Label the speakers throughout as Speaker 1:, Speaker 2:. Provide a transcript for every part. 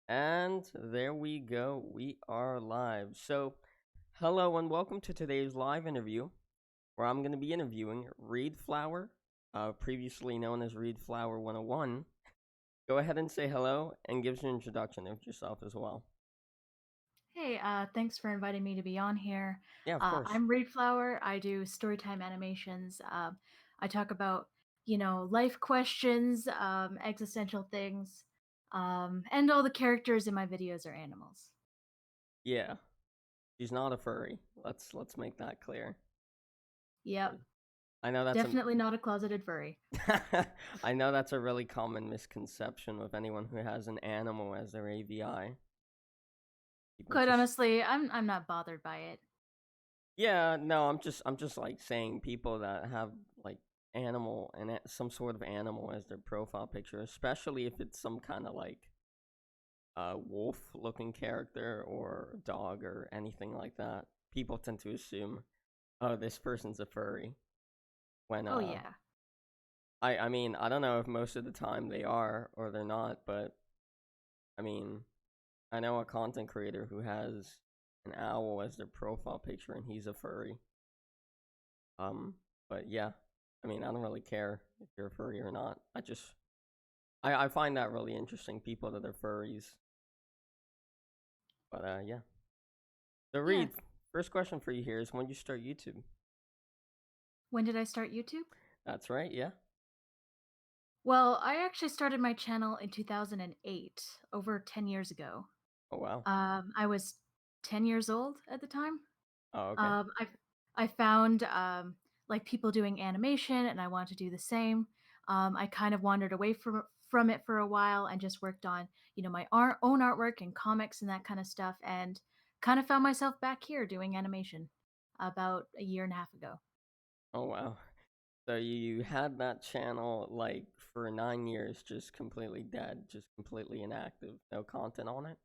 Speaker 1: And there we go. We are live. So, hello and welcome to today's live interview where I'm going to be interviewing Reedflower, previously known as Reedflower 101. Go ahead and say hello and give us an introduction of yourself as well.
Speaker 2: Hey, thanks for inviting me to be on here.
Speaker 1: Yeah, of course.
Speaker 2: I'm Reedflower. I do storytime animations. I talk about, life questions, existential things, and all the characters in my videos are animals.
Speaker 1: Yeah, she's not a furry. Let's make that clear.
Speaker 2: Yep,
Speaker 1: I know that's a
Speaker 2: definitely not a closeted furry.
Speaker 1: I know that's a really common misconception with anyone who has an animal as their AVI. People
Speaker 2: Quite
Speaker 1: just
Speaker 2: honestly, I'm not bothered by it.
Speaker 1: Yeah, no, I'm just like saying people that have like animal and some sort of animal as their profile picture, especially if it's some kind of like wolf looking character or dog or anything like that. People tend to assume, oh, this person's a furry. When
Speaker 2: Oh yeah.
Speaker 1: I mean, I don't know if most of the time they are or they're not, but I mean, I know a content creator who has an owl as their profile picture and he's a furry. Um, but yeah, I mean, I don't really care if you're a furry or not. I find that really interesting. People that are furries. But yeah. So
Speaker 2: Yeah.
Speaker 1: Reed, first question for you here is when did you start YouTube?
Speaker 2: When did I start YouTube?
Speaker 1: That's right. Yeah.
Speaker 2: Well, I actually started my channel in 2008, over 10 years ago.
Speaker 1: Oh wow.
Speaker 2: I was 10 years old at the time.
Speaker 1: Oh okay.
Speaker 2: I found like people doing animation, and I wanted to do the same. I kind of wandered away from it for a while and just worked on my own artwork and comics and that kind of stuff, and kind of found myself back here doing animation about a year and a half ago.
Speaker 1: Oh wow. So you had that channel like for 9 years, just completely dead, just completely inactive, no content on it.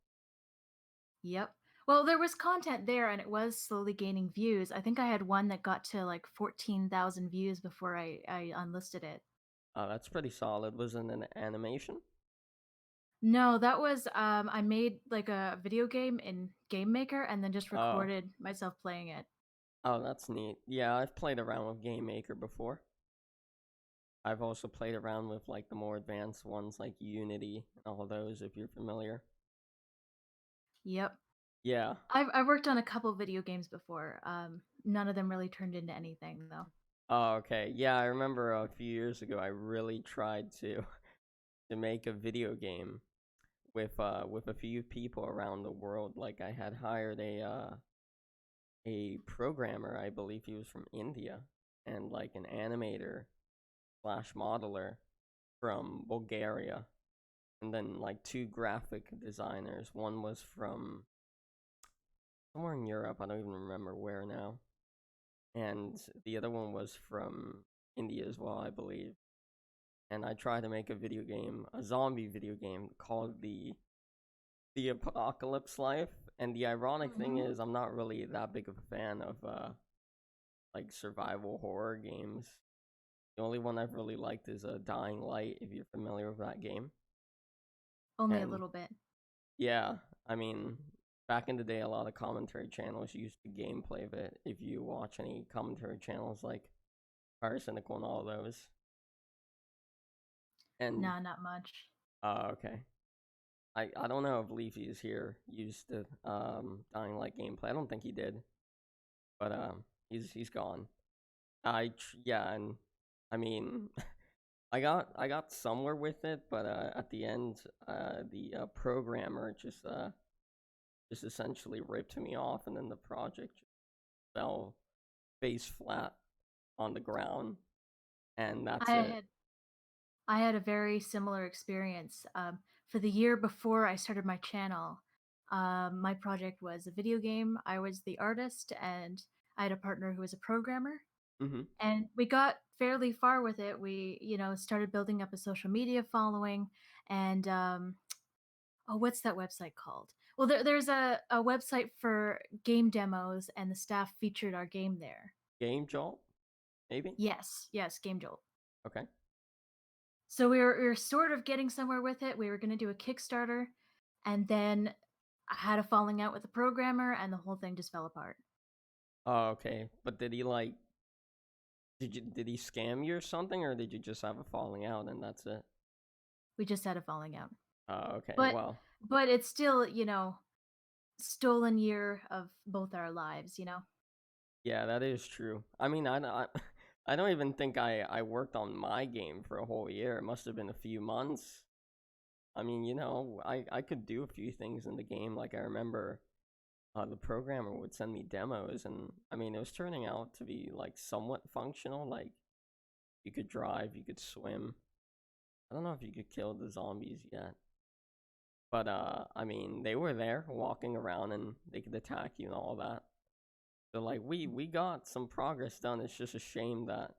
Speaker 2: Yep. Well, there was content there, and it was slowly gaining views. I think I had one that got to like 14,000 views before I unlisted it.
Speaker 1: Oh, that's pretty solid. Was it an animation?
Speaker 2: No, that was I made like a video game in Game Maker and then just
Speaker 1: Oh.
Speaker 2: recorded myself playing it.
Speaker 1: Oh, that's neat. Yeah, I've played around with Game Maker before. I've also played around with like the more advanced ones like Unity and all those if you're familiar.
Speaker 2: Yep.
Speaker 1: Yeah.
Speaker 2: I've worked on a couple video games before. None of them really turned into anything though.
Speaker 1: Oh, okay. Yeah, I remember a few years ago I really tried to to make a video game with a few people around the world. Like I had hired a programmer, I believe he was from India, and like an animator slash modeler from Bulgaria, and then like two graphic designers. One was from somewhere in Europe. I don't even remember where now. And the other one was from India as well, I believe. And I tried to make a video game, a zombie video game called the Apocalypse Life. And the ironic thing
Speaker 2: Hmm.
Speaker 1: is, I'm not really that big of a fan of like survival horror games. The only one I've really liked is Dying Light, if you're familiar with that game.
Speaker 2: Only a
Speaker 1: And
Speaker 2: little bit.
Speaker 1: yeah, I mean, back in the day, a lot of commentary channels used the gameplay of it. If you watch any commentary channels like Fire Cynical and all those, and
Speaker 2: Nah, not much.
Speaker 1: okay, I don't know if Leafy is here used the Dying Light gameplay. I don't think he did, but he's gone. Yeah, and I mean, I got somewhere with it, but at the end, the programmer just essentially ripped me off, and then the project fell face flat on the ground, and that's
Speaker 2: I
Speaker 1: it.
Speaker 2: had I had a very similar experience. For the year before I started my channel, my project was a video game. I was the artist, and I had a partner who was a programmer.
Speaker 1: Hmm.
Speaker 2: And we got fairly far with it. We, started building up a social media following, and oh, what's that website called? Well, there's a website for game demos, and the staff featured our game there.
Speaker 1: Game Jolt, maybe.
Speaker 2: Yes, yes, Game Jolt.
Speaker 1: Okay.
Speaker 2: So we were sort of getting somewhere with it. We were going to do a Kickstarter, and then I had a falling out with the programmer, and the whole thing just fell apart.
Speaker 1: Oh, okay. But did he like did he scam you or something, or did you just have a falling out and that's it?
Speaker 2: We just had a falling out.
Speaker 1: Oh, okay.
Speaker 2: But
Speaker 1: Well,
Speaker 2: but it's still, stolen year of both our lives, you know?
Speaker 1: yeah, that is true. I mean, I don't even think I worked on my game for a whole year. It must have been a few months. I mean, I could do a few things in the game. Like I remember, the programmer would send me demos, and I mean, it was turning out to be like somewhat functional. Like you could drive, you could swim. I don't know if you could kill the zombies yet, but I mean, they were there walking around, and they could attack you and all that. So like we got some progress done. It's just a shame that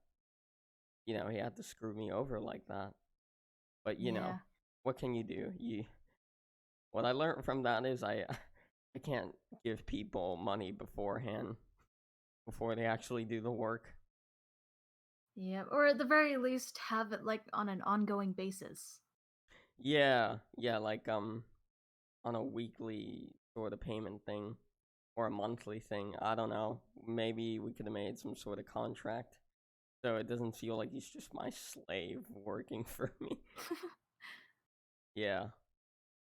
Speaker 1: he had to screw me over like that. But
Speaker 2: Yeah.
Speaker 1: what can you do? What I learned from that is I can't give people money beforehand before they actually do the work.
Speaker 2: Yeah, or at the very least have it like on an ongoing basis.
Speaker 1: Yeah, yeah, like on a weekly sort of payment thing or a monthly thing. I don't know. Maybe we could have made some sort of contract so it doesn't feel like he's just my slave working for me. Yeah.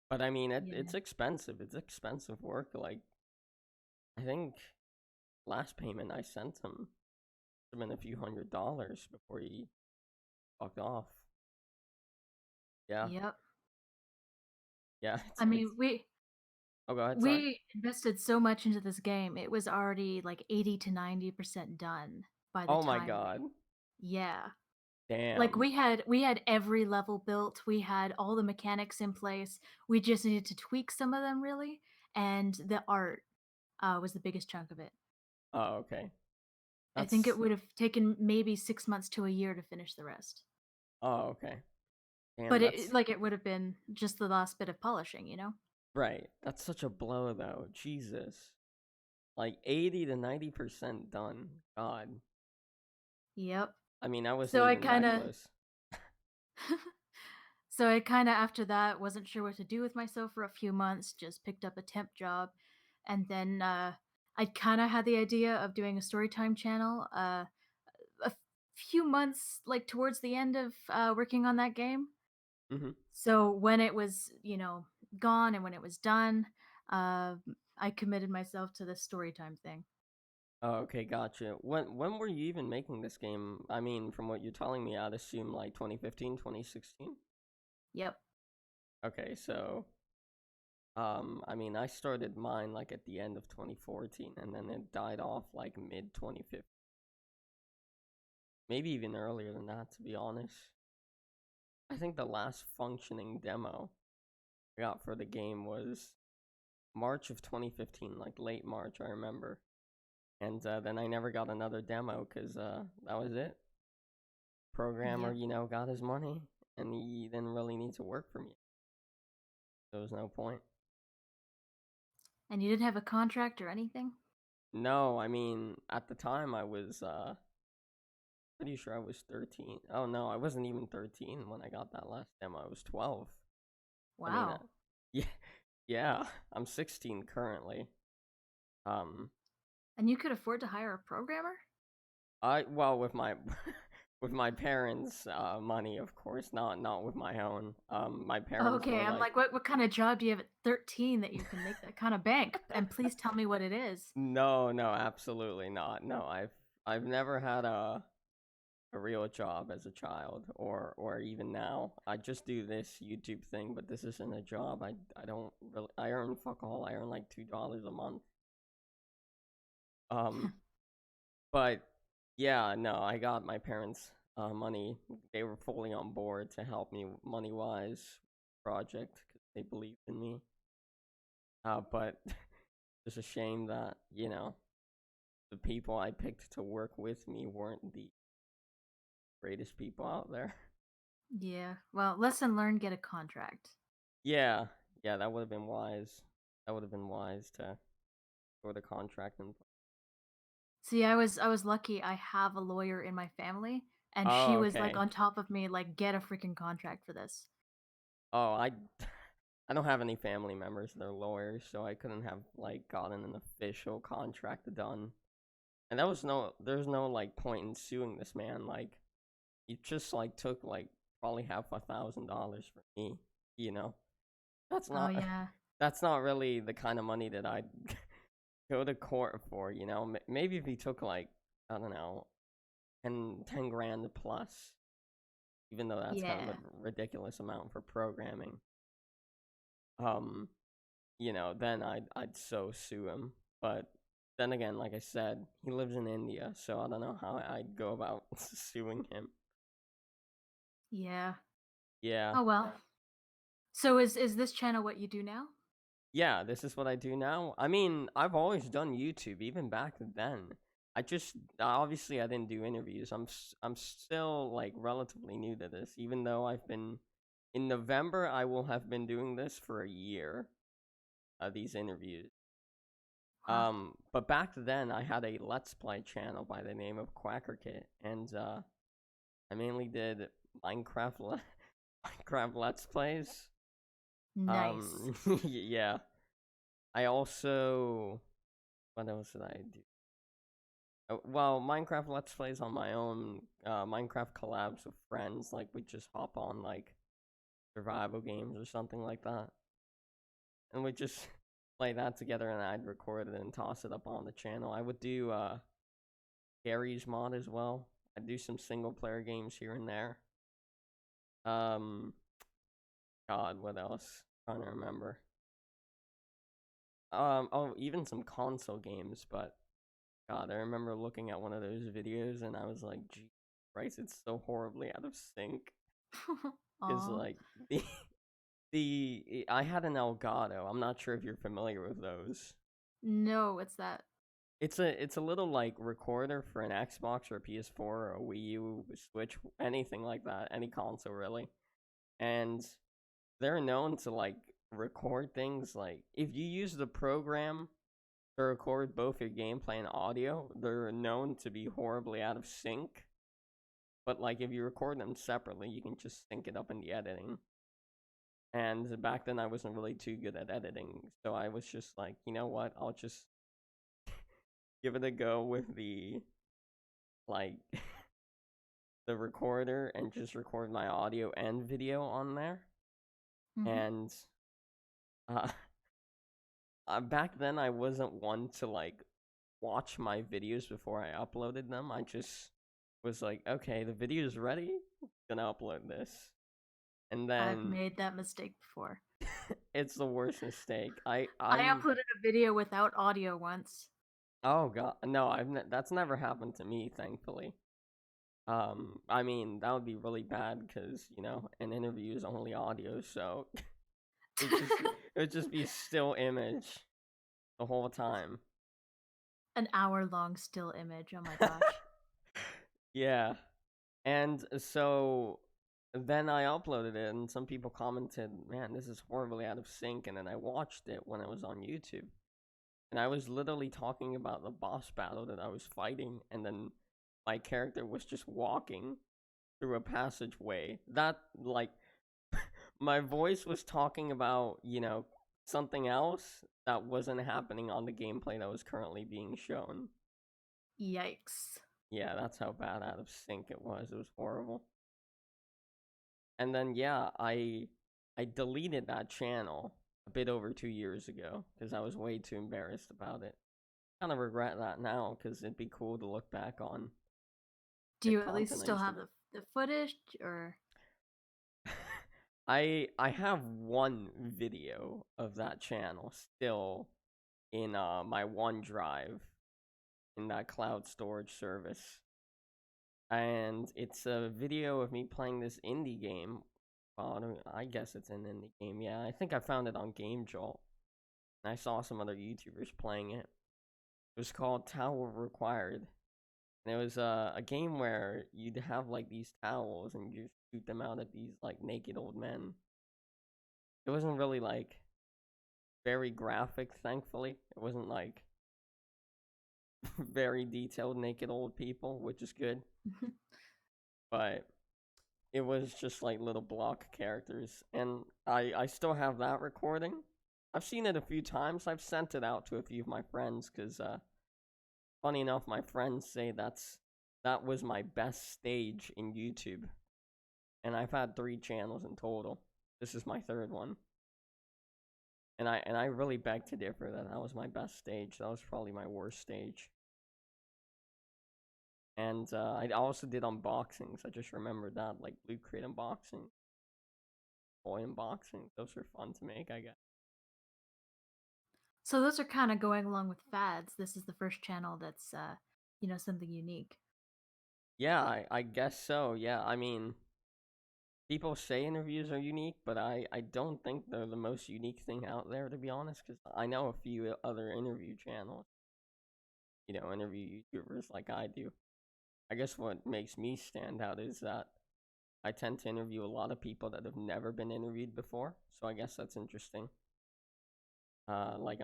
Speaker 1: But I mean, it's
Speaker 2: Yeah.
Speaker 1: expensive. It's expensive work. Like, I think last payment I sent him have been a few $100s before he fucked off. Yeah,
Speaker 2: Yep.
Speaker 1: yeah.
Speaker 2: I
Speaker 1: It's.
Speaker 2: mean, we
Speaker 1: Oh, go ahead. Sorry.
Speaker 2: we invested so much into this game. It was already like 80 to 90% done by the
Speaker 1: Oh my
Speaker 2: time
Speaker 1: god.
Speaker 2: yeah. Like
Speaker 1: Damn.
Speaker 2: we had every level built. We had all the mechanics in place. We just needed to tweak some of them really, and the art was the biggest chunk of it.
Speaker 1: Oh, okay.
Speaker 2: I think it
Speaker 1: That's.
Speaker 2: would have taken maybe 6 months to a year to finish the rest.
Speaker 1: Oh, okay. Damn.
Speaker 2: But
Speaker 1: That's
Speaker 2: it would have been just the last bit of polishing, you know?
Speaker 1: right. That's such a blow, though. Jesus. Like 80 to 90% done. God.
Speaker 2: Yep.
Speaker 1: I mean, I wasn't
Speaker 2: So I
Speaker 1: even that
Speaker 2: kinda
Speaker 1: close.
Speaker 2: so I kinda after that wasn't sure what to do with myself for a few months, just picked up a temp job, and then, I kinda had the idea of doing a storytime channel, a few months, like, towards the end of, working on that game.
Speaker 1: Hmm.
Speaker 2: So when it was, gone and when it was done, I committed myself to this storytime thing.
Speaker 1: Oh, okay, gotcha. When were you even making this game? I mean, from what you're telling me, I'd assume like 2015, 2016.
Speaker 2: Yep.
Speaker 1: Okay, so I mean, I started mine like at the end of 2014, and then it died off like mid 2015, maybe even earlier than that, to be honest. I think the last functioning demo I got for the game was March of 2015, like late March, I remember. And then I never got another demo because that was it. Programmer,
Speaker 2: Yep.
Speaker 1: got his money, and he didn't really need to work for me. There was no point.
Speaker 2: And you didn't have a contract or anything?
Speaker 1: No, I mean, at the time I was pretty sure I was 13. Oh no, I wasn't even 13 when I got that last demo. I was 12. I mean,
Speaker 2: Wow.
Speaker 1: yeah, yeah, I'm 16 currently. Um,
Speaker 2: And you could afford to hire a programmer?
Speaker 1: well, with my with my parents' money, of course, not with my own. My
Speaker 2: Oh,
Speaker 1: parents
Speaker 2: okay,
Speaker 1: were
Speaker 2: I'm
Speaker 1: like,
Speaker 2: like, what kind of job do you have at 13 that you can make that kind of bank? And please tell me what it is.
Speaker 1: no, no, absolutely not. No, I've never had a real job as a child or even now. I just do this YouTube thing, but this isn't a job. I don't really I earn fuck all. I earn like $2 a month. Um but yeah, no, I got my parents money. They were fully on board to help me money-wise project cuz they believed in me. But it's a shame that, the people I picked to work with me weren't the greatest people out there.
Speaker 2: Yeah. Well, lesson learned, get a contract.
Speaker 1: Yeah, yeah, that would have been wise. That would have been wise to for the contract and.
Speaker 2: See, I was lucky I have a lawyer in my family and she
Speaker 1: Oh,
Speaker 2: was like
Speaker 1: okay.
Speaker 2: on top of me like get a freaking contract for this.
Speaker 1: Oh, I I don't have any family members that are lawyers, so I couldn't have like gotten an official contract done. And there's no like point in suing this man. Like, he just like took like probably half $1,000 from me. You know, that's
Speaker 2: Oh
Speaker 1: not
Speaker 2: yeah.
Speaker 1: that's not really the kind of money that I'd go to court for. You know, maybe if he took like, I don't know, 10 grand plus, even though that's kind of a
Speaker 2: Yeah.
Speaker 1: ridiculous amount for programming. Um, you know, then I'd so sue him. But then again, like I said, he lives in India, so I don't know how I'd go about suing him.
Speaker 2: Yeah.
Speaker 1: Yeah.
Speaker 2: Oh well. So is this channel what you do now?
Speaker 1: Yeah, this is what I do now. I mean, I've always done YouTube, even back then. I just obviously I didn't do interviews. I'm still like relatively new to this, even though I've been in November. I will have been doing this for a year. These interviews.
Speaker 2: Wow.
Speaker 1: But back then I had a Let's Play channel by the name of QuackerKit, and I mainly did Minecraft Minecraft Let's Plays.
Speaker 2: Nice.
Speaker 1: Yeah. I also, what else did I do? Well, Minecraft Let's Plays on my own. Minecraft collabs with friends, like we just hop on like survival games or something like that, and we just play that together. And I'd record it and toss it up on the channel. I would do Gary's mod as well. I'd do some single player games here and there. Um, God, what else? I'm trying to remember. Oh, even some console games, but God, I remember looking at one of those videos and I was like, "Gee, Christ, it's so horribly out of sync." Is
Speaker 2: Aw.
Speaker 1: like the I had an Elgato. I'm not sure if you're familiar with those.
Speaker 2: No, what's that?
Speaker 1: It's a little like recorder for an Xbox or a PS4 or a Wii U, Switch, anything like that, any console really. And they're known to like record things like if you use the program to record both your gameplay and audio, they're known to be horribly out of sync. But like if you record them separately, you can just sync it up in the editing. And back then I wasn't really too good at editing, so I was just like, you know what? I'll just give it a go with the like the recorder and just record my audio and video on there.
Speaker 2: Hmm.
Speaker 1: And uh, back then I wasn't one to like watch my videos before I uploaded them. I just was like, okay, the video's ready, gonna upload this. And
Speaker 2: I've
Speaker 1: then
Speaker 2: made that mistake before.
Speaker 1: it's the worst mistake.
Speaker 2: I
Speaker 1: I'm
Speaker 2: uploaded a video without audio once.
Speaker 1: Oh god, no, that's never happened to me, thankfully. I mean that would be really bad because you know an interview is only audio, so it would just be still image the whole time.
Speaker 2: An hour long still image. Oh my gosh.
Speaker 1: Yeah, and so then I uploaded it, and some people commented, "Man, this is horribly out of sync." And then I watched it when it was on YouTube, and I was literally talking about the boss battle that I was fighting, and then my character was just walking through a passageway. That, like, my voice was talking about, you know, something else that wasn't happening on the gameplay that was currently being shown.
Speaker 2: Yikes.
Speaker 1: Yeah, that's how bad out of sync it was. It was horrible. And then yeah, I deleted that channel a bit over 2 years ago because I was way too embarrassed about it. Kind of regret that now because it'd be cool to look back on
Speaker 2: Do
Speaker 1: the
Speaker 2: you at least
Speaker 1: content I
Speaker 2: still
Speaker 1: used to
Speaker 2: have
Speaker 1: make.
Speaker 2: the footage or
Speaker 1: I have one video of that channel still in my OneDrive in that cloud storage service. And it's a video of me playing this indie game. Well, I guess it's an indie game. Yeah, I think I found it on Game Jolt. And I saw some other YouTubers playing it. It was called Towel Required. And it was a game where you'd have like these towels and you shoot them out at these like naked old men. It wasn't really like very graphic, thankfully. It wasn't like very detailed naked old people, which is good. But it was just like little block characters, and I still have that recording. I've seen it a few times. I've sent it out to a few of my friends because, funny enough, my friends say that was my best stage in YouTube, and I've had 3 channels in total. This is my 3rd one, and I really beg to differ that that was my best stage. That was probably my worst stage. And I also did unboxings. I just remembered that, like Loot Crate unboxing, toy unboxing. Those are fun to make, I guess.
Speaker 2: So those are kind of going along with fads. This is the first channel that's something unique.
Speaker 1: Yeah, I guess so. Yeah, I mean, people say interviews are unique, but I don't think they're the most unique thing out there, to be honest, because I know a few other interview channels, interview YouTubers like I do. I guess what makes me stand out is that I tend to interview a lot of people that have never been interviewed before, so I guess that's interesting. Like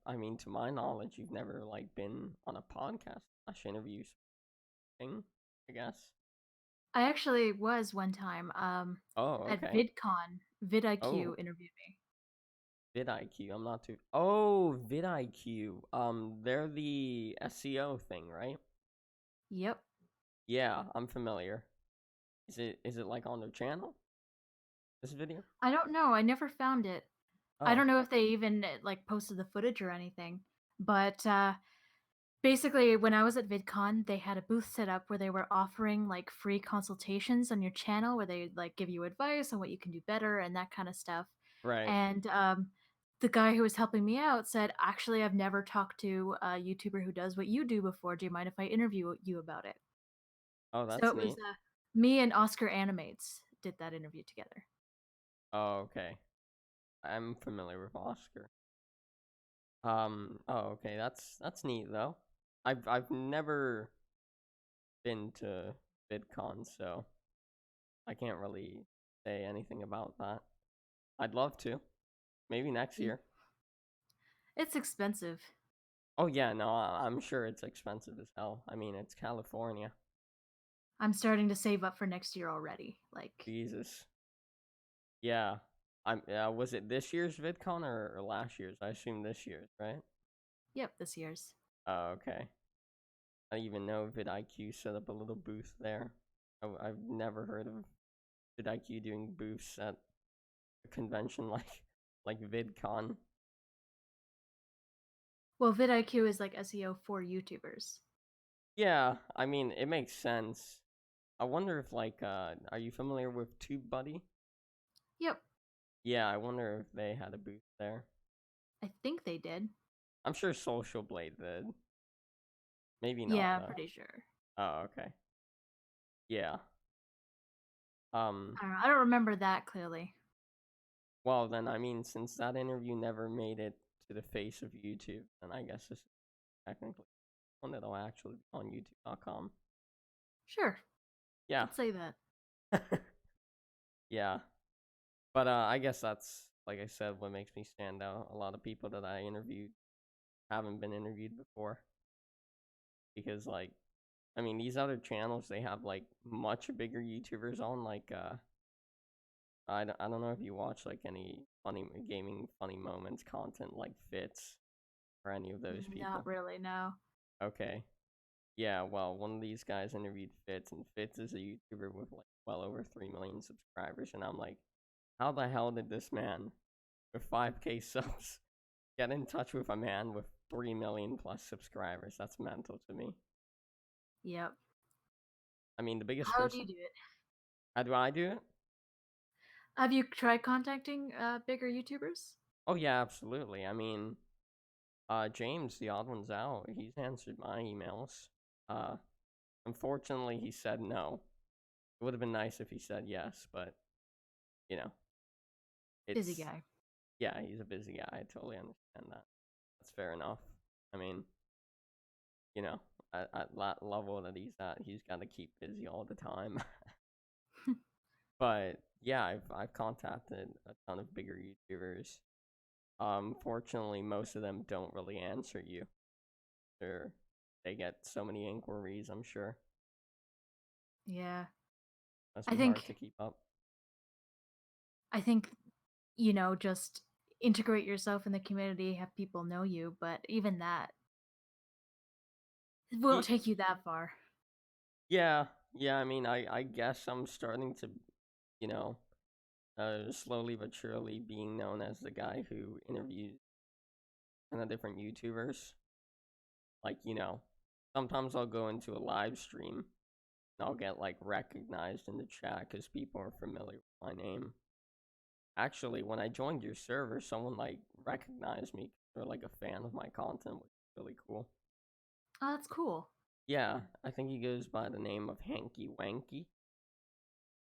Speaker 1: I mean, to my knowledge, you've never like been on a podcast slash interview thing, I guess.
Speaker 2: I actually was one time
Speaker 1: Oh,
Speaker 2: at
Speaker 1: okay.
Speaker 2: VidCon.
Speaker 1: Oh,
Speaker 2: vidIQ interviewed me.
Speaker 1: vidIQ. I'm not too. Oh, vidIQ. They're the SEO thing, right?
Speaker 2: Yep.
Speaker 1: Yeah, I'm familiar. Is it like on their channel? This video?
Speaker 2: I don't know. I never found it. I
Speaker 1: Oh,
Speaker 2: don't know if they even like posted the footage or anything. But basically, when I was at VidCon, they had a booth set up where they were offering like free consultations on your channel where they like give you advice on what you can do better and that kind of stuff.
Speaker 1: right.
Speaker 2: And the guy who was helping me out said, "Actually, I've never talked to a YouTuber who does what you do before. Do you mind if I interview you about it?"
Speaker 1: Oh,
Speaker 2: So
Speaker 1: that's
Speaker 2: it was
Speaker 1: neat.
Speaker 2: me and Oscar Animates did that interview together.
Speaker 1: Oh, okay. I'm familiar with Oscar. Oh, okay. That's neat though. I've never been to VidCon, so I can't really say anything about that. I'd love to. Maybe next
Speaker 2: Y-
Speaker 1: year.
Speaker 2: It's expensive.
Speaker 1: Oh yeah, no, I'm sure it's expensive as hell. I mean, it's California.
Speaker 2: I'm starting to save up for next year already. Like,
Speaker 1: Jesus. Yeah. Was it this year's VidCon or last year's? I assume this year's, right?
Speaker 2: yep, this year's.
Speaker 1: Oh, okay. I didn't even know vidIQ set up a little booth there. I've never heard of vidIQ doing booths at a convention like VidCon.
Speaker 2: Well, vidIQ is like SEO for YouTubers.
Speaker 1: Yeah, I mean it makes sense. I wonder if like are you familiar with TubeBuddy?
Speaker 2: Yep,
Speaker 1: Yeah, I wonder if they had a booth there.
Speaker 2: I think they did.
Speaker 1: I'm sure Social Blade did. Maybe not
Speaker 2: Yeah,
Speaker 1: though.
Speaker 2: pretty sure.
Speaker 1: Oh, okay. Yeah. Um
Speaker 2: I don't know. I don't remember that clearly.
Speaker 1: well then I mean since that interview never made it to the face of YouTube, then I guess this is technically one that'll actually be on youtube.com.
Speaker 2: Sure,
Speaker 1: Yeah.
Speaker 2: let's say that.
Speaker 1: Yeah. But I guess that's like I said what makes me stand out. A lot of people that I interviewed haven't been interviewed before because like I mean these other channels they have like much bigger YouTubers on like I don't know if you watch like any funny gaming funny moments content like Fitz or any of those
Speaker 2: Not
Speaker 1: people.
Speaker 2: really, no.
Speaker 1: Okay. Yeah, well, one of these guys interviewed Fitz, and Fitz is a YouTuber with like well over 3 million subscribers, and I'm like, how the hell did this man with 5K subs get in touch with a man with 3 million plus subscribers? That's mental to me.
Speaker 2: Yep.
Speaker 1: I mean, the biggest
Speaker 2: How do
Speaker 1: person.
Speaker 2: you do it?
Speaker 1: How do I do it?
Speaker 2: Have you tried contacting bigger YouTubers?
Speaker 1: Oh yeah, absolutely. I mean, James, the odd one's out. He's answered my emails. Uh, unfortunately, he said no. It would have been nice if he said yes, but you know,
Speaker 2: Busy
Speaker 1: it's
Speaker 2: guy.
Speaker 1: yeah, he's a busy guy. I totally understand that. That's fair enough. I mean, you know, at that level that he's at, he's got to keep busy all the time. But yeah, I've contacted a ton of bigger YouTubers. Fortunately, most of them don't really answer you. They get so many inquiries. I'm sure.
Speaker 2: Yeah.
Speaker 1: Must
Speaker 2: I
Speaker 1: be hard
Speaker 2: think
Speaker 1: to keep up.
Speaker 2: I think just integrate yourself in the community, have people know you, but even that won't
Speaker 1: Ye-
Speaker 2: take you that far.
Speaker 1: Yeah, yeah. I mean, I guess I'm starting to, you know, slowly but surely being known as the guy who interviews kind of different YouTubers. Like, sometimes I'll go into a live stream and I'll get like recognized in the chat because people are familiar with my name. Actually, when I joined your server, someone like recognized me. They're like a fan of my content, which is really cool.
Speaker 2: Oh, that's cool.
Speaker 1: Yeah, I think he goes by the name of Hanky Wanky.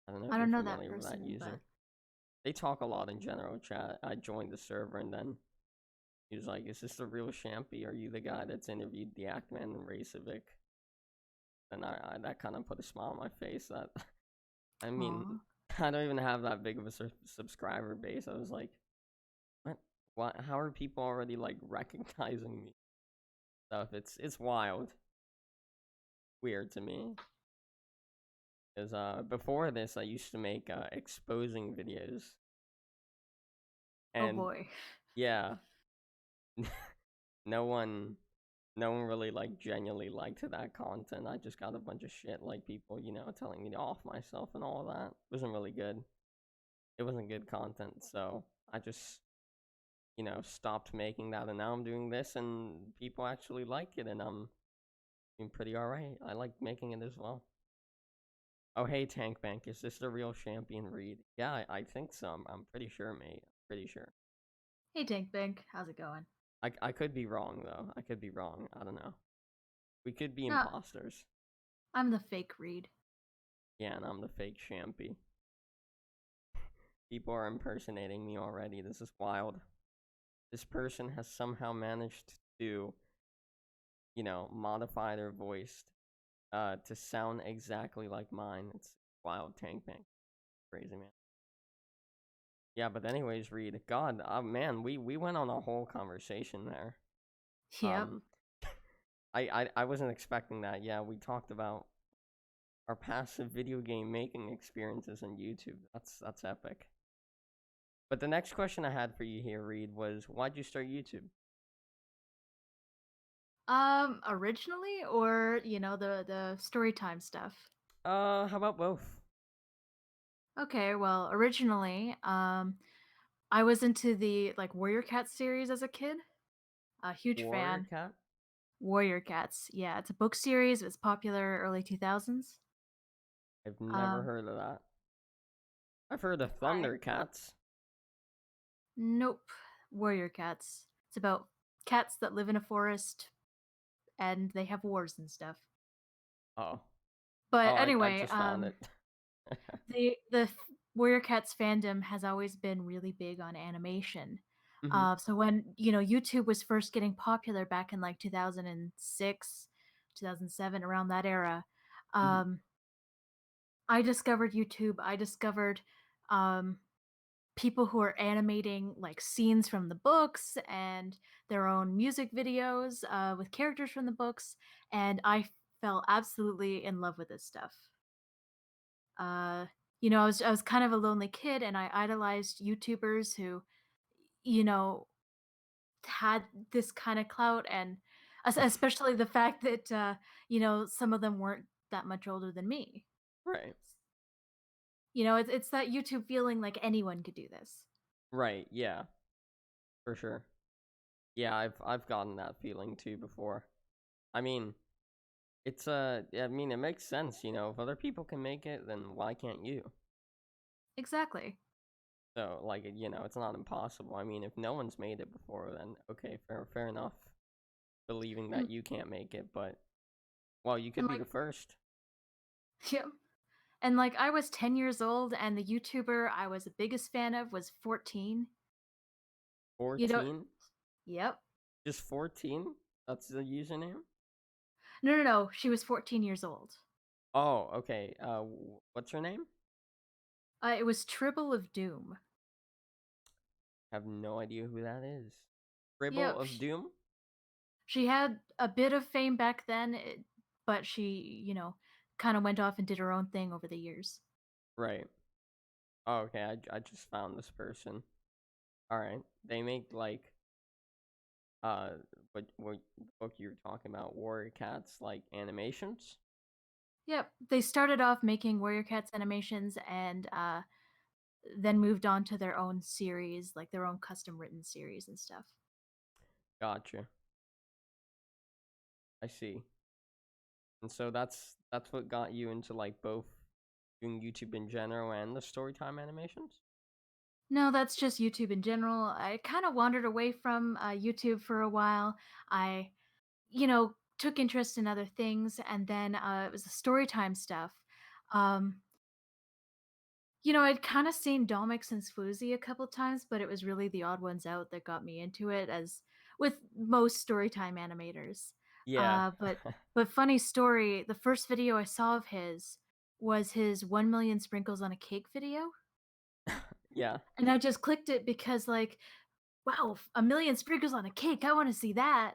Speaker 1: I don't know
Speaker 2: I
Speaker 1: if you're
Speaker 2: don't know that
Speaker 1: familiar with that
Speaker 2: person, but
Speaker 1: user. They talk a lot in general chat. I joined the server and then he was like, "Is this the real Shampy? Are you the guy that's interviewed the Actman and Racevic?" And that kind of put a smile on my face. That I mean,
Speaker 2: aw.
Speaker 1: I don't even have that big of a subscriber base. I was like, what? What? How are people already like recognizing me? Stuff. It's wild, weird to me. Because before this, I used to make exposing videos,
Speaker 2: Oh
Speaker 1: and
Speaker 2: boy.
Speaker 1: yeah, no one, no one really like genuinely liked that content. I just got a bunch of shit, like people, telling me to off myself and all of that. It wasn't really good. It wasn't good content, so I just stopped making that, and now I'm doing this, and people actually like it, and I'm doing pretty alright. I like making it as well. Oh, hey, Tank Bank, is this the real champion Reed? Yeah, I think so. I'm pretty sure, mate. I'm pretty sure.
Speaker 2: Hey Tank Bank, how's it going?
Speaker 1: I could be wrong, though. I could be wrong. I don't know. We could be
Speaker 2: No,
Speaker 1: imposters.
Speaker 2: I'm the fake Reed.
Speaker 1: Yeah, and I'm the fake Champy. People are impersonating me already. This is wild. This person has somehow managed to, modify their voice to sound exactly like mine. It's wild, Tank Bank. Crazy, man. Yeah, but anyways, Reed, God, man, we went on a whole conversation there.
Speaker 2: Yep.
Speaker 1: Um, I wasn't expecting that. Yeah, we talked about our passive video game making experiences on YouTube. That's epic. But the next question I had for you here, Reed, was why'd you start YouTube?
Speaker 2: Originally or the story time stuff.
Speaker 1: How about both?
Speaker 2: Okay, well, originally, I was into the like Warrior Cats series as a kid. A huge
Speaker 1: Warrior
Speaker 2: fan.
Speaker 1: Cat?
Speaker 2: Warrior Cats. Yeah, it's a book series. It was popular early 2000s.
Speaker 1: I've never
Speaker 2: Um,
Speaker 1: heard of that. I've heard of
Speaker 2: I
Speaker 1: Thundercats.
Speaker 2: Nope. Warrior Cats. It's about cats that live in a forest and they have wars and stuff.
Speaker 1: Oh,
Speaker 2: But
Speaker 1: oh, I
Speaker 2: anyway,
Speaker 1: just found it.
Speaker 2: Warrior Cats fandom has always been really big on animation.
Speaker 1: Mhm,
Speaker 2: So when YouTube was first getting popular back in like 2006, 2007, around that era,
Speaker 1: mhm.
Speaker 2: um, I discovered YouTube. I discovered um, people who are animating like scenes from the books and their own music videos with characters from the books, and I fell absolutely in love with this stuff. Uh, I was kind of a lonely kid, and I idolized YouTubers who, you know, had this kind of clout, and especially the fact that some of them weren't that much older than me.
Speaker 1: Right,
Speaker 2: It's that YouTube feeling like anyone could do this.
Speaker 1: right, yeah, for sure. Yeah, I've gotten that feeling too before. I mean, I mean, it makes sense, if other people can make it, then why can't you?
Speaker 2: Exactly.
Speaker 1: So, like, it's not impossible. I mean, if no one's made it before, then okay, fair enough. Believing that
Speaker 2: And
Speaker 1: you can't make it, but well, you could
Speaker 2: and
Speaker 1: be
Speaker 2: like
Speaker 1: the first.
Speaker 2: yeah. And like I was 10 years old and the YouTuber I was the biggest fan of was 14. You know,
Speaker 1: 14?
Speaker 2: yep.
Speaker 1: Just 14? That's the username?
Speaker 2: No, no, no. She was 14 years old.
Speaker 1: Oh, okay. What's her name?
Speaker 2: It was Tribble of Doom.
Speaker 1: I have no idea who that is. Dribble
Speaker 2: Yep.
Speaker 1: of Doom?
Speaker 2: She had a bit of fame back then, but she, kind of went off and did her own thing over the years.
Speaker 1: Right. Oh, okay. I just found this person. All right. They make like uh what book you were talking about, Warrior Cats, like animations.
Speaker 2: Yep, they started off making Warrior Cats animations and then moved on to their own series, like their own custom written series and stuff.
Speaker 1: Gotcha. I see. And so that's what got you into like both doing YouTube in general and the storytime animations?
Speaker 2: No, that's just YouTube in general. I kind of wandered away from YouTube for a while. I, took interest in other things, and then it was the storytime stuff. Um, I'd kind of seen Domix and Swoozy a couple times, but it was really the odd ones out that got me into it, as with most storytime animators.
Speaker 1: Yeah.
Speaker 2: But funny story, the first video I saw of his was his 1 million sprinkles on a cake video,
Speaker 1: Yeah,
Speaker 2: and I just clicked it because like, wow, 1 million sprinkles on a cake, I want to see that.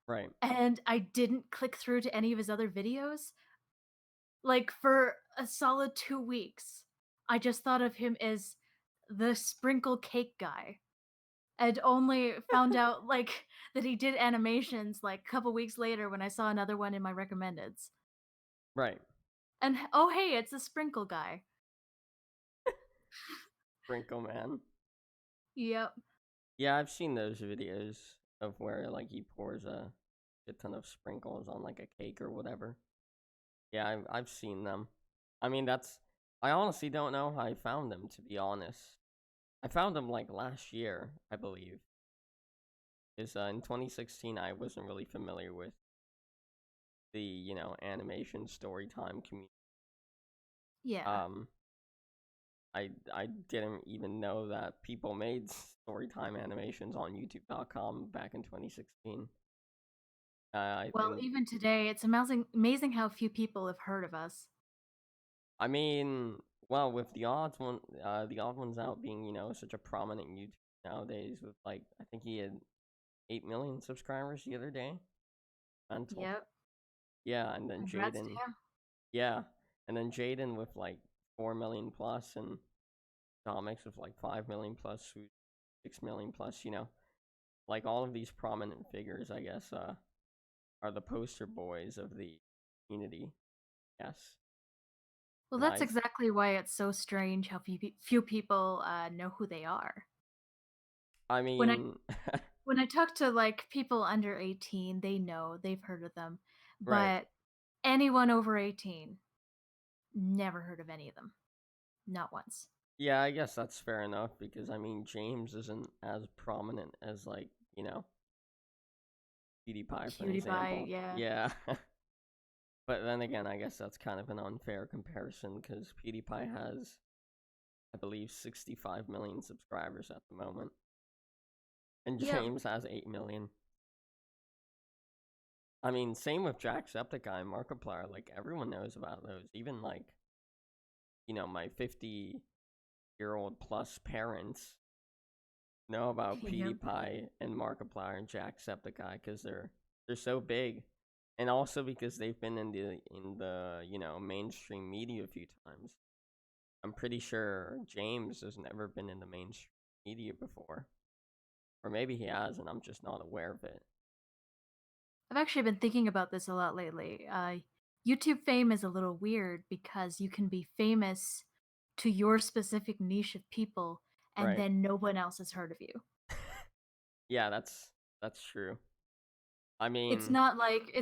Speaker 1: right.
Speaker 2: And I didn't click through to any of his other videos. Like for a solid 2 weeks, I just thought of him as the sprinkle cake guy. And only found out like that he did animations like a couple weeks later when I saw another one in my recommendeds.
Speaker 1: Right.
Speaker 2: And oh hey, it's a sprinkle guy.
Speaker 1: Sprinkle Man.
Speaker 2: Yep.
Speaker 1: Yeah, I've seen those videos of where like he pours a shit ton of sprinkles on like a cake or whatever. Yeah, I've seen them. I mean, I honestly don't know how I found them, to be honest. I found them like last year, I believe. Because in 2016, I wasn't really familiar with the, animation story time community.
Speaker 2: Yeah.
Speaker 1: Um, I didn't even know that people made storytime animations on YouTube.com back in 2016. I
Speaker 2: Well,
Speaker 1: think,
Speaker 2: even today, it's amazing how few people have heard of us.
Speaker 1: I mean, well, with the odd ones out being such a prominent YouTube nowadays, with like I think he had 8 million subscribers the other day. Mental.
Speaker 2: Yep.
Speaker 1: Yeah, and then
Speaker 2: Congrats to
Speaker 1: Jaden.
Speaker 2: him.
Speaker 1: Yeah, and then Jaden with like 4 million plus, and Domix with like 5 million plus, 6 million plus. Like all of these prominent figures, I guess, are the poster boys of the community. Yes,
Speaker 2: Well,
Speaker 1: and
Speaker 2: that's exactly why it's so strange how few people know who they are.
Speaker 1: I
Speaker 2: When I
Speaker 1: mean,
Speaker 2: when I talk to like people under 18, they know, they've heard of them.
Speaker 1: right.
Speaker 2: But anyone over 18, never heard of any of them. Not once.
Speaker 1: Yeah, I guess that's fair enough because I mean James isn't as prominent as like PewDiePie for an
Speaker 2: PewDiePie,
Speaker 1: example.
Speaker 2: yeah.
Speaker 1: Yeah, but then again, I guess that's kind of an unfair comparison because PewDiePie has, I believe, 65 million subscribers at the moment, and
Speaker 2: Yep.
Speaker 1: James has 8 million. I mean, same with Jacksepticeye and Markiplier. Like everyone knows about those. Even like my 50-year-old plus parents know about
Speaker 2: Yep.
Speaker 1: PewDiePie and Markiplier and Jacksepticeye because they're so big, and also because they've been in the mainstream media a few times. I'm pretty sure James has never been in the mainstream media before, or maybe he has, and I'm just not aware of it.
Speaker 2: I've actually been thinking about this a lot lately. YouTube fame is a little weird because you can be famous to your specific niche of people and
Speaker 1: Right?
Speaker 2: then no one else has heard of you.
Speaker 1: Yeah, that's true. I
Speaker 2: It's
Speaker 1: mean,
Speaker 2: not like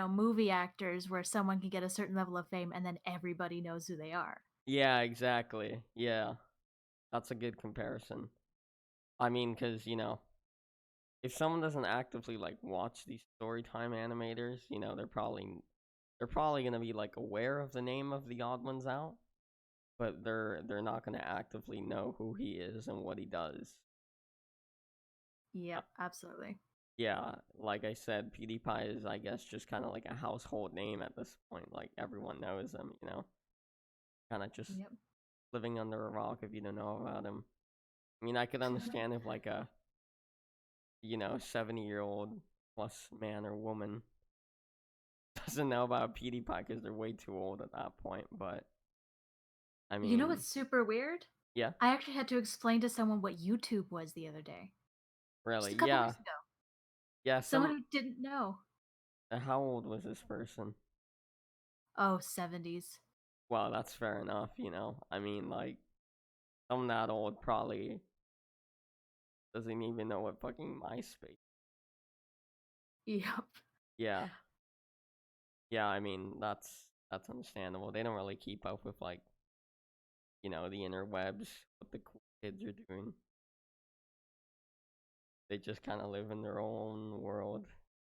Speaker 2: movie actors where someone can get a certain level of fame and then everybody knows who they are.
Speaker 1: yeah, exactly. Yeah, that's a good comparison. I mean, because if someone doesn't actively like watch these storytime animators, they're probably gonna be like aware of the name of the odd ones out, but they're not gonna actively know who he is and what he does. Uh,
Speaker 2: Yep, absolutely.
Speaker 1: yeah, like I said, PewDiePie is, I guess, just kind of like a household name at this point. Like everyone knows him. Kind of just
Speaker 2: Yep.
Speaker 1: living under a rock if you don't know about him. I mean, I could understand if like a 70-year-old plus man or woman doesn't know about PewDiePie because they're way too old at that point. But I
Speaker 2: You know
Speaker 1: mean,
Speaker 2: what's super weird?
Speaker 1: yeah,
Speaker 2: I actually had to explain to someone what YouTube was the other day,
Speaker 1: really,
Speaker 2: just a couple
Speaker 1: yeah,
Speaker 2: weeks ago.
Speaker 1: yeah.
Speaker 2: Someone who didn't know.
Speaker 1: How old was this person?
Speaker 2: Oh, 70s.
Speaker 1: Well, that's fair enough. I mean, like, someone that old probably doesn't even know what fucking MySpace.
Speaker 2: Yep.
Speaker 1: Yeah, yeah. I mean, that's understandable. They don't really keep up with like the interwebs, what the cool kids are doing. They just kind of live in their own world.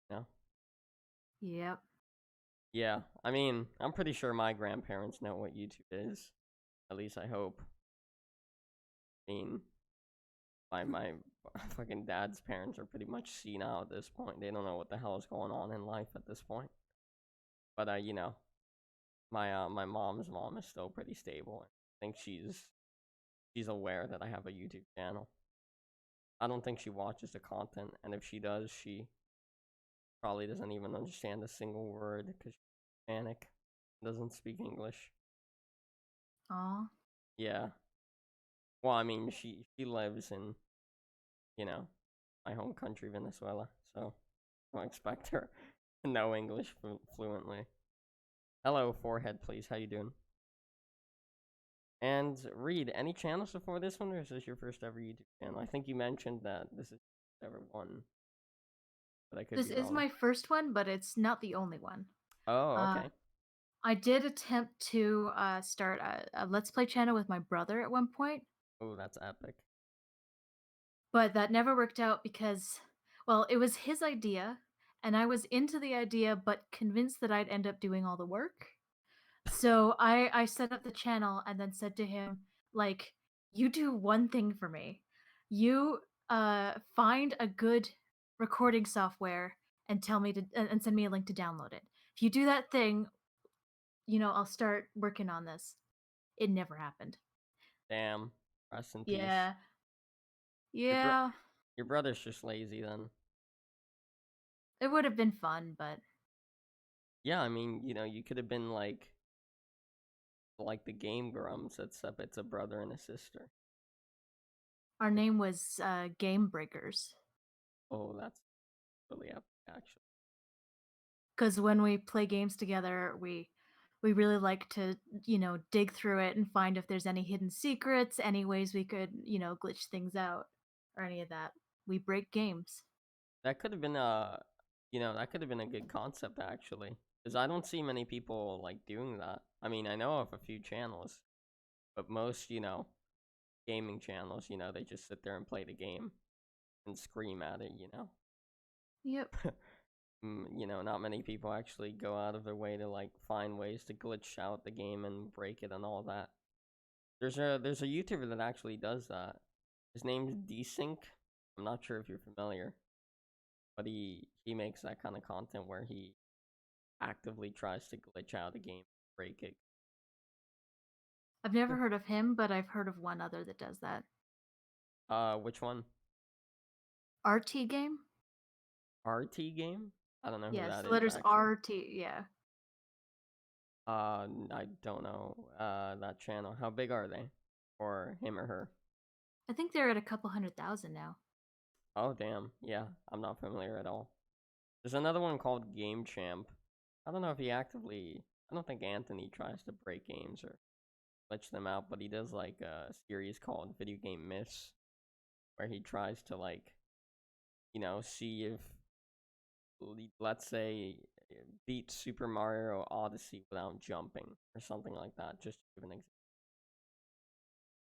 Speaker 1: You know?
Speaker 2: Yep.
Speaker 1: Yeah. I mean, I'm pretty sure my grandparents know what YouTube is. At least I hope. I mean, my fucking dad's parents are pretty much senile at this point. They don't know what the hell is going on in life at this point. But my mom's mom is still pretty stable. I think she's aware that I have a YouTube channel. I don't think she watches the content, and if she does, she probably doesn't even understand a single word because she's Hispanic, doesn't speak English.
Speaker 2: Aw.
Speaker 1: Yeah. Well, I mean, she lives in you know my home country, Venezuela, so I don't expect her to know English fluently. Hello, forehead, please. How you doing? And Reed, any channels before this one, or is this your first ever YouTube channel? I think you mentioned that this is ever one, but I could
Speaker 2: This
Speaker 1: be
Speaker 2: is
Speaker 1: wrong.
Speaker 2: my first one, but it's not the only one.
Speaker 1: Oh,
Speaker 2: Uh,
Speaker 1: okay.
Speaker 2: I did attempt to start a Let's Play channel with my brother at one point,
Speaker 1: Oh, that's epic.
Speaker 2: but that never worked out because, well, it was his idea, and I was into the idea, but convinced that I'd end up doing all the work. So I set up the channel and then said to him, like, you do one thing for me. You find a good recording software and tell me to and send me a link to download it. If you do that thing, I'll start working on this. It never happened.
Speaker 1: Damn. Rest in peace.
Speaker 2: Yeah.
Speaker 1: Your bro-
Speaker 2: Yeah.
Speaker 1: your brother's just lazy then.
Speaker 2: It would have been fun, but
Speaker 1: Yeah, I mean, you could have been like the Game Grumps, except it's a brother and a sister.
Speaker 2: our name was Game Breakers.
Speaker 1: Oh, that's really epic, actually.
Speaker 2: Because when we play games together, we really like to dig through it and find if there's any hidden secrets, any ways we could glitch things out, or any of that. We break games.
Speaker 1: That could have been that could have been a good concept actually, because I don't see many people like doing that. I mean, I know of a few channels, but most gaming channels, they just sit there and play the game and scream at it.
Speaker 2: Yep.
Speaker 1: Not many people actually go out of their way to like find ways to glitch out the game and break it and all that. There's a YouTuber that actually does that. His name's Desync. I'm not sure if you're familiar, but he makes that kind of content where he actively tries to glitch out a game, break it.
Speaker 2: I've never heard of him, but I've heard of one other that does that.
Speaker 1: Which one?
Speaker 2: RT game.
Speaker 1: RT game? I don't know who
Speaker 2: Yes,
Speaker 1: that
Speaker 2: the
Speaker 1: is
Speaker 2: letters
Speaker 1: actually.
Speaker 2: RT. Yeah,
Speaker 1: I don't know that channel. How big are they? Or him or her?
Speaker 2: I think they're at a couple 100,000 now.
Speaker 1: Oh damn, yeah, I'm not familiar at all. There's another one called Game Champ. I don't know if he actively. I don't think Anthony tries to break games or glitch them out, but he does like a series called Video Game Myths, where he tries to like, see if let's say beat Super Mario Odyssey without jumping or something like that. Just to give an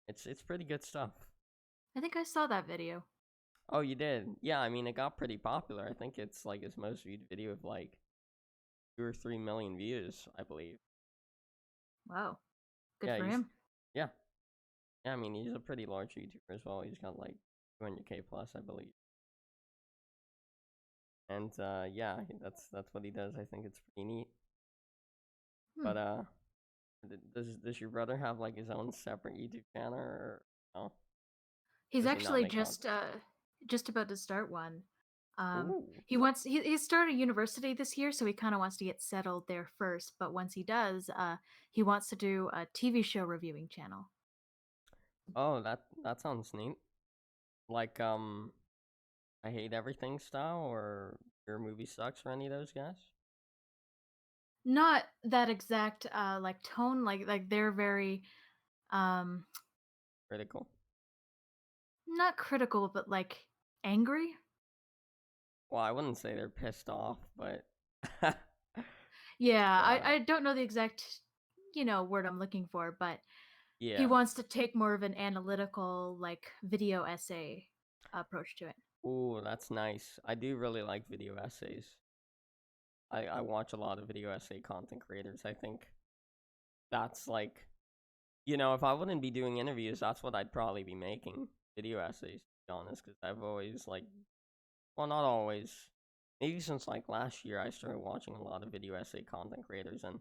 Speaker 1: example. It's pretty good stuff.
Speaker 2: I think I saw that video.
Speaker 1: Oh, you did? Yeah, I mean it got pretty popular. I think it's like his most viewed video of like 2 or 3 million views, I believe.
Speaker 2: Wow, good
Speaker 1: Yeah,
Speaker 2: for
Speaker 1: he's
Speaker 2: him.
Speaker 1: yeah. Yeah, I mean he's a pretty large YouTuber as well. He's got like 200K plus, I believe. And yeah, that's what he does. I think it's pretty neat.
Speaker 2: Hmm.
Speaker 1: But does your brother have like his own separate YouTube channel or no?
Speaker 2: He's
Speaker 1: Does he not
Speaker 2: actually
Speaker 1: make content?
Speaker 2: just about to start one.
Speaker 1: Ooh.
Speaker 2: He started university this year, so he kind of wants to get settled there first. But once he does, he wants to do a TV show reviewing channel.
Speaker 1: Oh, that sounds neat. Like I Hate Everything style or Your Movie Sucks or any of those guys?
Speaker 2: Not that exact like tone, like they're very um
Speaker 1: Critical.
Speaker 2: not critical, but like angry.
Speaker 1: Well, I wouldn't say they're pissed off, but
Speaker 2: Yeah,
Speaker 1: yeah.
Speaker 2: I don't know the exact word I'm looking for, but he
Speaker 1: Yeah.
Speaker 2: wants to take more of an analytical like video essay approach to it.
Speaker 1: Ooh, that's nice. I do really like video essays. I watch a lot of video essay content creators. I think that's like, if I wouldn't be doing interviews, that's what I'd probably be making, video essays, to be honest, because I've always like, well, not always. Maybe since like last year, I started watching a lot of video essay content creators, and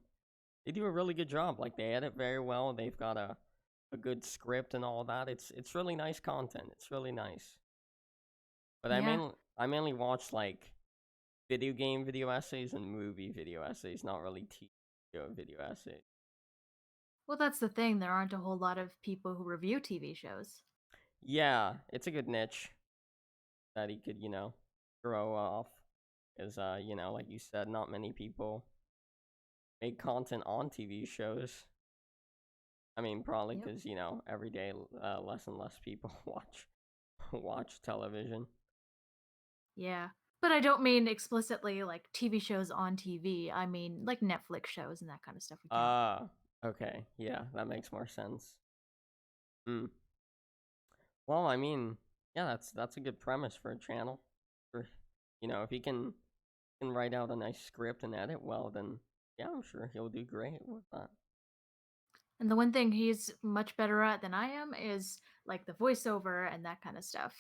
Speaker 1: they do a really good job. Like they edit very well. They've got a good script and all that. It's really nice content. It's really nice. But
Speaker 2: Yeah.
Speaker 1: I mainly watch like video game video essays and movie video essays, not really TV video essays.
Speaker 2: Well, that's the thing. There aren't a whole lot of people who review TV shows.
Speaker 1: Yeah, it's a good niche that he could, grow off. Because, like you said, not many people make content on TV shows. I mean, probably
Speaker 2: Yep.
Speaker 1: because, every day less and less people watch television.
Speaker 2: Yeah. But I don't mean explicitly like TV shows on TV. I mean like Netflix shows and that kind of stuff would count.
Speaker 1: Ah, okay. Yeah, that makes more sense. Hmm. Well, I mean, yeah, that's a good premise for a channel. For if he can write out a nice script and edit well, then yeah, I'm sure he'll do great with that.
Speaker 2: And the one thing he's much better at than I am is like the voiceover and that kind of stuff.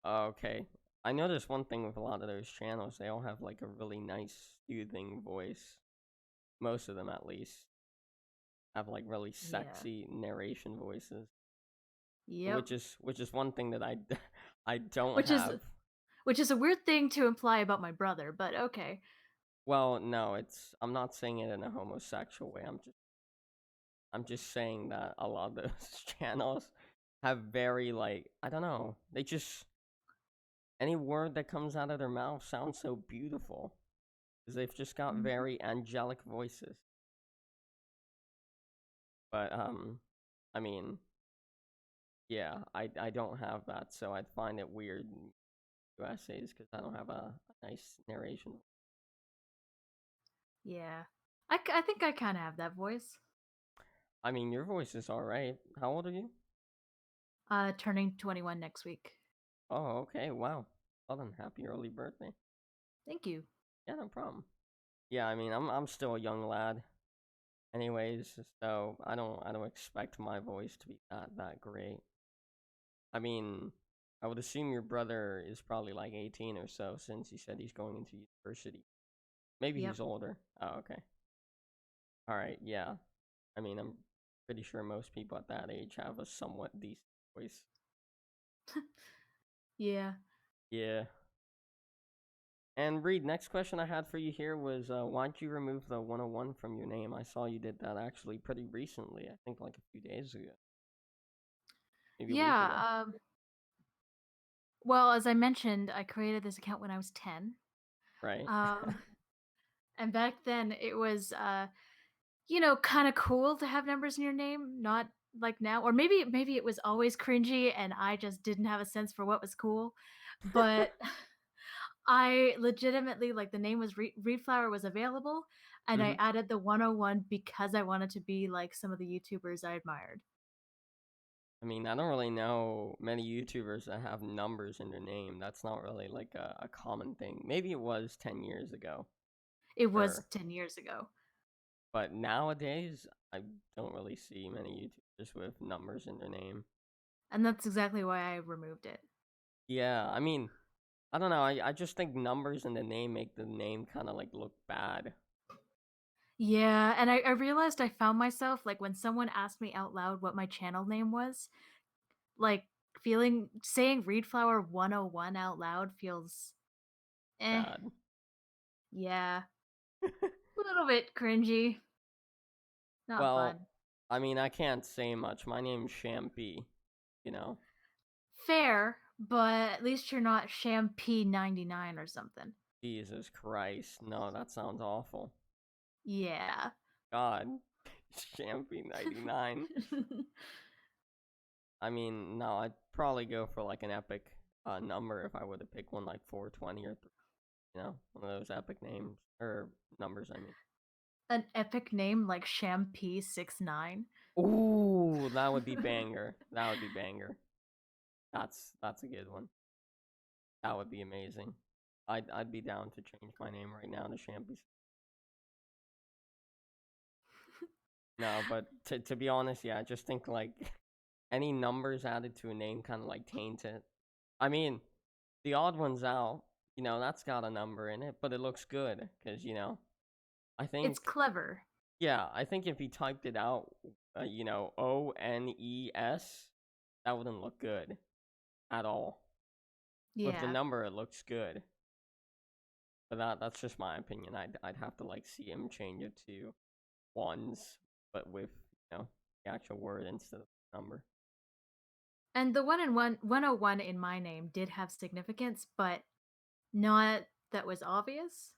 Speaker 1: Okay. I noticed one thing with a lot of those channels, they all have like a really nice soothing voice. Most of them at least have like really
Speaker 2: Yeah.
Speaker 1: sexy narration voices,
Speaker 2: Yep.
Speaker 1: which is one thing that I I don't
Speaker 2: Which is
Speaker 1: have.
Speaker 2: which is a weird thing to imply about my brother, but okay.
Speaker 1: Well, no, I'm not saying it in a homosexual way. I'm just saying that a lot of those channels have very like, I don't know, they just, any word that comes out of their mouth sounds so beautiful because they've just got
Speaker 2: Mhm.
Speaker 1: very angelic voices. But I mean, yeah, I don't have that, so I'd find it weird in essays because I don't have a nice narration.
Speaker 2: Yeah. I think I kind of have that voice.
Speaker 1: I mean, your voice is all right. How old are you?
Speaker 2: Turning 21 next week.
Speaker 1: Oh, okay. Wow. Well then, happy early birthday.
Speaker 2: Thank you.
Speaker 1: Yeah, no problem. Yeah, I mean, I'm still a young lad. Anyways, so I don't expect my voice to be that great. I mean, I would assume your brother is probably like 18 or so since he said he's going into university. Maybe
Speaker 2: Yep.
Speaker 1: he's older. Oh, okay. All right, yeah. I mean, I'm pretty sure most people at that age have a somewhat decent voice.
Speaker 2: Yeah.
Speaker 1: Yeah. And Reed, next question I had for you here was why'd you remove the 101 from your name? I saw you did that actually pretty recently. I think like a few days ago, maybe a week ago.
Speaker 2: Yeah. Well, as I mentioned, I created this account when I was 10.
Speaker 1: Right?
Speaker 2: Um, and back then it was, kind of cool to have numbers in your name, not like now. Or maybe it was always cringy and I just didn't have a sense for what was cool. But I legitimately like the name was Reedflower was available, and I
Speaker 1: Hmm.
Speaker 2: added the 101 because I wanted to be like some of the YouTubers I admired.
Speaker 1: I mean, I don't really know many YouTubers that have numbers in their name. That's not really like a common thing. Maybe it was 10 years ago,
Speaker 2: It was
Speaker 1: sure.
Speaker 2: 10 years ago.
Speaker 1: But nowadays, I don't really see many YouTubers with numbers in their name.
Speaker 2: And that's exactly why I removed it.
Speaker 1: Yeah, I mean, I don't know. I just think numbers in the name make the name kind of like look bad.
Speaker 2: Yeah, and I realized I found myself like when someone asked me out loud what my channel name was, like feeling saying Reedflower 101 out loud feels Eh,
Speaker 1: Sad.
Speaker 2: yeah, a little bit cringy. Not
Speaker 1: Well,
Speaker 2: fun.
Speaker 1: I mean, I can't say much. My name's Shampy, you know?
Speaker 2: Fair, but at least you're not Shampoo 99 or something.
Speaker 1: Jesus Christ. No, that sounds awful.
Speaker 2: Yeah.
Speaker 1: God. Shampy 99. I mean, no, I'd probably go for like an epic number if I were to pick one like 420 or one of those epic names or numbers. I mean,
Speaker 2: An epic name like Shampoo 69.
Speaker 1: ooh, that would be banger. That would be banger. That's a good one. That would be amazing. I'd be down to change my name right now to Shampy. No, but to be honest, yeah, I just think like any numbers added to a name kind of like taint it. I mean, the odd ones out, that's got a number in it, but it looks good because I
Speaker 2: It's
Speaker 1: think
Speaker 2: clever.
Speaker 1: yeah, I think if he typed it out, ONES, that wouldn't look good at all. With the
Speaker 2: Yeah.
Speaker 1: number, it looks good, but that's just my opinion. I'd have to like see him change it to ones, but with the actual word instead of the number.
Speaker 2: And the 101 in my name did have significance, but not that was obvious.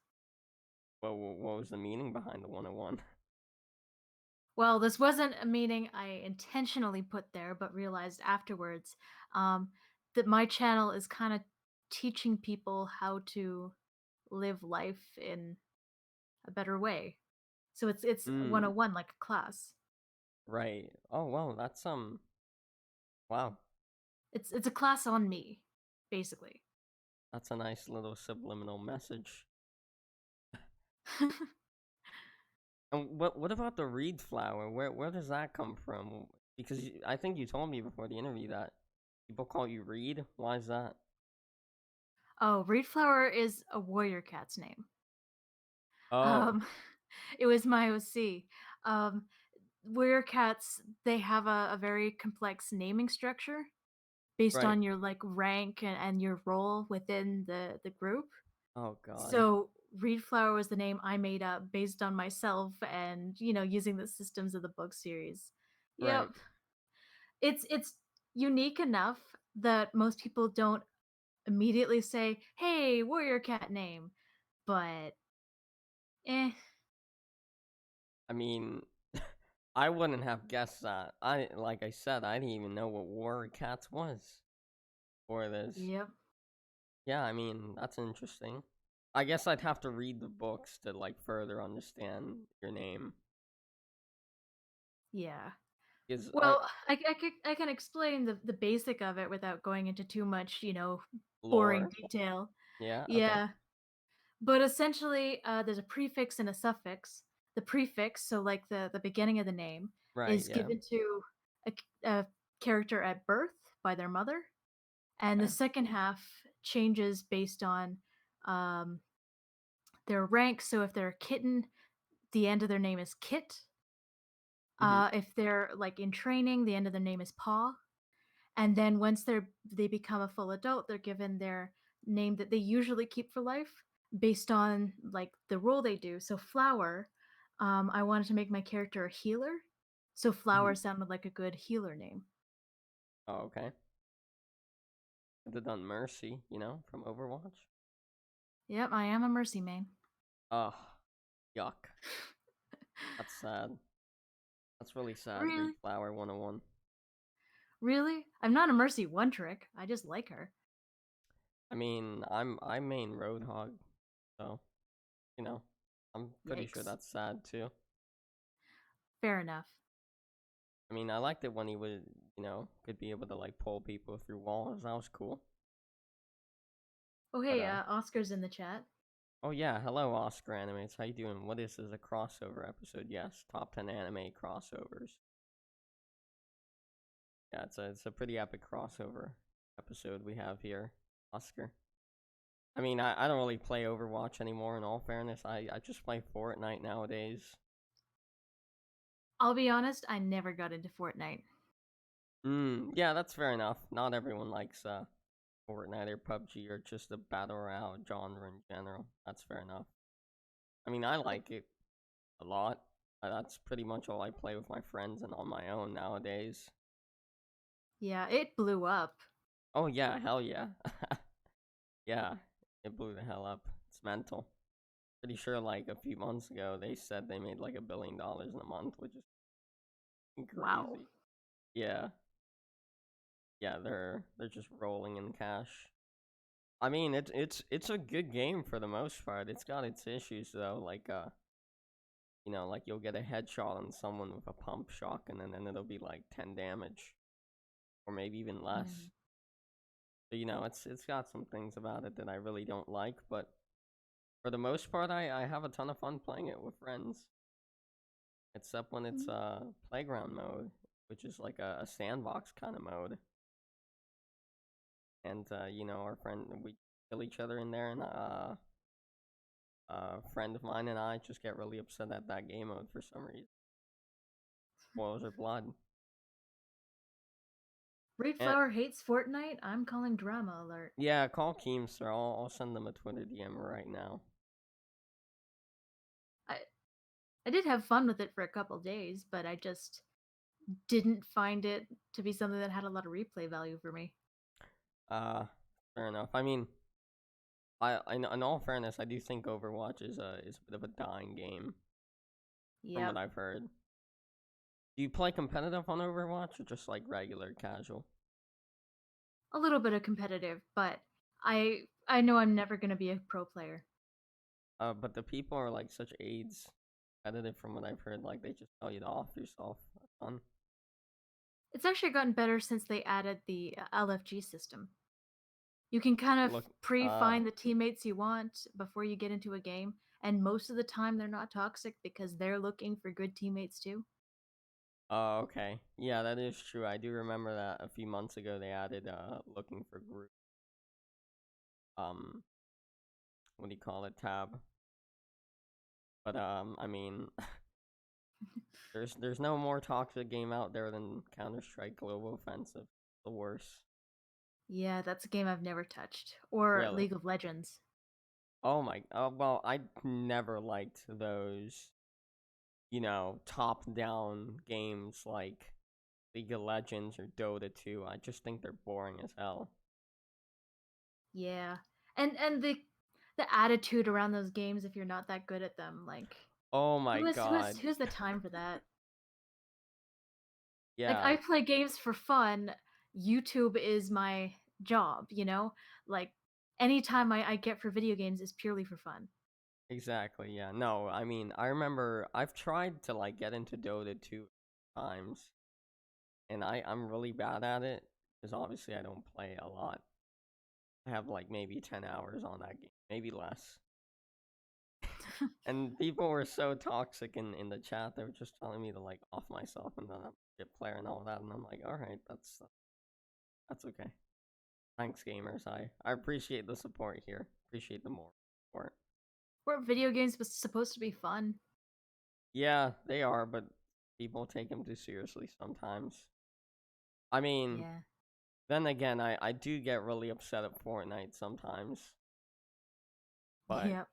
Speaker 1: What was the meaning behind the 101?
Speaker 2: Well, this wasn't a meaning I intentionally put there, but realized afterwards um, that my channel is kind of teaching people how to live life in a better way. So it's
Speaker 1: Mm,
Speaker 2: 101 like a class.
Speaker 1: right. Oh wow, that's wow,
Speaker 2: It's a class on me, basically.
Speaker 1: that's a nice little subliminal message. And what about the Reedflower? Where does that come from? Because I think you told me before the interview that people call you Reed. Why is that?
Speaker 2: Oh, Reedflower is a warrior cat's name.
Speaker 1: Oh,
Speaker 2: Um, it was my OC. Um, warrior cats, they have a very complex naming structure based
Speaker 1: right.
Speaker 2: on your like rank and your role within the group.
Speaker 1: Oh God.
Speaker 2: So Reedflower was the name I made up based on myself and using the systems of the book series.
Speaker 1: Right.
Speaker 2: Yep. It's unique enough that most people don't immediately say, "Hey, warrior cat name," but eh,
Speaker 1: I mean, I wouldn't have guessed that. Like I said, I didn't even know what War Cats was for this.
Speaker 2: yep,
Speaker 1: Yeah, I mean, that's interesting. I guess I'd have to read the books to like further understand your name.
Speaker 2: yeah.
Speaker 1: Because I
Speaker 2: Well, I can explain the basic of it without going into too much, boring
Speaker 1: lore.
Speaker 2: detail.
Speaker 1: Yeah. Okay.
Speaker 2: Yeah, but essentially, there's a prefix and a suffix. The prefix, so like the beginning of the name,
Speaker 1: Right.
Speaker 2: is
Speaker 1: Yeah.
Speaker 2: given to a character at birth by their mother, and the
Speaker 1: Okay.
Speaker 2: second half changes based on um, their rank. So if they're a kitten, the end of their name is Kit.
Speaker 1: Hmm.
Speaker 2: If they're like in training, the end of their name is Paw. And then once they become a full adult, they're given their name that they usually keep for life based on like the role they do. So Flower, I wanted to make my character a healer, so
Speaker 1: Hmm.
Speaker 2: Flower sounded like a good healer name.
Speaker 1: Oh, okay. Could have done Mercy, from Overwatch.
Speaker 2: Yep, I am a mercy main.
Speaker 1: Ugh, yuck. That's sad. That's really sad. Read
Speaker 2: Really?
Speaker 1: Flower 101.
Speaker 2: Really? I'm not a mercy one trick. I just like her.
Speaker 1: I mean, I main Roadhog, so you know, I'm pretty sure
Speaker 2: Yikes.
Speaker 1: that's sad too.
Speaker 2: Fair enough.
Speaker 1: I mean, I liked it when he would, could be able to like pull people through walls. That was cool.
Speaker 2: Oh
Speaker 1: But
Speaker 2: hey, Oscar's in the chat.
Speaker 1: oh yeah, hello Oscar Animates. How you doing? What is this? A crossover episode? Yes, top 10 anime crossovers. Yeah, it's a pretty epic crossover episode we have here, Oscar. I mean, I don't really play Overwatch anymore. In all fairness, I just play Fortnite nowadays.
Speaker 2: I'll be honest, I never got into Fortnite.
Speaker 1: Yeah, that's fair enough. Not everyone likes Fortnite or PUBG or just the battle royale genre in general. That's fair enough. I mean, I like it a lot. That's pretty much all I play with my friends and on my own nowadays.
Speaker 2: Yeah, it blew up.
Speaker 1: Oh yeah, hell yeah. Yeah, it blew the hell up. It's mental. Pretty sure like a few months ago they said they made like $1 billion in a month, which is
Speaker 2: Wow.
Speaker 1: crazy. Yeah, yeah, they're just rolling in cash. I mean, it's a good game for the most part. It's got its issues though, like like you'll get a headshot on someone with a pump shotgun, and then it'll be like 10 damage, or maybe even less.
Speaker 2: Mm.
Speaker 1: So, it's got some things about it that I really don't like, but for the most part, I have a ton of fun playing it with friends. Except when it's
Speaker 2: Mm.
Speaker 1: playground mode, which is like a sandbox kind of mode. And our friend we kill each other in there, and a friend of mine and I just get really upset at that game mode for some reason. Spoils her blood. And
Speaker 2: Reedflower hates Fortnite. I'm calling drama alert.
Speaker 1: yeah, call Keemstar. I'll send them a Twitter DM right now.
Speaker 2: I I did have fun with it for a couple days, but I just didn't find it to be something that had a lot of replay value for me.
Speaker 1: Uh, Fair enough. I mean, in all fairness, I do think Overwatch is a bit of a dying game from what
Speaker 2: Yep.
Speaker 1: I've heard. Do you play competitive on Overwatch or just like regular casual?
Speaker 2: A little bit of competitive, but I know I'm never going to be a pro player.
Speaker 1: But the people are like such aides competitive from what I've heard. Like they just tell you to off yourself a ton.
Speaker 2: It's actually gotten better since they added the LFG system. You can kind of
Speaker 1: Look,
Speaker 2: pre-find the teammates you want before you get into a game, and most of the time they're not toxic because they're looking for good teammates too.
Speaker 1: oh, okay, yeah, that is true. I do remember that a few months ago they added looking for group um what do you call it, tab. But I mean, there's no more toxic game out there than Counter Strike Global Offensive. The worst.
Speaker 2: Yeah, that's a game I've never touched. Or
Speaker 1: Really?
Speaker 2: League of Legends.
Speaker 1: Oh my. Well, I never liked those. Top down games like League of Legends or Dota 2. I just think they're boring as hell.
Speaker 2: Yeah. And the attitude around those games if you're not that good at them, like
Speaker 1: Oh my god.
Speaker 2: who's the time for that? Like
Speaker 1: Yeah,
Speaker 2: I play games for fun. YouTube is my job, you know? Like any time I get for video games is purely for fun.
Speaker 1: exactly. Yeah. No, I mean, I remember I've tried to like get into Dota 2 times, and I'm really bad at it because obviously I don't play a lot. I have like maybe 10 hours on that game, maybe less. And people were so toxic in the chat. They were just telling me to like off myself and then I'm a shit player and all that. And I'm like, all right, that's okay. Thanks, gamers. I appreciate the support here. Appreciate the more support.
Speaker 2: Where video games was supposed to be fun.
Speaker 1: Yeah, they are, but people take them too seriously sometimes. I mean,
Speaker 2: Yeah.
Speaker 1: then again, I do get really upset at Fortnite sometimes, but
Speaker 2: Yep.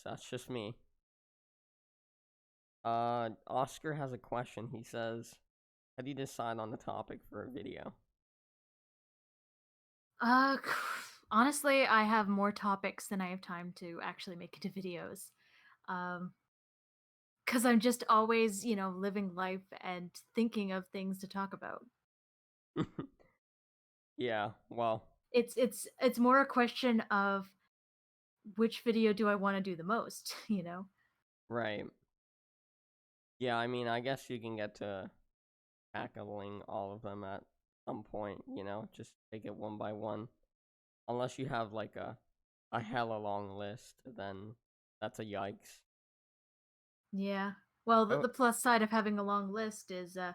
Speaker 1: that's just me. Oscar has a question. He says, "How do you decide on the topic for a video?"
Speaker 2: Uh honestly, I have more topics than I have time to actually make into videos. Um cuz I'm just always, living life and thinking of things to talk about.
Speaker 1: Yeah, well,
Speaker 2: It's more a question of which video do I want to do the most, you know?
Speaker 1: right. Yeah, I mean, I guess you can get to tackling all of them at some point, just take it one by one. Unless you have like a hella long list, then that's a yikes.
Speaker 2: Yeah. Well, the
Speaker 1: Oh,
Speaker 2: plus side of having a long list is I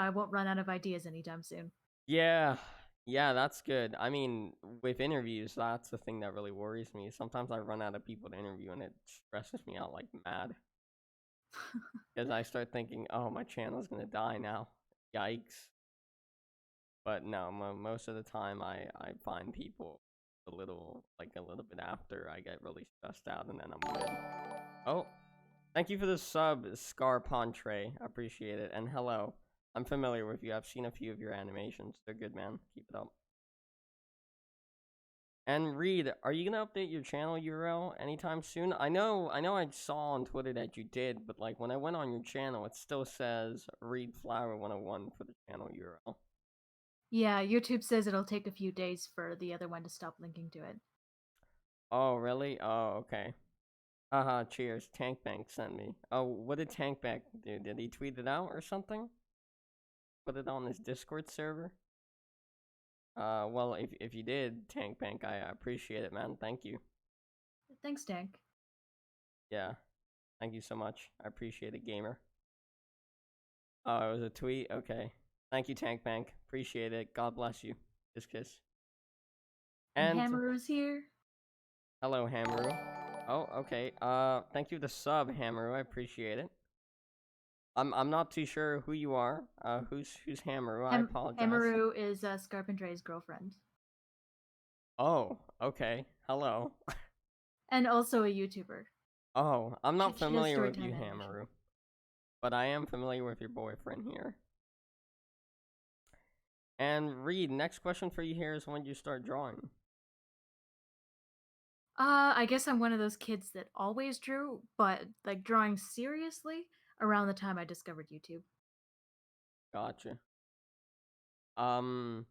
Speaker 2: won't run out of ideas anytime soon.
Speaker 1: yeah. Yeah, that's good. I mean, with interviews, that's the thing that really worries me. Sometimes I run out of people to interview and it stresses me out like mad. Because I start thinking, oh, my channel's gonna die now. Yikes. But no, most of the time I find people a little bit after I get really stressed out, and then I'm good. Oh, thank you for the sub, Scar Pontre. I appreciate it. And hello, I'm familiar with you. I've seen a few of your animations. They're good, man. Keep it up. And Reed, are you gonna update your channel URL anytime soon? I saw on Twitter that you did, but like when I went on your channel, it still says Reedflower 101 for the channel URL.
Speaker 2: Yeah, YouTube says it'll take a few days for the other one to stop linking to it.
Speaker 1: Oh, really? Oh, okay. Haha, cheers. Tankbank sent me. Oh, what did Tankbank do? Did he tweet it out or something? Put it on his Discord server? Well, if you did, Tankbank, I appreciate it, man. Thank you.
Speaker 2: Thanks, Tank.
Speaker 1: Yeah, thank you so much. I appreciate it, gamer. Oh, it was a tweet? Okay. Thank you, Tankbank. Appreciate it. God bless you. Kiss.
Speaker 2: And
Speaker 1: And
Speaker 2: Hammeroo's here.
Speaker 1: hello, Hamaru. Oh, okay. Thank you for the sub, Hamaru. I appreciate it. I'm not too sure who you are. Who's Hamaru? I apologize.
Speaker 2: Hammeroo is Scarpentre's girlfriend.
Speaker 1: Oh, okay. Hello.
Speaker 2: And also a YouTuber.
Speaker 1: Oh, I'm not
Speaker 2: She does
Speaker 1: familiar with you,
Speaker 2: storytime animation.
Speaker 1: Hamaru, but I am familiar with your boyfriend here. And Reed, next question for you here is when you start drawing.
Speaker 2: I guess I'm one of those kids that always drew, but like drawing seriously around the time I discovered YouTube.
Speaker 1: Gotcha. Um,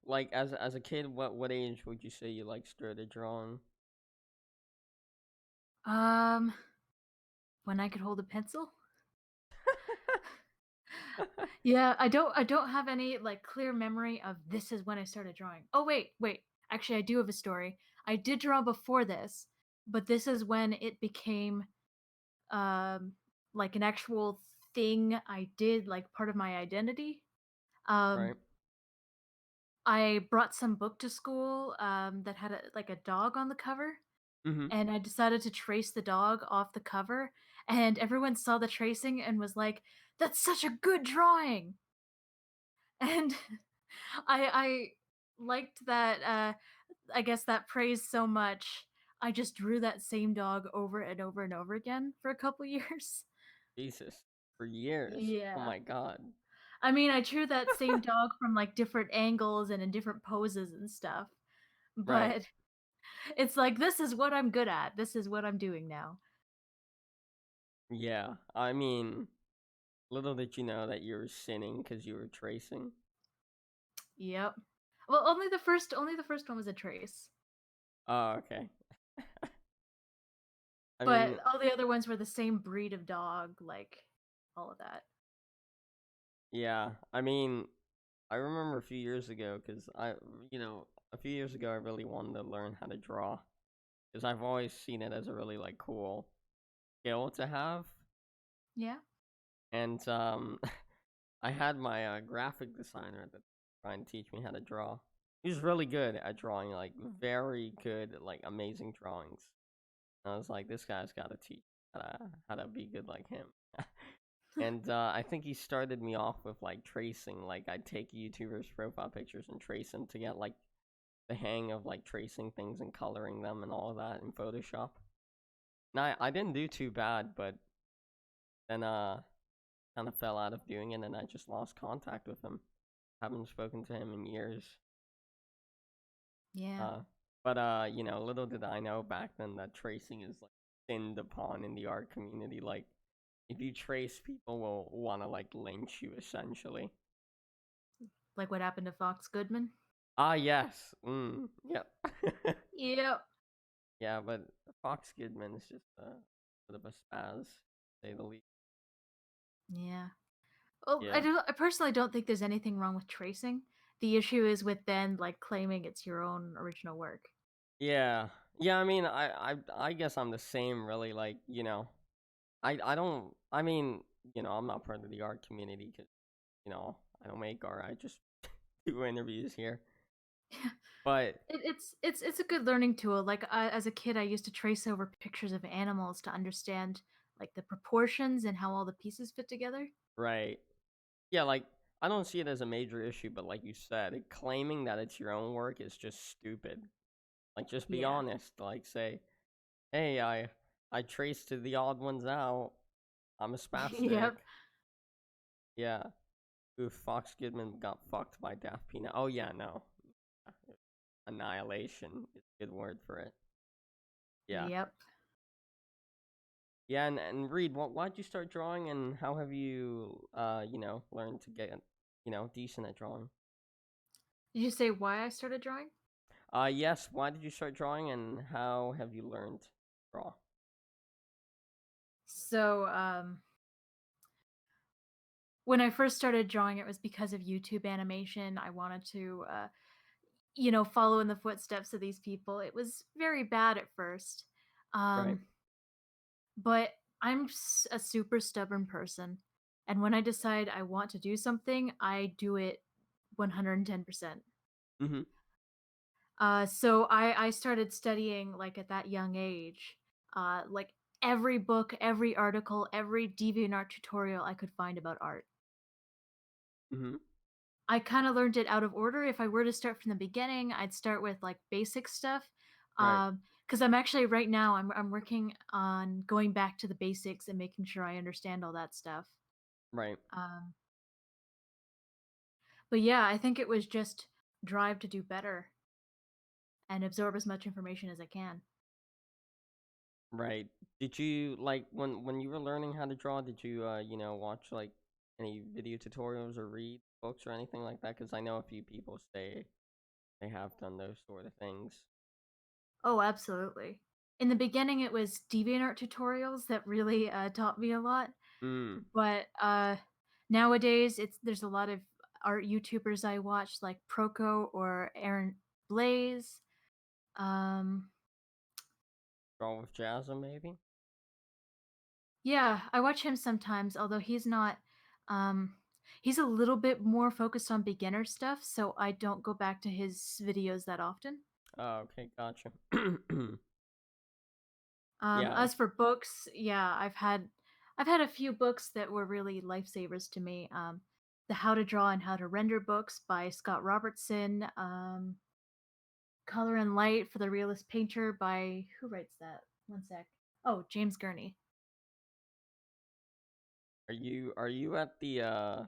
Speaker 1: like as a kid, what age would you say you like started drawing?
Speaker 2: Um, when I could hold a pencil. Yeah, I don't have any like clear memory of this is when I started drawing. Oh wait. Actually, I do have a story. I did draw before this, but this is when it became um like an actual thing I did, like part of my identity. Um
Speaker 1: Right.
Speaker 2: I brought some book to school that had like a dog on the cover,
Speaker 1: Mm-hmm.
Speaker 2: and I decided to trace the dog off the cover, and everyone saw the tracing and was like, "That's such a good drawing." And I liked that I guess that praise so much. I just drew that same dog over and over and over again for a couple years.
Speaker 1: Jesus. For years. Oh
Speaker 2: Yeah.
Speaker 1: my God.
Speaker 2: I mean, I drew that same dog from like different angles and in different poses and stuff.
Speaker 1: Right.
Speaker 2: But it's like this is what I'm good at. This is what I'm doing now.
Speaker 1: Yeah. I mean, little did you know that you were sinning because you were tracing.
Speaker 2: Yep. Well, only the first one was a trace.
Speaker 1: Oh, okay. I
Speaker 2: But
Speaker 1: mean,
Speaker 2: all the other ones were the same breed of dog, like all of that.
Speaker 1: yeah. I mean, I remember a few years ago because a few years ago I really wanted to learn how to draw because I've always seen it as a really like cool skill to have.
Speaker 2: Yeah.
Speaker 1: And I had my graphic designer that trying to teach me how to draw. He was really good at drawing, like very good, like amazing drawings. And I was like, this guy's got to teach how to be good like him. And I think he started me off with like tracing. Like I'd take YouTubers' profile pictures and trace them to get like the hang of like tracing things and coloring them and all of that in Photoshop. And I didn't do too bad, but then kind of fell out of doing it, and I just lost contact with him. Haven't spoken to him in years.
Speaker 2: Yeah.
Speaker 1: Uh, but little did I know back then that tracing is like sinned upon in the art community. Like, if you trace, people will want to like lynch you essentially.
Speaker 2: Like what happened to Fox Goodman?
Speaker 1: Ah, yes. Yep.
Speaker 2: Yep.
Speaker 1: Yeah, but Fox Goodman is just a bit of a spaz, to say the least.
Speaker 2: Yeah. Well,
Speaker 1: Yeah.
Speaker 2: I personally don't think there's anything wrong with tracing. The issue is with then like claiming it's your own original work.
Speaker 1: Yeah. Yeah, I mean, I guess I'm the same, really. Like, I don't. I mean, I'm not part of the art community because I don't make art. I just do interviews here. But
Speaker 2: It's a good learning tool. Like as a kid, I used to trace over pictures of animals to understand like the proportions and how all the pieces fit together.
Speaker 1: right, yeah, like I don't see it as a major issue, but like you said, claiming that it's your own work is just stupid. Like, just be
Speaker 2: Yeah.
Speaker 1: honest. Like, say, "Hey, I traced to the odd ones out. I'm a spastic."
Speaker 2: Yep.
Speaker 1: Yeah. Ooh, Fox Goodman got fucked by Daft Peanut. Oh yeah, no. Annihilation is a good word for it. Yeah.
Speaker 2: Yep.
Speaker 1: Yeah, and Reed, why'd you start drawing, and how have you learned to get decent at drawing?
Speaker 2: Did you say why I started drawing?
Speaker 1: Yes, why did you start drawing, and how have you learned to draw?
Speaker 2: So, when I first started drawing, it was because of YouTube animation. I wanted to, follow in the footsteps of these people. It was very bad at first,
Speaker 1: Right.
Speaker 2: um, but a super stubborn person, and when I decide I want to do something, I do it 110%.
Speaker 1: Mm-hmm.
Speaker 2: So I started studying like at that young age, like every book, every article, every DeviantArt tutorial I could find about art.
Speaker 1: Mm-hmm.
Speaker 2: I kind of learned it out of order. If I were to start from the beginning, I'd start with like basic stuff.
Speaker 1: Right.
Speaker 2: Because I'm actually right now I'm working on going back to the basics and making sure I understand all that stuff.
Speaker 1: Right.
Speaker 2: Um, but yeah, I think it was just drive to do better and absorb as much information as I can.
Speaker 1: Right. Did you like when you were learning how to draw, did you watch like any video tutorials or read books or anything like that? Because I know a few people say they have done those sort of things.
Speaker 2: Oh, absolutely. In the beginning, it was DeviantArt tutorials that really taught me a lot,
Speaker 1: Mm,
Speaker 2: but nowadays there's a lot of art YouTubers I watch, like Proco or Aaron Blaze. Um,
Speaker 1: draw with Jasm maybe?
Speaker 2: yeah, I watch him sometimes, although Um, he's a little bit more focused on beginner stuff, so I don't go back to his videos that often.
Speaker 1: Oh, okay, gotcha. Yeah.
Speaker 2: As for books, yeah, I've had a few books that were really lifesavers to me. The How to Draw and How to Render books by Scott Robertson. Color and Light for the Realist Painter by who writes that? One sec. Oh, James Gurney.
Speaker 1: Are you at the are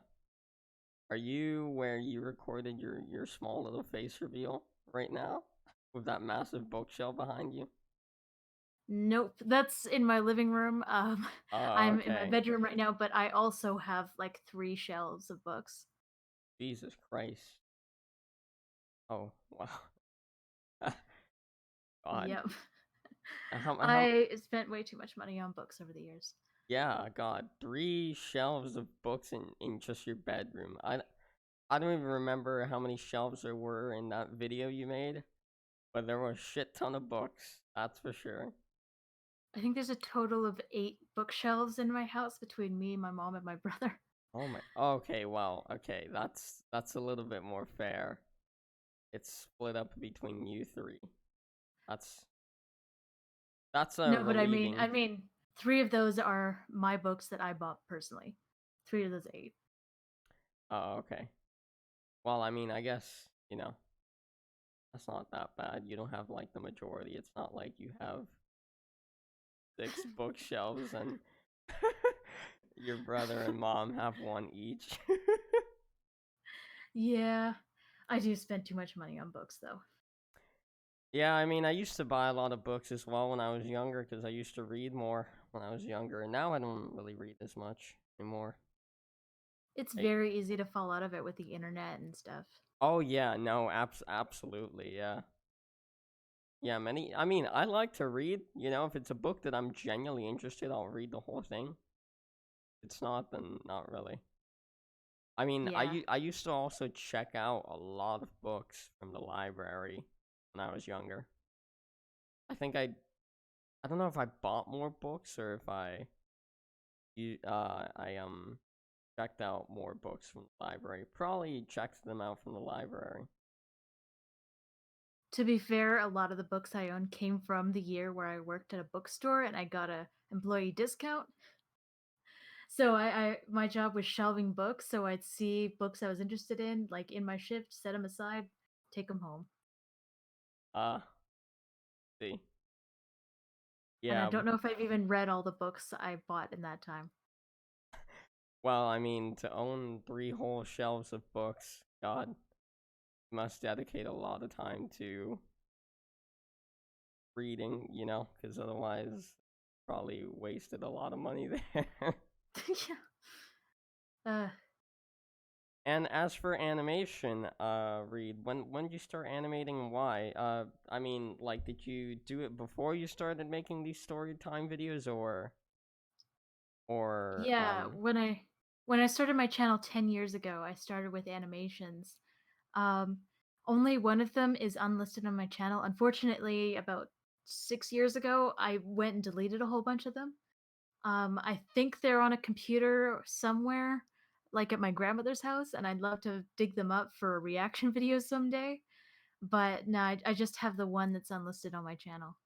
Speaker 1: you where you recorded your small little face reveal right now with that massive bookshelf behind you?
Speaker 2: Nope, that's in my living room.
Speaker 1: Oh,
Speaker 2: I'm in my
Speaker 1: okay.
Speaker 2: bedroom right now, but I also have like 3 shelves of books.
Speaker 1: Jesus Christ. Oh, wow. God.
Speaker 2: Yep.
Speaker 1: How
Speaker 2: I spent way too much money on books over the years.
Speaker 1: yeah, God. 3 shelves of books in just your bedroom. I don't even remember how many shelves there were in that video you made, but there were a shit ton of books. That's for sure.
Speaker 2: I think there's a total of 8 bookshelves in my house between me, my mom, and my brother.
Speaker 1: Oh my. Okay, well, okay. That's a little bit more fair. It's split up between you three. That's that's
Speaker 2: No, but I
Speaker 1: relieving.
Speaker 2: mean, 3 of those are my books that I bought personally. 3 of those 8.
Speaker 1: Oh, okay. Well, I mean, I guess, that's not that bad. You don't have like the majority. It's not like you have 6 bookshelves and your brother and mom have one each.
Speaker 2: Yeah, I do spend too much money on books, though.
Speaker 1: Yeah, I mean, I used to buy a lot of books as well when I was younger because I used to read more when I was younger, and now I don't really read as much anymore.
Speaker 2: It's
Speaker 1: I,
Speaker 2: very easy to fall out of it with the internet and stuff.
Speaker 1: oh yeah, no, absolutely, yeah. Yeah, I mean, I like to read, if it's a book that I'm genuinely interested, I'll read the whole thing. If it's not, then not really. I mean,
Speaker 2: Yeah.
Speaker 1: I used to also check out a lot of books from the library when I was younger. I think I don't know if I bought more books or if I checked out more books from the library. Probably checked them out from the library.
Speaker 2: To be fair, a lot of the books I own came from the year where I worked at a bookstore and I got a employee discount. So I my job was shelving books, so I'd see books I was interested in, like, in my shift, set them aside, take them home.
Speaker 1: Ah, see.
Speaker 2: And I
Speaker 1: Yeah,
Speaker 2: don't know if I've even read all the books I bought in that time.
Speaker 1: well, I mean, to own 3 whole shelves of books, god, you must dedicate a lot of time to reading, because otherwise probably wasted a lot of money there.
Speaker 2: Yeah. Uh,
Speaker 1: And as for animation, Reed, when did you start animating and why? I mean, like, did you do it before you started making these story time videos, or
Speaker 2: yeah, when I started my channel 10 years ago, I started with animations. Um, Only one of them is unlisted on my channel. Unfortunately, about 6 years ago, I went and deleted a whole bunch of them. I think they're on a computer somewhere, like at my grandmother's house, and I'd love to dig them up for a reaction video someday. But no, I just have the one that's unlisted on my channel.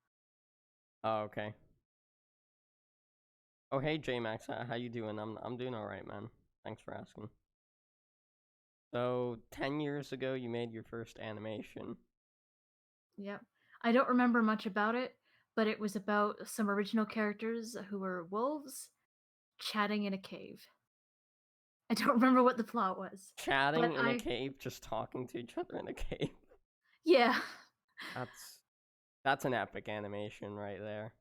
Speaker 1: Oh, okay. Oh, hey, J-Max, how you doing? I'm doing all right, man. Thanks for asking. So, 10 years ago, you made your first animation.
Speaker 2: Yep. I don't remember much about it, but it was about some original characters who were wolves chatting in a cave. I don't remember what the plot was, but
Speaker 1: Chatting in a cave, just talking to each other in a cave.
Speaker 2: yeah,
Speaker 1: That's that's an epic animation right there.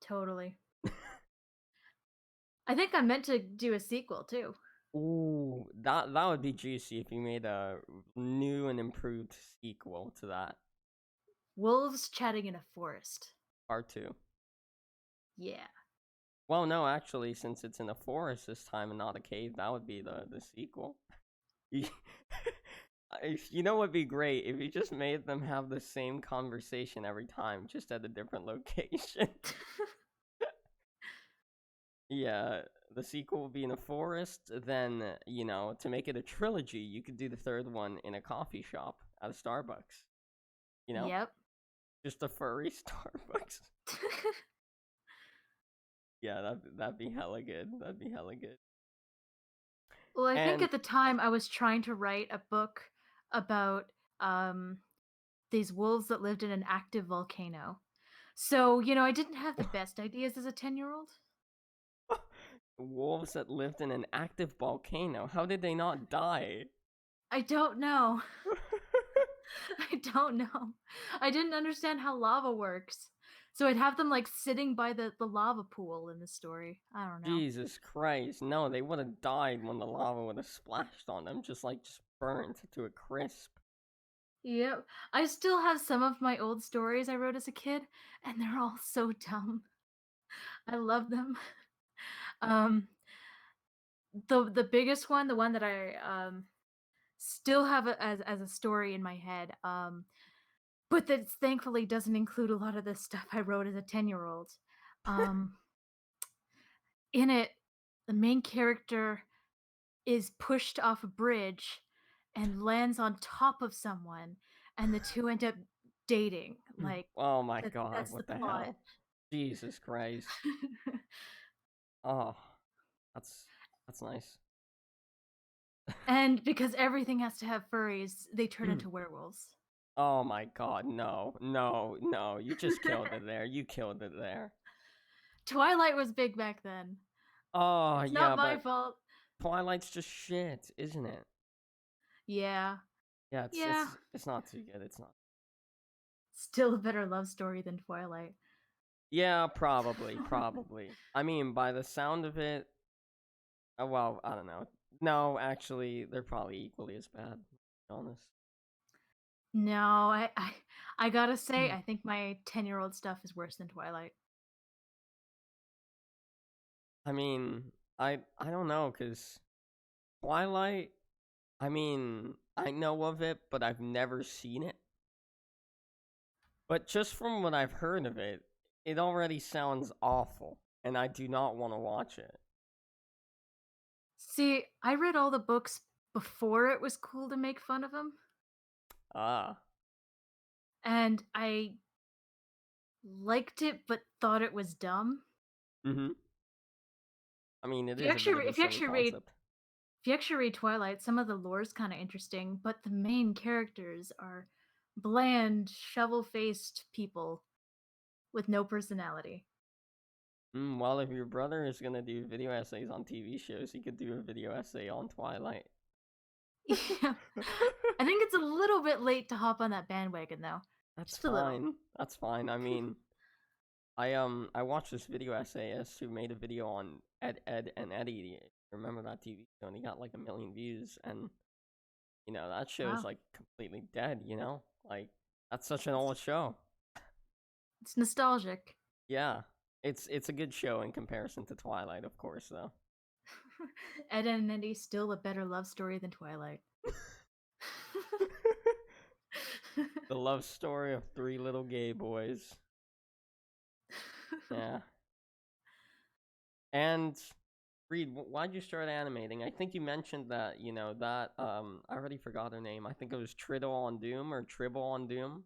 Speaker 2: totally. I think I'm meant to do a sequel too.
Speaker 1: Ooh, that would be juicy if you made a new and improved sequel to that.
Speaker 2: Wolves chatting in a forest.
Speaker 1: Part 2.
Speaker 2: Yeah.
Speaker 1: Well, no, actually, since it's in a forest this time and not a cave, that would be the sequel. You you know what'd be great if you just made them have the same conversation every time, just at a different location. Yeah, the sequel will be in a forest. Then, to make it a trilogy, you could do the third one in a coffee shop at a Starbucks. You know,
Speaker 2: Yep.
Speaker 1: just a furry Starbucks. Yeah, that'd be hella good. That'd be hella good.
Speaker 2: Well, I think
Speaker 1: And
Speaker 2: at the time I was trying to write a book about um these wolves that lived in an active volcano. So, I didn't have the best ideas as a 10-year-old.
Speaker 1: wolves that lived in an active volcano. How did they not die?
Speaker 2: I don't know. I don't know. I didn't understand how lava works. So I'd have them like sitting by the lava pool in the story. I don't know.
Speaker 1: Jesus Christ. No, they would have died when the lava would have splashed on them, just burnt to a crisp.
Speaker 2: Yep. I still have some of my old stories I wrote as a kid, and they're all so dumb. I love them. Um, the biggest one, the one that I still have as a story in my head, but that thankfully doesn't include a lot of the stuff I wrote as a 10-year-old. Um, in it, the main character is pushed off a bridge and lands on top of someone, and the two end up dating. Like
Speaker 1: Oh my
Speaker 2: that,
Speaker 1: god,
Speaker 2: that's the
Speaker 1: what the
Speaker 2: plot.
Speaker 1: hell? Jesus Christ. Oh, that's that's nice.
Speaker 2: And because everything has to have furries, they turn into werewolves.
Speaker 1: Oh my god, no, no, no. You just killed it there. You killed it there.
Speaker 2: Twilight was big back then.
Speaker 1: Oh,
Speaker 2: It's not
Speaker 1: yeah,
Speaker 2: my
Speaker 1: but
Speaker 2: fault.
Speaker 1: Twilight's just shit, isn't it?
Speaker 2: Yeah.
Speaker 1: Yeah,
Speaker 2: Yeah.
Speaker 1: it's not too good. It's not.
Speaker 2: Still a better love story than Twilight.
Speaker 1: Yeah, probably, probably. I mean, by the sound of it, well, I don't know. No, actually, they're probably equally as bad, to be honest.
Speaker 2: No, I gotta say, I think my 10-year-old stuff is worse than Twilight.
Speaker 1: I mean, I don't know, cause Twilight. I mean, I know of it, but I've never seen it. But just from what I've heard of it, it already sounds awful, and I do not want to watch it.
Speaker 2: See, I read all the books before it was cool to make fun of them,
Speaker 1: Ah,
Speaker 2: and I liked it but thought it was dumb.
Speaker 1: mm-hmm. I mean, it is a bit of a
Speaker 2: If you
Speaker 1: silly
Speaker 2: actually read
Speaker 1: concept.
Speaker 2: if you actually read Twilight, some of the lore is kind of interesting, but the main characters are bland, shovel-faced people with no personality.
Speaker 1: Well, if your brother is gonna do video essays on TV shows, he could do a video essay on Twilight.
Speaker 2: Yeah. I think it's a little bit late to hop on that bandwagon though.
Speaker 1: That's
Speaker 2: Just a little.
Speaker 1: fine. That's fine. I mean, I watched this video essayist who made a video on Ed and Eddie. Remember that TV show? And he got like 1 million views, and that show is
Speaker 2: Wow.
Speaker 1: like completely dead. Like that's such an
Speaker 2: It's
Speaker 1: old show.
Speaker 2: it's nostalgic.
Speaker 1: Yeah, it's a good show in comparison to Twilight, of course, though.
Speaker 2: Ed and Eddie still a better love story than Twilight.
Speaker 1: The love story of three little gay boys. Yeah, and Reed, why'd you start animating? I think you mentioned that that I already forgot her name. I think it was Triddle on Doom or Tribble on Doom.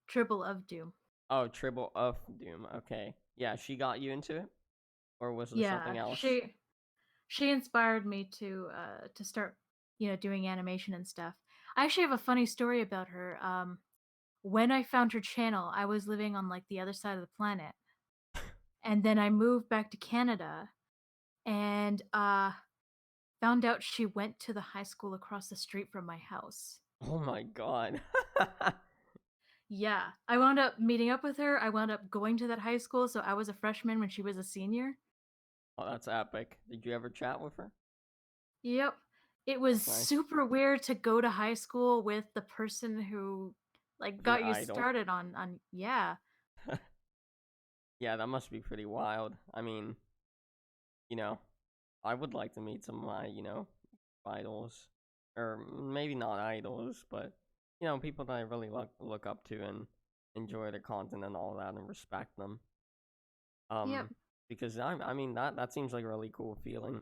Speaker 2: Triple of Doom.
Speaker 1: Oh, Tribble of Doom. Okay, yeah, she got you into it, or was there
Speaker 2: Yeah,
Speaker 1: something else?
Speaker 2: she inspired me to start, doing animation and stuff. I actually have a funny story about her. When I found her channel, I was living on like the other side of the planet, and then I moved back to Canada, and found out she went to the high school across the street from my house.
Speaker 1: Oh my god.
Speaker 2: Yeah, I wound up meeting up with her. I wound up going to that high school, so I was a freshman when she was a senior.
Speaker 1: Oh, that's epic. Did you ever chat with her?
Speaker 2: Yep. It was
Speaker 1: That's nice.
Speaker 2: super weird to go to high school with the person who like
Speaker 1: With your
Speaker 2: got you
Speaker 1: idol.
Speaker 2: started on yeah.
Speaker 1: Yeah, that must be pretty wild. I mean, you know, I would like to meet some of my, idols. Or maybe not idols, but, people that I really look up to and enjoy their content and all that and respect them.
Speaker 2: Yep.
Speaker 1: Because I mean, that seems like a really cool feeling,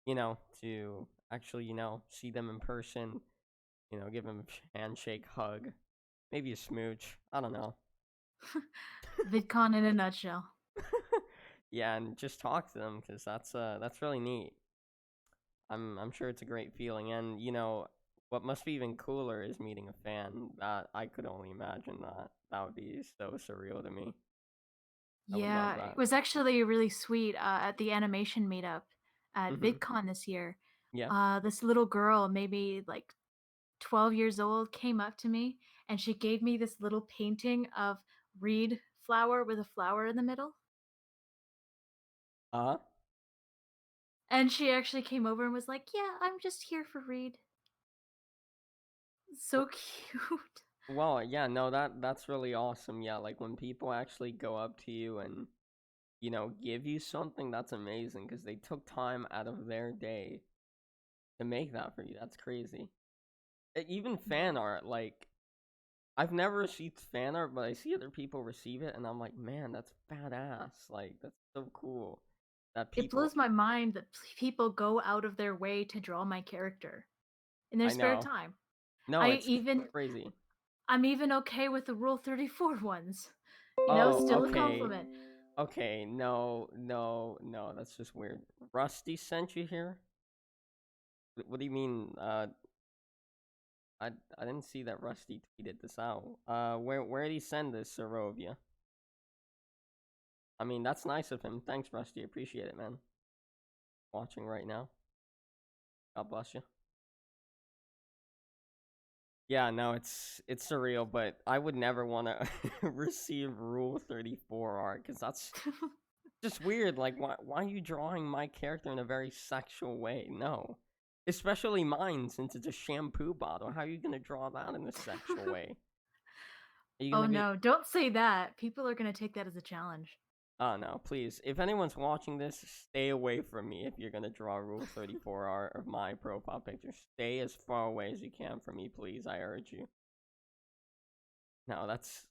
Speaker 1: to actually, see them in person, give them a handshake, hug, maybe a smooch. I don't know.
Speaker 2: VidCon in a nutshell.
Speaker 1: Yeah, and just talk to them because that's really neat. I'm sure it's a great feeling, and what must be even cooler is meeting a fan. That I could only imagine that would be so surreal to me. I would love
Speaker 2: Yeah, it
Speaker 1: that.
Speaker 2: was actually really sweet at the animation meetup at
Speaker 1: Mhm.
Speaker 2: VidCon this year.
Speaker 1: Yeah.
Speaker 2: This little girl, maybe like 12 years old, came up to me and she gave me this little painting of reed flower with a flower in the middle.
Speaker 1: Uh.
Speaker 2: And she actually came over and was like, "Yeah, I'm just here for Reed." So cute.
Speaker 1: Well, yeah, no, that's really awesome. Yeah, like when people actually go up to you and give you something, that's amazing because they took time out of their day to make that for you. That's crazy. Even
Speaker 2: Yeah.
Speaker 1: fan art, like I've never received fan art, but I see other people receive it, and I'm like, man, that's badass. Like that's so cool that
Speaker 2: It
Speaker 1: people.
Speaker 2: blows my mind that people go out of their way to draw my character in their
Speaker 1: I
Speaker 2: spare
Speaker 1: know.
Speaker 2: time.
Speaker 1: No,
Speaker 2: I
Speaker 1: it's
Speaker 2: even
Speaker 1: crazy.
Speaker 2: I'm even okay with the Rule 34 ones.
Speaker 1: Oh,
Speaker 2: Still a
Speaker 1: okay.
Speaker 2: compliment.
Speaker 1: Okay, no, no, no, that's just weird. Rusty sent you here? What do you mean? I didn't see that Rusty tweeted this out. Where did he send this, Serovia? I mean, that's nice of him. Thanks, Rusty. Appreciate it, man. Watching right now. God bless you. Yeah, no, it's surreal, but I would never want to receive Rule 34 art because that's just weird. Like, why are you drawing my character in a very sexual way? No, especially mine since it's a shampoo bottle. How are you gonna draw that in a sexual way? Are you
Speaker 2: Oh
Speaker 1: gonna be?
Speaker 2: no, don't say that. People are going to take that as a challenge.
Speaker 1: Oh no, please. If anyone's watching this, stay away from me. If you're gonna draw Rule 34 art of my profile picture, stay as far away as you can from me, please. I urge you. No, that's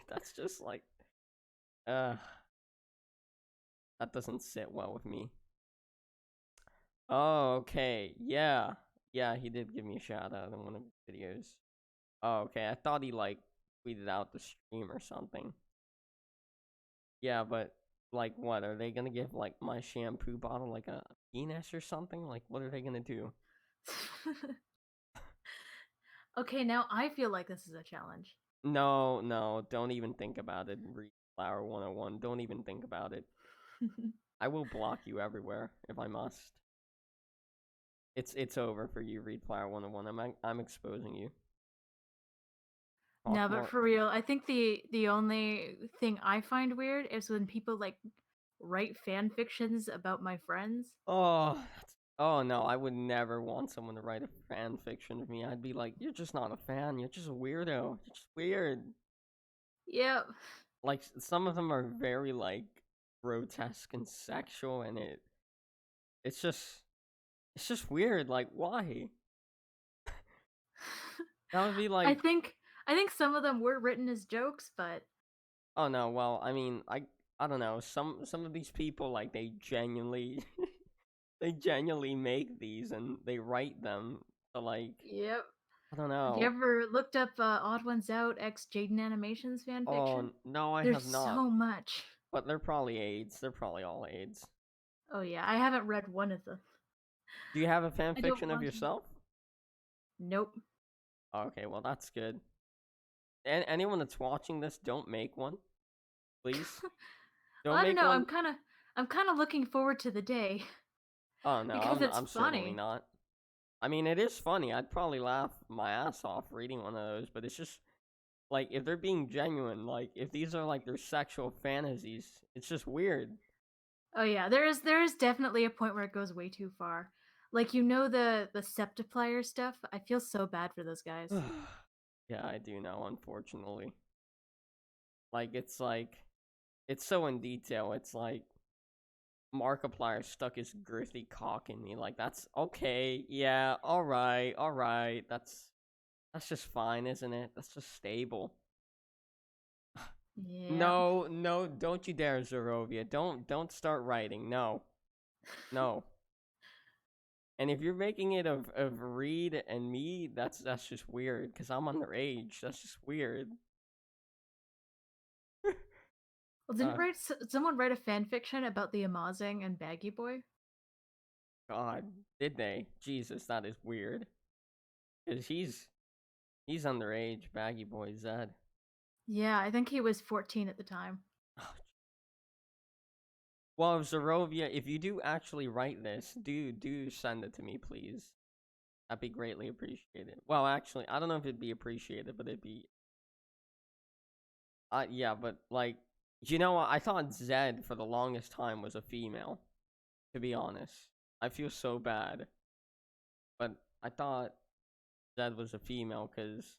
Speaker 1: that's just like uh that doesn't sit well with me. Oh, okay. Yeah. Yeah, he did give me a shout out in one of his videos. Oh, okay. I thought he like tweeted out the stream or something. Yeah, but Like, what are they gonna give like my shampoo bottle like a penis or something? Like, what are they gonna do?
Speaker 2: Okay, now I feel like this is a challenge.
Speaker 1: No, no, don't even think about it. Read Flower 101. Don't even think about it. I will block you everywhere if I must. It's over for you, Read Flower 101. I'm exposing you.
Speaker 2: No,
Speaker 1: Talk
Speaker 2: but
Speaker 1: more.
Speaker 2: for real, I think the only thing I find weird is when people like write fan fictions about my friends.
Speaker 1: Oh no, I would never want someone to write a fan fiction of me. I'd be like, you're just not a fan. You're just a weirdo. You're just weird.
Speaker 2: Yep.
Speaker 1: Like some of them are very like grotesque and sexual, and it's just it's just weird. Like why? That would be
Speaker 2: I
Speaker 1: like,
Speaker 2: think I think some of them were written as jokes, but
Speaker 1: oh no, well, I mean, I don't know. Some of these people like they genuinely they genuinely make these and they write them to like,
Speaker 2: yep.
Speaker 1: I don't
Speaker 2: Have you
Speaker 1: know.
Speaker 2: ever looked up Odd Ones Out X Jaden Animations fan fiction?
Speaker 1: Oh no, I
Speaker 2: There's
Speaker 1: have not.
Speaker 2: so much.
Speaker 1: But they're probably AIDS. They're probably all AIDS.
Speaker 2: Oh yeah, I haven't read one of them.
Speaker 1: Do you have a fan
Speaker 2: I don't
Speaker 1: fiction of
Speaker 2: want to.
Speaker 1: yourself?
Speaker 2: Nope.
Speaker 1: Okay, well that's good. And anyone that's watching this, don't make one, please.
Speaker 2: Well,
Speaker 1: Don't
Speaker 2: I don't
Speaker 1: make
Speaker 2: know.
Speaker 1: one.
Speaker 2: I'm kind of looking forward to the day
Speaker 1: Oh no,
Speaker 2: because it's
Speaker 1: I'm certainly
Speaker 2: funny.
Speaker 1: not. I mean, it is funny. I'd probably laugh my ass off reading one of those, but it's just like if they're being genuine, like if these are like their sexual fantasies, it's just weird.
Speaker 2: Oh yeah, there is definitely a point where it goes way too far. Like the Septiplier stuff. I feel so bad for those guys.
Speaker 1: Yeah, I do know, unfortunately. Like it's so in detail. It's like Markiplier stuck his girthy cock in me. Like that's okay. Yeah, all right. That's just fine, isn't it? That's just stable.
Speaker 2: Yeah.
Speaker 1: No, no, don't you dare, Zorovia. Don't start writing. No. No. And if you're making it of Reed and me, that's just weird because I'm underage. That's just weird.
Speaker 2: Well,
Speaker 1: uh,
Speaker 2: someone write a fan fiction about the Amazing and Baggy Boy?
Speaker 1: God, did they? Jesus, that is weird. Cause he's underage, baggy boy Zed.
Speaker 2: Yeah, I think he was 14 at the time.
Speaker 1: Well, Zorovia, if you do actually write this, do send it to me, please. That'd be greatly appreciated. Well, actually, I don't know if it'd be appreciated, but it'd be yeah, but like you know what? I thought Zed for the longest time was a female, to be honest. I feel so bad. But I thought Zed was a female cuz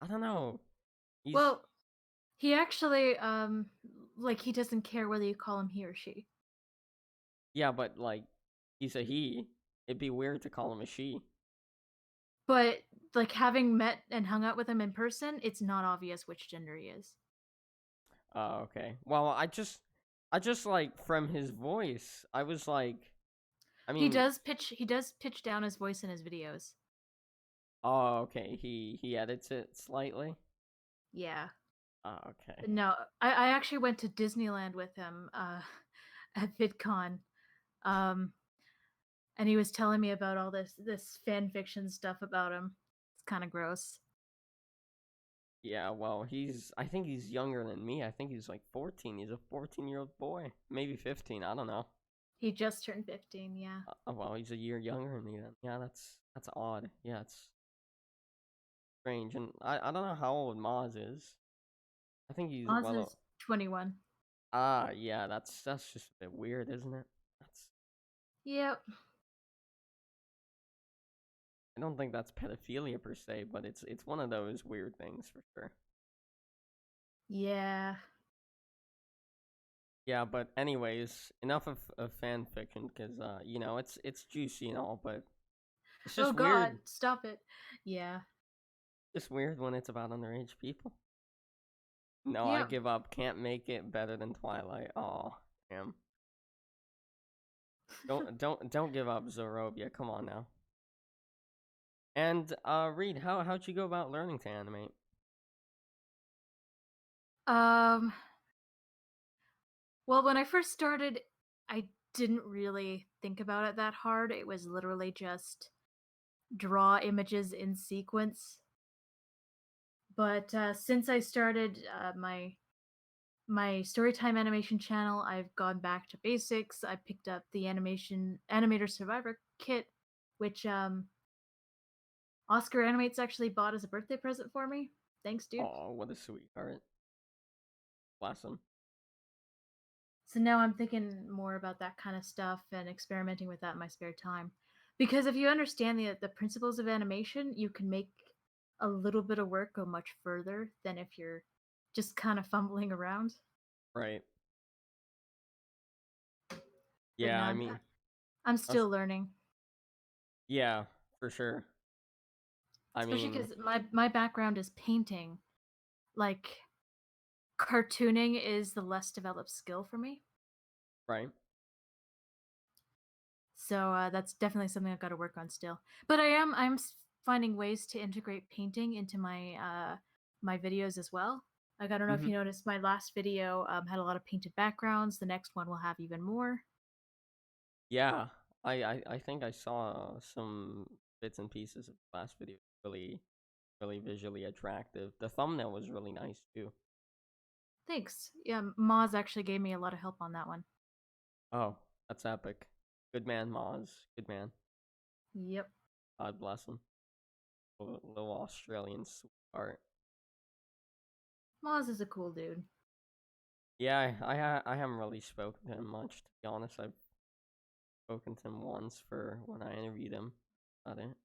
Speaker 1: I don't know. He's
Speaker 2: Well, he actually like he doesn't care whether you call him he or she.
Speaker 1: yeah, but like he's a he. It'd be weird to call him a she.
Speaker 2: But like having met and hung out with him in person, it's not obvious which gender he is.
Speaker 1: Oh, okay. Well, I just like from his voice, I was like, I mean,
Speaker 2: He does pitch down his voice in his videos.
Speaker 1: oh, okay. He edits it slightly.
Speaker 2: Yeah.
Speaker 1: Oh, okay.
Speaker 2: No, I actually went to Disneyland with him at VidCon. Um and he was telling me about all this fan fiction stuff about him. It's kind of gross.
Speaker 1: Yeah, well, I think he's younger than me. I think he's like 14. He's a 14-year-old boy. Maybe 15. I don't know.
Speaker 2: He just turned 15, yeah.
Speaker 1: Well, he's a year younger than me then. Yeah, that's odd. Yeah, it's strange. And I don't know how old Maz is. I think he's
Speaker 2: Oz
Speaker 1: well.
Speaker 2: is 21.
Speaker 1: Yeah, that's just a bit weird, isn't it? That's
Speaker 2: Yep.
Speaker 1: I don't think that's pedophilia per se, but it's one of those weird things for sure.
Speaker 2: Yeah.
Speaker 1: Yeah, but anyways, enough of fan fiction because you know it's juicy and all, but it's
Speaker 2: Oh
Speaker 1: just
Speaker 2: god,
Speaker 1: weird.
Speaker 2: stop it. Yeah.
Speaker 1: Just weird when it's about underage people. No, I
Speaker 2: Yep.
Speaker 1: give up. Can't make it better than Twilight. Oh, damn. Don't give up, Zorobia. Come on now. And Reed, how'd you go about learning to animate?
Speaker 2: Um Well, when I first started, I didn't really think about it that hard. It was literally just draw images in sequence. But since I started my storytime animation channel, I've gone back to basics. I picked up the animation animator survivor kit, which Oscar Animates actually bought as a birthday present for me. Thanks, dude.
Speaker 1: Oh, what a sweetheart. Bless him.
Speaker 2: So now I'm thinking more about that kind of stuff and experimenting with that in my spare time. Because if you understand the principles of animation, you can make a little bit of work go much further than if you're just kind of fumbling around.
Speaker 1: Right.
Speaker 2: But
Speaker 1: Yeah,
Speaker 2: no,
Speaker 1: I
Speaker 2: I'm
Speaker 1: mean,
Speaker 2: I'm
Speaker 1: that's,
Speaker 2: still learning,
Speaker 1: yeah, for sure. I
Speaker 2: especially
Speaker 1: mean,
Speaker 2: because my background is painting. Like cartooning is the less developed skill for me.
Speaker 1: right.
Speaker 2: So that's definitely something I've got to work on still. But finding ways to integrate painting into my videos as well. Like I don't know if
Speaker 1: Hmm.
Speaker 2: you noticed, my last video had a lot of painted backgrounds. The next one will have even more.
Speaker 1: Yeah, I think I saw some bits and pieces of the last video. Really, really visually attractive. The thumbnail was really nice too.
Speaker 2: Thanks. Yeah, Moz actually gave me a lot of help on that one.
Speaker 1: Oh, that's epic. Good man, Moz. Good man.
Speaker 2: Yep,
Speaker 1: God bless him. Little Australian sweetheart.
Speaker 2: Moz is a cool dude.
Speaker 1: Yeah, I haven't really spoken to him much, to be honest. I've spoken to him once for when I interviewed him. About it.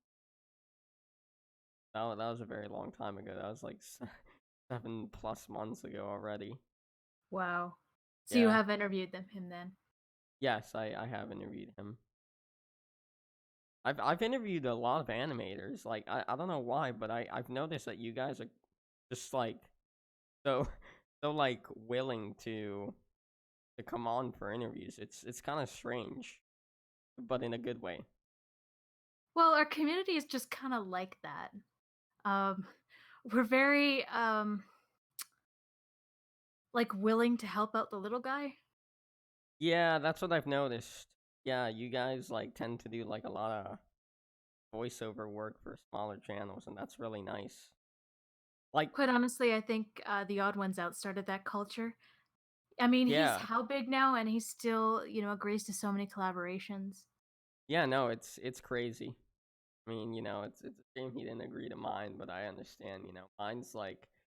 Speaker 1: That was a very long time ago. That was like 7+ months ago already.
Speaker 2: Wow. So you
Speaker 1: Yeah.
Speaker 2: have interviewed him then?
Speaker 1: Yes, I have interviewed him. I've interviewed a lot of animators. Like I don't know why, but I've noticed that you guys are just like so so like willing to come on for interviews. It's kind of strange, but in a good way.
Speaker 2: Well, our community is just kind of like that. Um, we're very like willing to help out the little guy.
Speaker 1: Yeah, that's what I've noticed. Yeah, you guys like tend to do like a lot of voiceover work for smaller channels, and that's really nice. Like,
Speaker 2: Quite honestly, I think the Odd Ones Out started that culture. I mean, he's
Speaker 1: yeah,
Speaker 2: how big now, and he still, agrees to so many collaborations.
Speaker 1: yeah, no, it's crazy. I mean, it's a shame he didn't agree to mine, but I understand.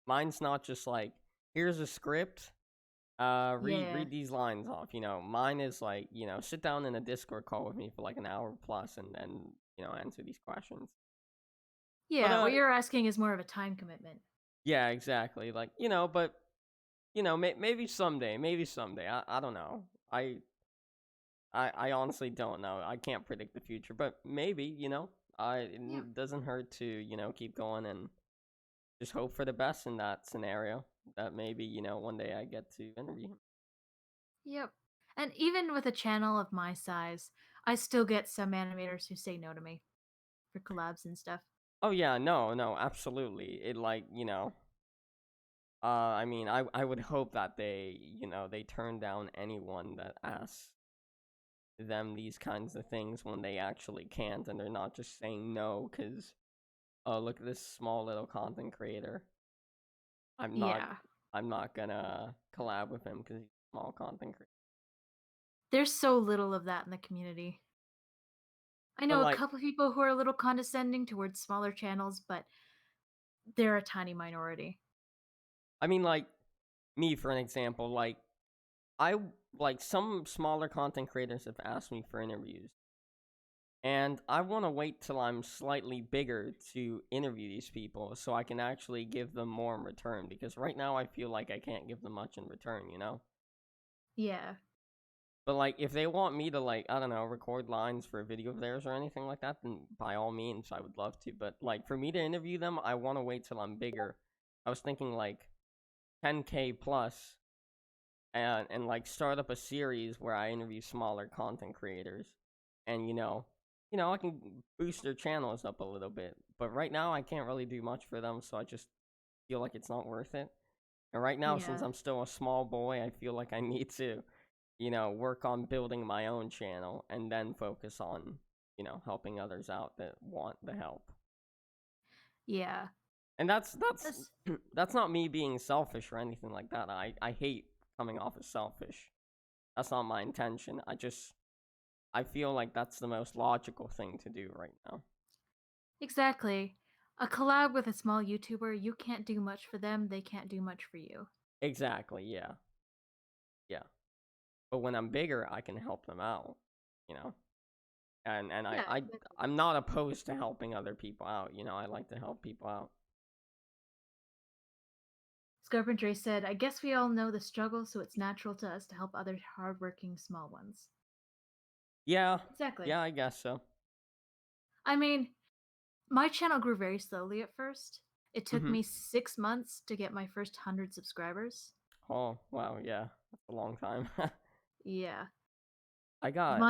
Speaker 1: Mine's not just like here's a script.
Speaker 2: Yeah,
Speaker 1: Read these lines off. Mine is like sit down in a Discord call with me for like an hour plus, and answer these questions. But
Speaker 2: yeah. What you're asking is more of a time commitment.
Speaker 1: yeah, exactly. Like but maybe someday. I don't know. I honestly don't know. I can't predict the future, but maybe
Speaker 2: Yep,
Speaker 1: it doesn't hurt to keep going and just hope for the best in that scenario. That maybe one day I get to interview him.
Speaker 2: yep. And even with a channel of my size, I still get some animators who say no to me for collabs and stuff.
Speaker 1: Oh yeah, no, absolutely. It like I mean, I would hope that they turn down anyone that asks them these kinds of things when they actually can't, and they're not just saying no because oh look at this small little content creator. I'm not
Speaker 2: Yeah,
Speaker 1: I'm not gonna collab with him because he's a small content creator.
Speaker 2: there's so little of that in the community. I
Speaker 1: But
Speaker 2: know a
Speaker 1: like,
Speaker 2: couple people who are a little condescending towards smaller channels, but they're a tiny minority.
Speaker 1: I mean, like me for an example, like I like some smaller content creators have asked me for interviews, and I want to wait till I'm slightly bigger to interview these people so I can actually give them more in return. Because right now I feel like I can't give them much in return.
Speaker 2: Yeah,
Speaker 1: But like, if they want me to like, I don't know, record lines for a video of theirs or anything like that, then by all means, I would love to. But like, for me to interview them, I want to wait till I'm bigger. I was thinking like 10K plus, and like start up a series where I interview smaller content creators, and I can boost their channels up a little bit. But right now, I can't really do much for them, so I just feel like it's not worth it. And right now, since
Speaker 2: Yeah.
Speaker 1: I'm still a small boy, I feel like I need to, work on building my own channel and then focus on, helping others out that want the help.
Speaker 2: Yeah.
Speaker 1: And that's
Speaker 2: That's
Speaker 1: that's not me being selfish or anything like that. I hate coming off as selfish. That's not my intention. I feel like that's the most logical thing to do right now.
Speaker 2: exactly. A collab with a small YouTuber, you can't do much for them, they can't do much for you.
Speaker 1: Exactly, yeah. Yeah. But when I'm bigger, I can help them out, you know. And
Speaker 2: Yeah, exactly.
Speaker 1: I'm not opposed to helping other people out, I like to help people out.
Speaker 2: Scarpentry said, I guess we all know the struggle, so it's natural to us to help other hardworking small ones.
Speaker 1: Yeah.
Speaker 2: Exactly.
Speaker 1: Yeah, I guess so.
Speaker 2: I mean, my channel grew very slowly at first. It took
Speaker 1: Mhm.
Speaker 2: me 6 months to get my first 100 subscribers.
Speaker 1: Oh, wow, yeah. That's a long time.
Speaker 2: Yeah.
Speaker 1: I got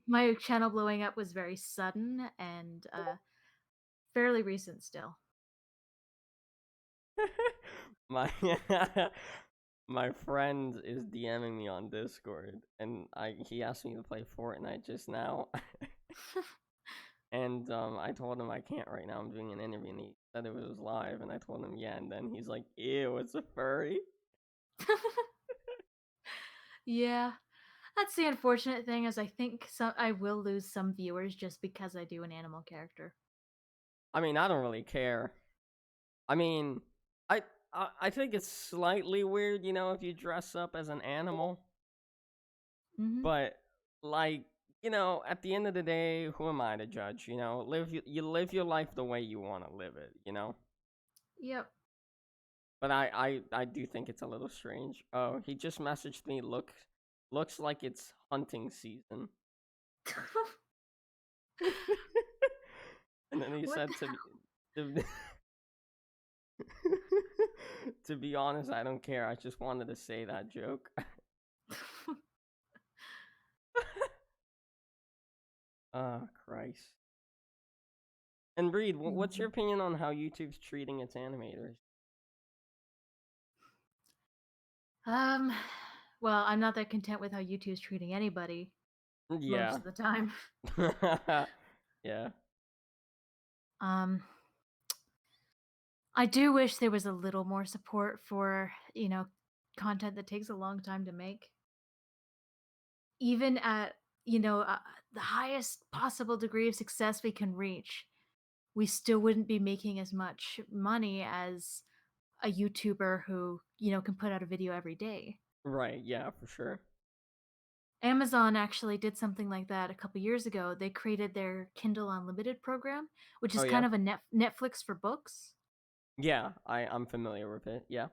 Speaker 2: My channel blowing up was very sudden and fairly recent still.
Speaker 1: my my friend is DMing me on Discord, and I he asked me to play Fortnite just now, and I told him I can't right now. I'm doing an interview, and he said it was live, and I told him yeah, and then he's like, "Ew, it's a furry."
Speaker 2: Yeah. That's the unfortunate thing is I think I will lose some viewers just because I do an animal character.
Speaker 1: I mean, I don't really care. I mean, I I think it's slightly weird, if you dress up as an animal,
Speaker 2: Mhm.
Speaker 1: but like, at the end of the day, who am I to judge? You live your life the way you want to live it.
Speaker 2: Yep.
Speaker 1: But I do think it's a little strange. Oh, he just messaged me. Looks like it's hunting season. And then he
Speaker 2: What
Speaker 1: said
Speaker 2: the
Speaker 1: to, to be honest, I don't care. I just wanted to say that joke.
Speaker 2: hell?
Speaker 1: Oh, Christ. And Reed, what's your
Speaker 2: Mhm.
Speaker 1: opinion on how YouTube's treating its animators?
Speaker 2: Um, well, I'm not that content with how YouTube's treating anybody most
Speaker 1: Yeah.
Speaker 2: of the time.
Speaker 1: Yeah.
Speaker 2: Um, I do wish there was a little more support for, content that takes a long time to make. Even at, the highest possible degree of success we can reach, we still wouldn't be making as much money as a YouTuber who, can put out a video every day.
Speaker 1: Right. Yeah, for sure.
Speaker 2: Amazon actually did something like that a couple years ago. They created their Kindle Unlimited program, which
Speaker 1: Oh,
Speaker 2: is
Speaker 1: yeah.
Speaker 2: kind of a Netflix for books.
Speaker 1: Yeah, I'm familiar with it. Yeah.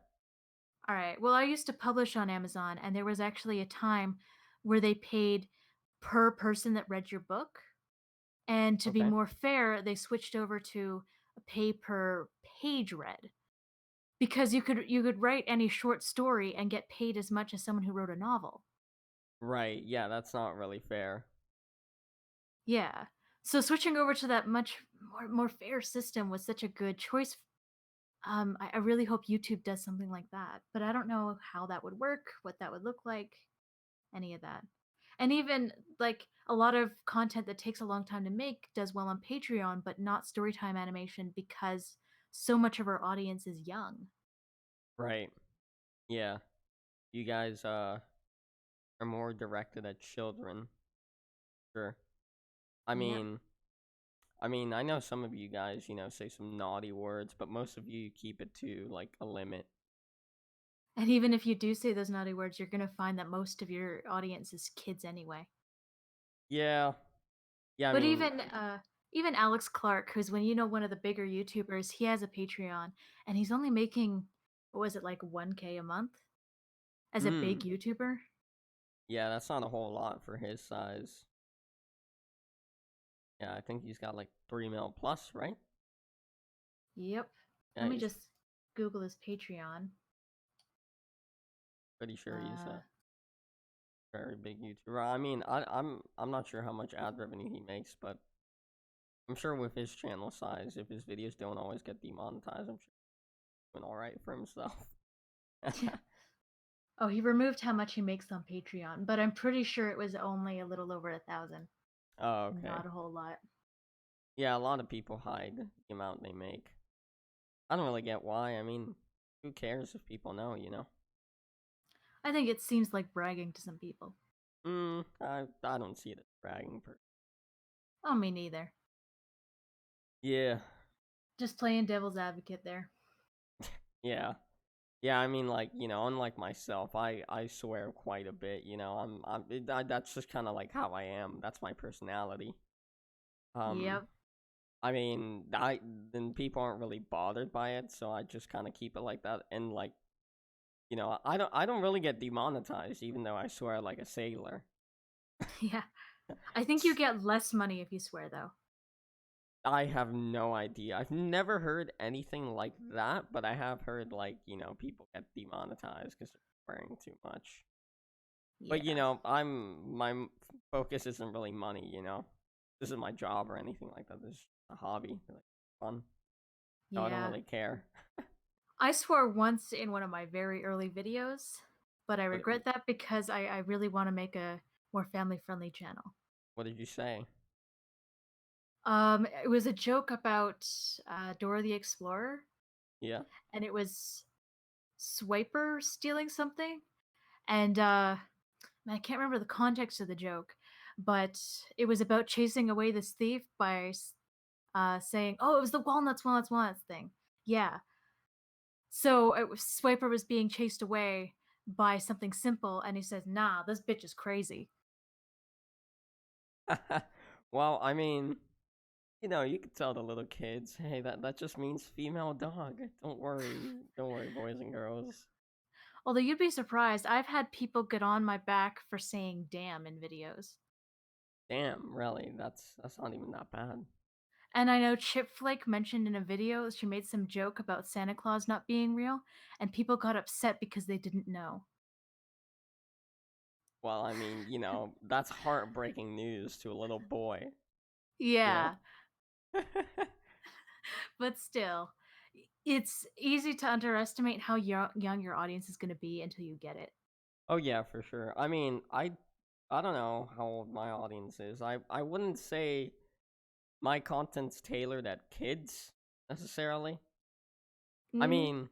Speaker 2: All right. Well, I used to publish on Amazon, and there was actually a time where they paid per person that read your book. And to be
Speaker 1: Okay.
Speaker 2: more fair, they switched over to a pay per page read because you could write any short story and get paid as much as someone who wrote a novel.
Speaker 1: Right. Yeah, that's not really fair.
Speaker 2: Yeah. So switching over to that much more fair system was such a good choice. I really hope YouTube does something like that, but I don't know how that would work, what that would look like, any of that. And even like a lot of content that takes a long time to make does well on Patreon, but not storytime animation because so much of our audience is young.
Speaker 1: Right. Yeah. You guys are more directed at children. Sure. I
Speaker 2: Yep.
Speaker 1: mean, I know some of you guys, say some naughty words, but most of you keep it to like a limit.
Speaker 2: And even if you do say those naughty words, you're going to find that most of your audience is kids anyway.
Speaker 1: Yeah. Yeah, I
Speaker 2: But
Speaker 1: mean,
Speaker 2: even Alex Clark, who's one of the bigger YouTubers, he has a Patreon and he's only making what was it like 1K a month as a big
Speaker 1: mm,
Speaker 2: YouTuber?
Speaker 1: yeah, that's not a whole lot for his size. Yeah, I think he's got like 3 mil plus, right?
Speaker 2: Yep.
Speaker 1: Yeah,
Speaker 2: Let me
Speaker 1: he's
Speaker 2: just Google his Patreon.
Speaker 1: pretty sure he's
Speaker 2: Uh
Speaker 1: a very big YouTuber. I mean, I'm not sure how much ad revenue he makes, but I'm sure with his channel size, if his videos don't always get demonetized, I'm sure he's doing all right for himself.
Speaker 2: Oh, he removed how much he makes on Patreon, but I'm pretty sure it was only a little over 1,000.
Speaker 1: Oh, okay.
Speaker 2: Not a whole lot.
Speaker 1: Yeah, a lot of people hide the amount they make. I don't really get why. I mean, who cares if people know, you know?
Speaker 2: I think it seems like bragging to some people.
Speaker 1: I don't see it as bragging per.
Speaker 2: Oh, me neither.
Speaker 1: Yeah,
Speaker 2: Just playing devil's advocate there.
Speaker 1: yeah, yeah. I mean, like unlike myself, I swear quite a bit. That's just kind of like how I am. That's my personality. Um,
Speaker 2: Yep.
Speaker 1: I mean, I then people aren't really bothered by it, so I just kind of keep it like that. And like, I don't really get demonetized, even though I swear like a sailor.
Speaker 2: Yeah. I think you get less money if you swear, though.
Speaker 1: I have no idea. I've never heard anything like that, but I have heard like people get demonetized because they're swearing too much. But
Speaker 2: Yeah.
Speaker 1: my focus isn't really money. This is my job or anything like that. This is a hobby, like fun. So I don't
Speaker 2: Yeah.
Speaker 1: really care.
Speaker 2: I swore once in one of my very early videos, but I
Speaker 1: What
Speaker 2: regret that because I really want to make a more family friendly channel.
Speaker 1: what did you say?
Speaker 2: It was a joke about Dora the Explorer,
Speaker 1: Yeah.
Speaker 2: and it was Swiper stealing something, and I can't remember the context of the joke, but it was about chasing away this thief by saying, "Oh, it was the walnuts, walnuts, walnuts thing." Yeah. So Swiper was being chased away by something simple, and he says, "Nah, this bitch is crazy."
Speaker 1: Well, I mean, you could tell the little kids, hey, that just means female dog. Don't worry, boys and girls.
Speaker 2: Although you'd be surprised, I've had people get on my back for saying "damn" in videos.
Speaker 1: Damn, really? That's not even that bad.
Speaker 2: And I know Chip Flake mentioned in a video she made some joke about Santa Claus not being real, and people got upset because they didn't know.
Speaker 1: Well, I mean, that's heartbreaking news to a little boy, you know?
Speaker 2: Yeah, but still, it's easy to underestimate how young your audience is going to be until you get it.
Speaker 1: Oh yeah, for sure. I mean, I don't know how old my audience is. I wouldn't say my content's tailored at kids necessarily. I
Speaker 2: Mm,
Speaker 1: mean,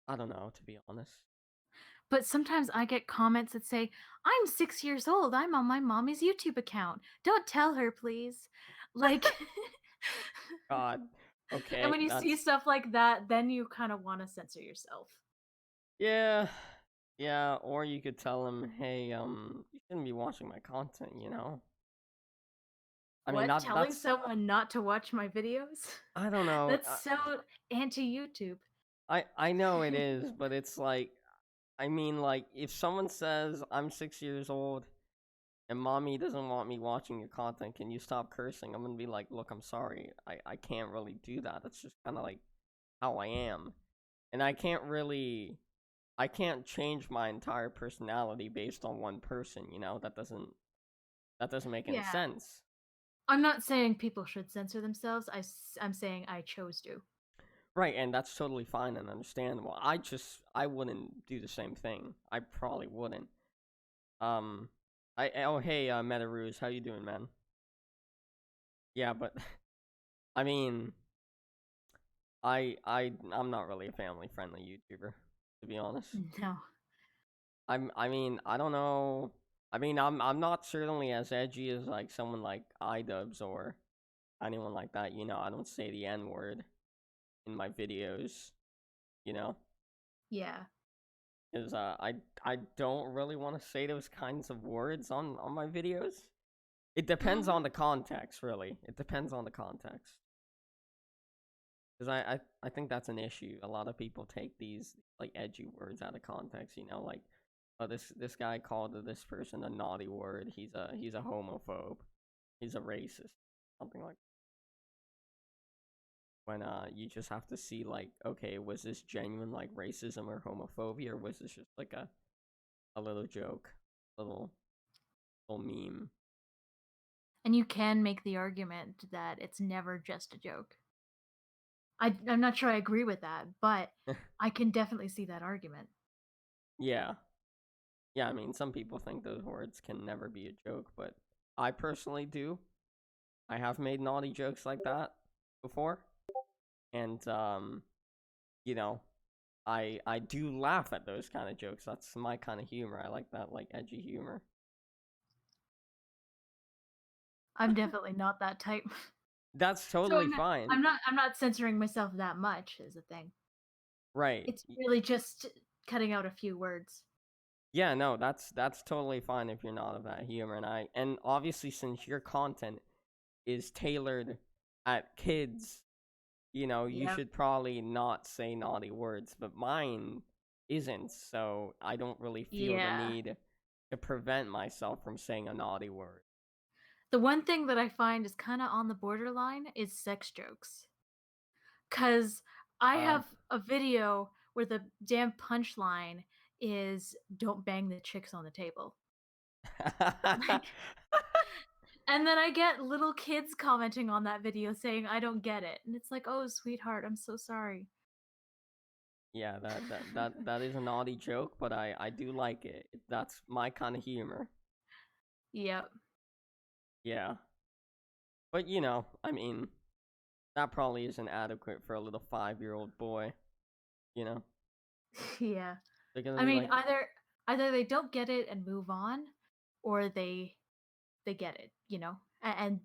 Speaker 1: I don't know, to be honest.
Speaker 2: but sometimes I get comments that say, "I'm 6 years old. I'm on my mommy's YouTube account. Don't tell her, please." Like,
Speaker 1: God.
Speaker 2: and
Speaker 1: Okay,
Speaker 2: when you see
Speaker 1: that's
Speaker 2: stuff like that, then you kind of want to censor yourself.
Speaker 1: yeah. Yeah, or you could tell them, "Hey, you shouldn't be watching my content." I mean,
Speaker 2: What?
Speaker 1: that
Speaker 2: Telling
Speaker 1: that's
Speaker 2: someone not to watch my videos?
Speaker 1: I don't know.
Speaker 2: That's so anti YouTube.
Speaker 1: I know it is, but it's like I mean, like if someone says I'm 6 years old and mommy doesn't want me watching your content, can you stop cursing? I'm gonna be like, look, I'm sorry, I can't really do that. That's just kind of like how I am, and I can't change my entire personality based on one person. That doesn't make any
Speaker 2: Yeah.
Speaker 1: sense.
Speaker 2: I'm not saying people should censor themselves. I'm saying I chose to.
Speaker 1: Right, and that's totally fine and understandable. I wouldn't do the same thing. I probably wouldn't. Um, oh hey, Metaroos, how you doing, man? Yeah, but I mean, I'm not really a family friendly YouTuber, to be honest.
Speaker 2: No.
Speaker 1: I mean, I don't know. I mean, I'm not certainly as edgy as like someone like iDubbbz or anyone like that. I don't say the N word in my videos. You know,
Speaker 2: Yeah.
Speaker 1: because I don't really want to say those kinds of words on my videos. It depends
Speaker 2: Mhm.
Speaker 1: on the context, really. It depends on the context. Because I think that's an issue. A lot of people take these like edgy words out of context. Like, oh, this guy called this person a naughty word. He's a homophobe. He's a racist. Something like when you just have to see like, okay, was this genuine like racism or homophobia, or was this just like a little joke, little little meme?
Speaker 2: And you can make the argument that it's never just a joke. I'm not sure I agree with that, but I can definitely see that argument.
Speaker 1: Yeah. Yeah, I mean, some people think those words can never be a joke, but I personally do. I have made naughty jokes like that before, and you know, I do laugh at those kind of jokes. That's my kind of humor. I like that like edgy humor.
Speaker 2: I'm definitely not that type.
Speaker 1: That's
Speaker 2: So
Speaker 1: totally fine.
Speaker 2: I'm not censoring myself that much is the thing.
Speaker 1: Right.
Speaker 2: It's really just cutting out a few words.
Speaker 1: Yeah, no, that's totally fine if you're not of that humor, and obviously since your content is tailored at kids, you
Speaker 2: Yep.
Speaker 1: should probably not say naughty words, but mine isn't, so I don't really feel the
Speaker 2: Yeah.
Speaker 1: need to prevent myself from saying a naughty word.
Speaker 2: The one thing that I find is kinda on the borderline is sex jokes. 'Cause I
Speaker 1: Uh,
Speaker 2: have a video where the damn punchline is, "Don't bang the chicks on the table." Like, and then I get little kids commenting on that video saying, "I don't get it." And it's like, "Oh, sweetheart, I'm so sorry."
Speaker 1: yeah, that is a naughty joke, but I do like it. That's my kind of humor.
Speaker 2: Yep.
Speaker 1: Yeah, but I mean, that probably isn't adequate for a little 5-year-old boy. You know,
Speaker 2: Yeah.
Speaker 1: they're gonna
Speaker 2: I
Speaker 1: be
Speaker 2: mean,
Speaker 1: like,
Speaker 2: either they don't get it and move on, or they get it, you know? And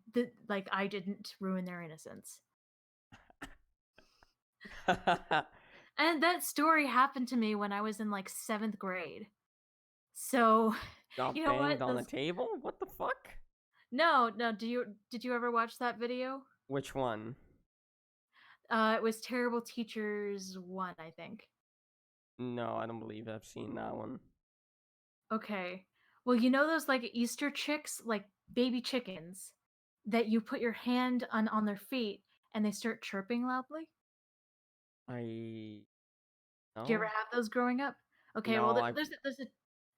Speaker 2: like, I didn't ruin their innocence. And that story happened to me when I was in, like, 7th grade. So, you
Speaker 1: got
Speaker 2: know
Speaker 1: banged
Speaker 2: what?
Speaker 1: on a
Speaker 2: Those
Speaker 1: table. What the fuck?
Speaker 2: No, no, did you ever watch that video?
Speaker 1: Which one?
Speaker 2: It was Terrible Teachers 1, I think.
Speaker 1: No, I don't believe I've seen that one.
Speaker 2: Okay. Well, you know those, like, Easter chicks, like, baby chickens, that you put your hand on their feet and they start chirping loudly?
Speaker 1: I
Speaker 2: Did you ever
Speaker 1: no,
Speaker 2: have those growing up? Okay, well,
Speaker 1: no, I.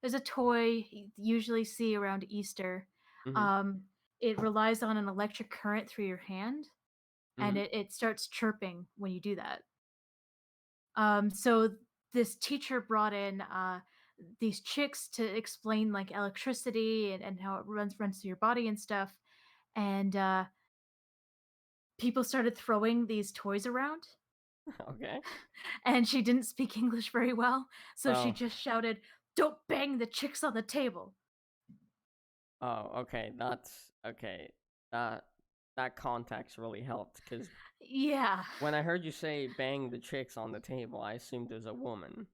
Speaker 2: there's a toy you usually see around Easter.
Speaker 1: Mhm,
Speaker 2: Um, it relies on an electric current through your hand, and
Speaker 1: mhm.
Speaker 2: it starts chirping when you do that. So this teacher brought in these chicks to explain like electricity and how it runs through your body and stuff. And people started throwing these toys around,
Speaker 1: Okay.
Speaker 2: and she didn't speak English very well, so she
Speaker 1: Oh,
Speaker 2: just shouted, "Don't bang the chicks on the table."
Speaker 1: oh, okay. That's okay. That that context really helped because
Speaker 2: Yeah,
Speaker 1: when I heard you say "bang the chicks on the table," I assumed it was a woman.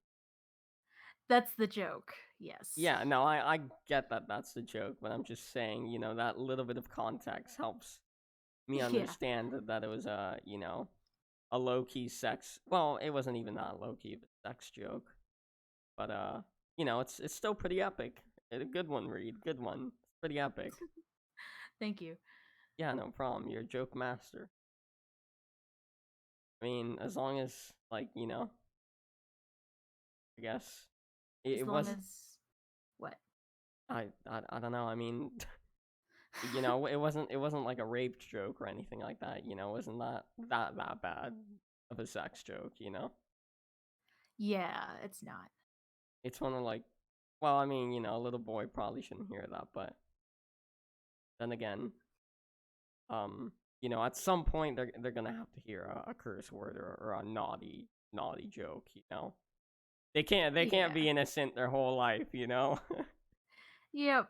Speaker 2: that's the joke. Yes.
Speaker 1: Yeah, no, I get that that's the joke, but I'm just saying, that little bit of context helps me
Speaker 2: Yeah.
Speaker 1: understand that it was a low key sex. Well, it wasn't even that low key of a sex joke, but it's still pretty epic. A good one, Reed. Good one. It's pretty epic.
Speaker 2: Thank you.
Speaker 1: Yeah, no problem. You're a joke master. I mean, as long as like I guess it
Speaker 2: As long
Speaker 1: was.
Speaker 2: as what?
Speaker 1: I don't know. I mean, it wasn't like a rape joke or anything like that. It wasn't that bad of a sex joke.
Speaker 2: Yeah, it's not.
Speaker 1: It's one of like, well, I mean, a little boy probably shouldn't hear that, but then again, at some point they're gonna have to hear a curse word or a naughty joke. They can't
Speaker 2: Yeah.
Speaker 1: be innocent their whole life.
Speaker 2: Yep.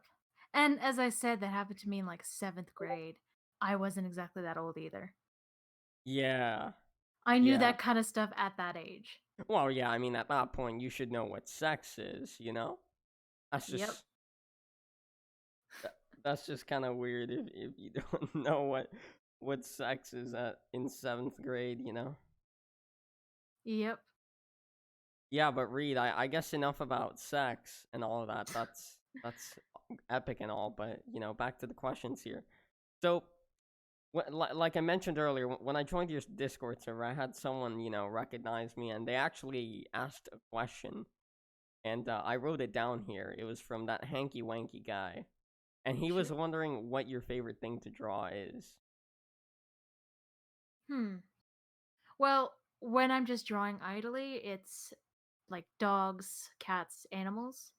Speaker 2: And as I said, that happened to me in like 7th grade. I wasn't exactly that old either.
Speaker 1: Yeah,
Speaker 2: I knew
Speaker 1: yeah.
Speaker 2: that kind of stuff at that age.
Speaker 1: Well, yeah. I mean, at that point, you should know what sex is. That's
Speaker 2: Yep.
Speaker 1: just that, that's just kind of weird if you don't know what sex is at in 7th grade.
Speaker 2: Yep.
Speaker 1: Yeah, but Reed, I guess enough about sex and all of that. That's epic and all, but back to the questions here. So, like I mentioned earlier, when I joined your Discord server, I had someone recognize me, and they actually asked a question, and I wrote it down here. It was from that hanky wanky guy, and he was
Speaker 2: Sure.
Speaker 1: wondering what your favorite thing to draw is.
Speaker 2: Hmm. Well, when I'm just drawing idly, it's like dogs, cats, animals.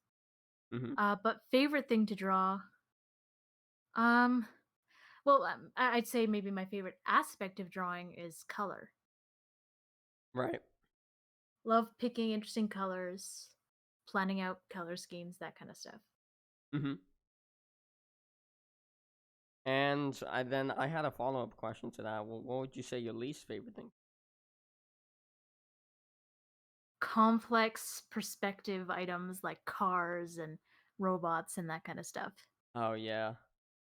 Speaker 1: Mhm.
Speaker 2: But favorite thing to draw, um, well, I'd say maybe my favorite aspect of drawing is color.
Speaker 1: Right.
Speaker 2: Love picking interesting colors, planning out color schemes, that kind of stuff.
Speaker 1: Mhm. And I had a follow-up question to that. What would you say your least favorite thing?
Speaker 2: Complex perspective items like cars and robots and that kind of stuff.
Speaker 1: Oh, yeah.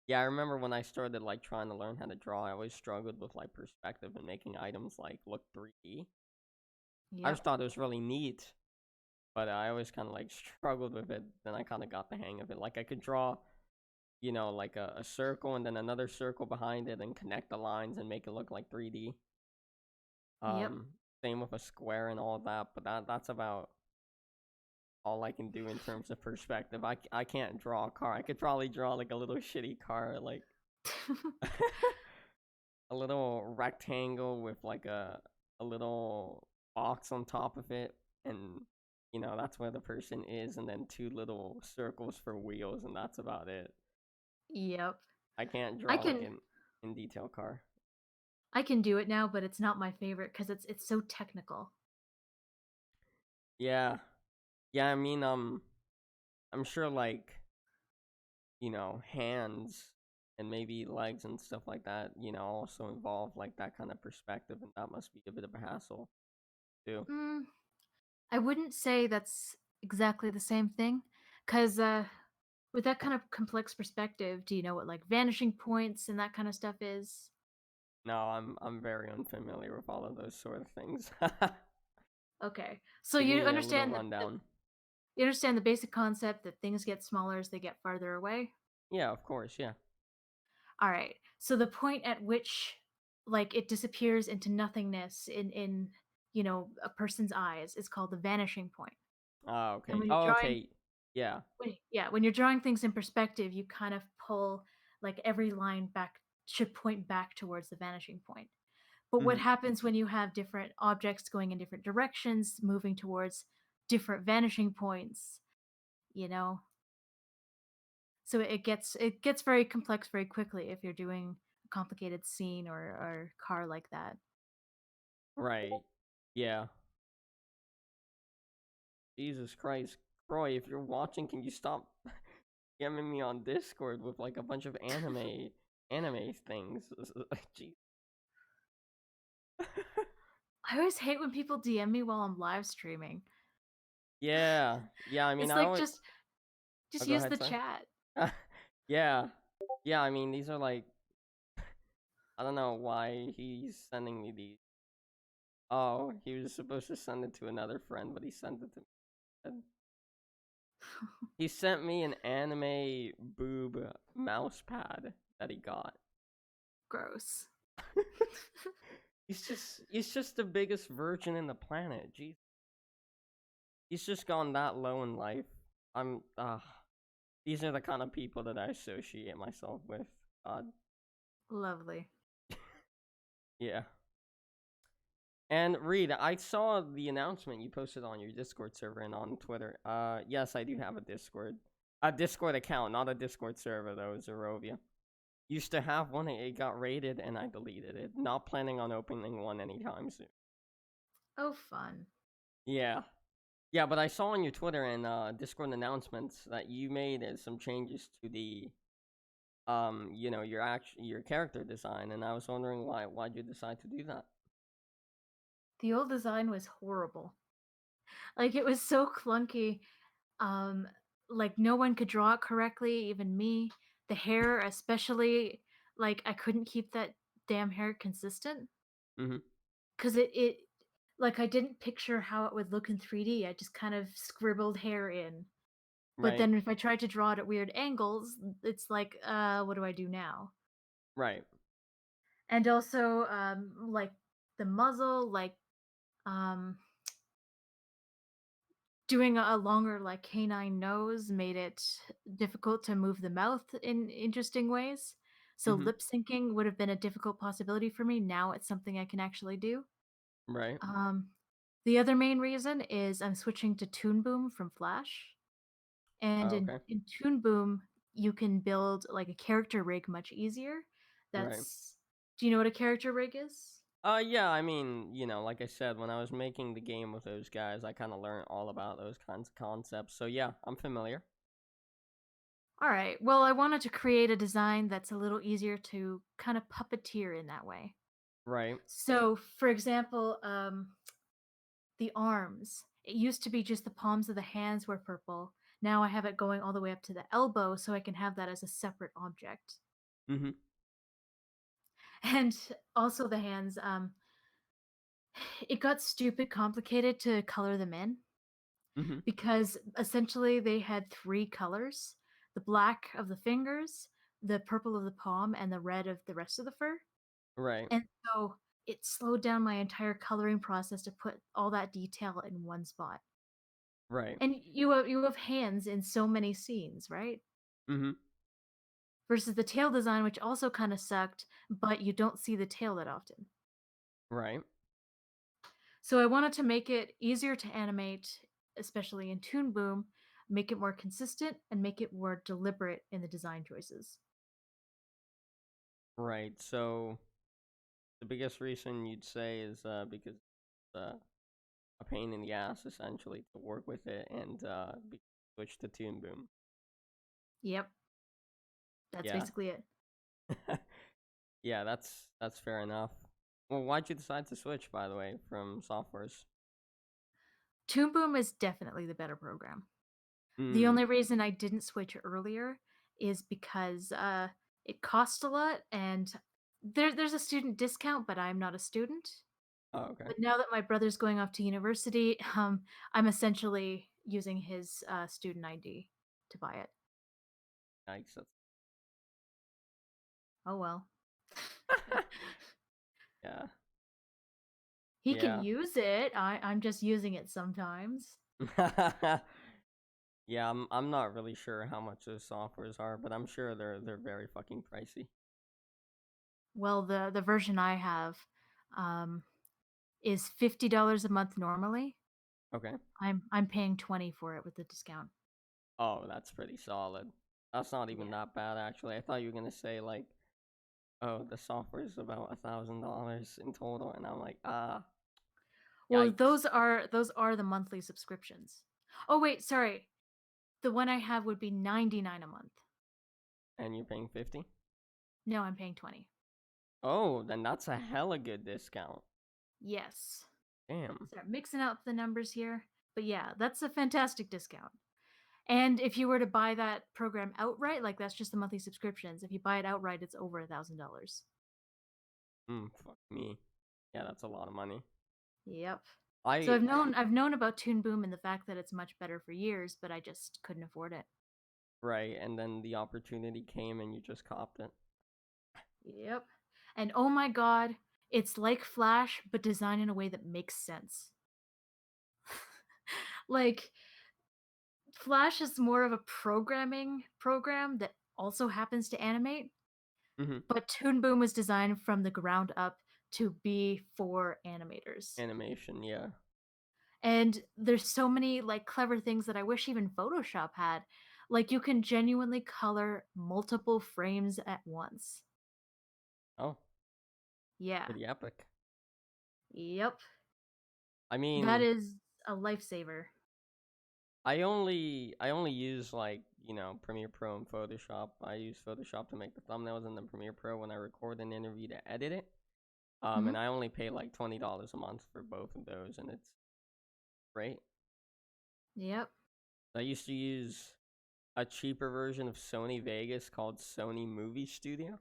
Speaker 1: Yeah, I remember when I started, like, trying to learn how to draw, I always struggled with, like, perspective and making items, like, look 3D. I just
Speaker 2: Yep.
Speaker 1: thought it was really neat, but I always kinda, like, struggled with it, then I kinda got the hang of it. Like, I could draw, like, a circle and then another circle behind it and connect the lines and make it look like 3D.
Speaker 2: Yep.
Speaker 1: Same with a square and all that, but that's about all I can do in terms of perspective. I can't draw a car. I could probably draw, like, a little shitty car, like a little rectangle with, like, a little box on top of it, and, that's where the person is, and then 2 little circles for wheels, and that's about it.
Speaker 2: Yep.
Speaker 1: I can't
Speaker 2: I
Speaker 1: draw, like,
Speaker 2: can
Speaker 1: an in detail car.
Speaker 2: I can do it now, but it's not my favorite because it's so technical.
Speaker 1: Yeah. Yeah, I mean, I'm sure, like, hands and maybe legs and stuff like that, also involve, like, that kind of perspective, and that must be a bit of a hassle too.
Speaker 2: Mm, I wouldn't say that's exactly the same thing, because with that kind of complex perspective, do you know what like vanishing points and that kind of stuff is?
Speaker 1: No, I'm very unfamiliar with all of those sort of things.
Speaker 2: Okay, so
Speaker 1: Give
Speaker 2: you
Speaker 1: me a little
Speaker 2: understand
Speaker 1: rundown.
Speaker 2: you understand the basic concept that things get smaller as they get farther away.
Speaker 1: Yeah, of course, yeah.
Speaker 2: All right, so the point at which like it disappears into nothingness in a person's eyes is called the vanishing point.
Speaker 1: Ah,
Speaker 2: And
Speaker 1: okay.
Speaker 2: when you're
Speaker 1: Oh,
Speaker 2: drawing
Speaker 1: okay. Yeah.
Speaker 2: when you're drawing things in perspective, you kind of pull like every line back should point back towards the vanishing point. But what
Speaker 1: Mhm.
Speaker 2: happens when you have different objects going in different directions, moving towards different vanishing points, you know? So it gets very complex very quickly if you're doing a complicated scene or car like that.
Speaker 1: Right. Yeah. Jesus Christ. Croy, if you're watching, can you stop DMing me on Discord with, like, a bunch of anime things? Jeez.
Speaker 2: I always hate when people DM me while I'm live streaming.
Speaker 1: Yeah. Yeah, I mean,
Speaker 2: It's
Speaker 1: I
Speaker 2: like
Speaker 1: always
Speaker 2: just
Speaker 1: Oh, go
Speaker 2: use
Speaker 1: ahead,
Speaker 2: the
Speaker 1: sorry.
Speaker 2: chat.
Speaker 1: Yeah. Yeah, I mean, these are, like, I don't know why he's sending me these. Oh, he was supposed to send it to another friend, but he sent it to me instead. He sent me an anime boob mouse pad that he got.
Speaker 2: Gross.
Speaker 1: He's just the biggest virgin in the planet. Jeez. He's just gone that low in life. These are the kind of people that I associate myself with. God.
Speaker 2: Lovely.
Speaker 1: Yeah. And Reed, I saw the announcement you posted on your Discord server and on Twitter. Yes, I do have a Discord account, not a Discord server though, Zerovia. Used to have one, it got raided, and I deleted it. Not planning on opening one anytime soon.
Speaker 2: Oh, fun.
Speaker 1: Yeah. Yeah, but I saw on your Twitter and Discord announcements that you made some changes to the your character design, and I was wondering why'd you decide to do that?
Speaker 2: The old design was horrible. Like, it was so clunky, um, like, no one could draw it correctly, even me. The hair especially, like, I couldn't keep that damn hair consistent
Speaker 1: Mhm.
Speaker 2: 'cause it like, I didn't picture how it would look in 3D, I just kind of scribbled hair in. But
Speaker 1: Right.
Speaker 2: then if I tried to draw it at weird angles, it's like, what do I do now?
Speaker 1: Right.
Speaker 2: And also, like, the muzzle, like, um doing a longer, like, canine nose made it difficult to move the mouth in interesting ways, so
Speaker 1: Mhm.
Speaker 2: lip syncing would have been a difficult possibility for me, now it's something I can actually do.
Speaker 1: Right.
Speaker 2: Um, the other main reason is I'm switching to Toon Boom from Flash, and
Speaker 1: Oh,
Speaker 2: in
Speaker 1: okay.
Speaker 2: in Toon Boom you can build like a character rig much easier.
Speaker 1: Right.
Speaker 2: That's Do you know what a character rig is?
Speaker 1: Yeah, I mean, like I said, when I was making the game with those guys, I kind of learned all about those kinds of concepts. So yeah, I'm familiar.
Speaker 2: All right. Well, I wanted to create a design that's a little easier to kind of puppeteer in that way.
Speaker 1: Right.
Speaker 2: So, for example, the arms. It used to be just the palms of the hands were purple. Now I have it going all the way up to the elbow so I can have that as a separate object.
Speaker 1: Mhm.
Speaker 2: And also the hands, it got stupid complicated to color them in
Speaker 1: Mhm.
Speaker 2: because essentially they had three colors: the black of the fingers, the purple of the palm, and the red of the rest of the fur.
Speaker 1: Right.
Speaker 2: And so it slowed down my entire coloring process to put all that detail in one spot.
Speaker 1: Right.
Speaker 2: And you have hands in so many scenes, right?
Speaker 1: Mhm.
Speaker 2: Versus the tail design, which also kind of sucked, but you don't see the tail that often.
Speaker 1: Right.
Speaker 2: So I wanted to make it easier to animate, especially in Toon Boom, make it more consistent, and make it more deliberate in the design choices.
Speaker 1: Right. So the biggest reason you'd say is because uh a pain in the ass essentially to work with it and switch to Toon Boom.
Speaker 2: Yep, that's
Speaker 1: Yeah.
Speaker 2: basically it.
Speaker 1: Yeah, that's fair enough. Well, why'd you decide to switch, by the way, from softwares?
Speaker 2: Toon Boom is definitely the better program. The
Speaker 1: Mm.
Speaker 2: only reason I didn't switch earlier is because it costs a lot, and there's a student discount, but I'm not a student.
Speaker 1: Oh, okay.
Speaker 2: But now that my brother's going off to university, I'm essentially using his student ID to buy it.
Speaker 1: Yikes.
Speaker 2: Oh well.
Speaker 1: Yeah.
Speaker 2: He can
Speaker 1: Yeah.
Speaker 2: use it. I'm just using it sometimes.
Speaker 1: Yeah, I'm not really sure how much those softwares are, but I'm sure they're very fucking pricey.
Speaker 2: Well, the version I have um, is $50 a month normally.
Speaker 1: Okay.
Speaker 2: I'm paying 20 for it with the discount.
Speaker 1: Oh, that's pretty solid. That's not even
Speaker 2: Yeah.
Speaker 1: that bad actually. I thought you were gonna say like, oh, the software is about $1,000 in total, and I'm like,
Speaker 2: Well,
Speaker 1: yikes.
Speaker 2: those are the monthly subscriptions. Oh wait, sorry. The one I have would be 99 a month.
Speaker 1: And you're paying 50?
Speaker 2: No, I'm paying 20.
Speaker 1: Oh, then that's a hella good discount.
Speaker 2: Yes.
Speaker 1: Damn.
Speaker 2: Start mixing up the numbers here. But yeah, that's a fantastic discount. And if you were to buy that program outright, like that's just the monthly subscriptions. If you buy it outright, it's over $1,000.
Speaker 1: Fuck me. Yeah, that's a lot of money.
Speaker 2: Yep. So
Speaker 1: I
Speaker 2: I've known about Toon Boom and the fact that it's much better for years, but I just couldn't afford it.
Speaker 1: right, and then the opportunity came and you just copped it.
Speaker 2: Yep. And oh my god, it's like Flash, but designed in a way that makes sense. Like Flash is more of a programming program that also happens to animate,
Speaker 1: Mhm.
Speaker 2: but Toon Boom was designed from the ground up to be for animators.
Speaker 1: Animation, yeah.
Speaker 2: And there's so many like clever things that I wish even Photoshop had. Like you can genuinely color multiple frames at once.
Speaker 1: Oh,
Speaker 2: Yeah.
Speaker 1: pretty epic.
Speaker 2: Yep.
Speaker 1: I
Speaker 2: That
Speaker 1: mean,
Speaker 2: is a lifesaver.
Speaker 1: I only use like, Premiere Pro and Photoshop. I use Photoshop to make the thumbnails and then Premiere Pro when I record an interview to edit it.
Speaker 2: Mhm.
Speaker 1: And I only pay like $20 a month for both of those, and it's great.
Speaker 2: Yep.
Speaker 1: I used to use a cheaper version of Sony Vegas called Sony Movie Studio.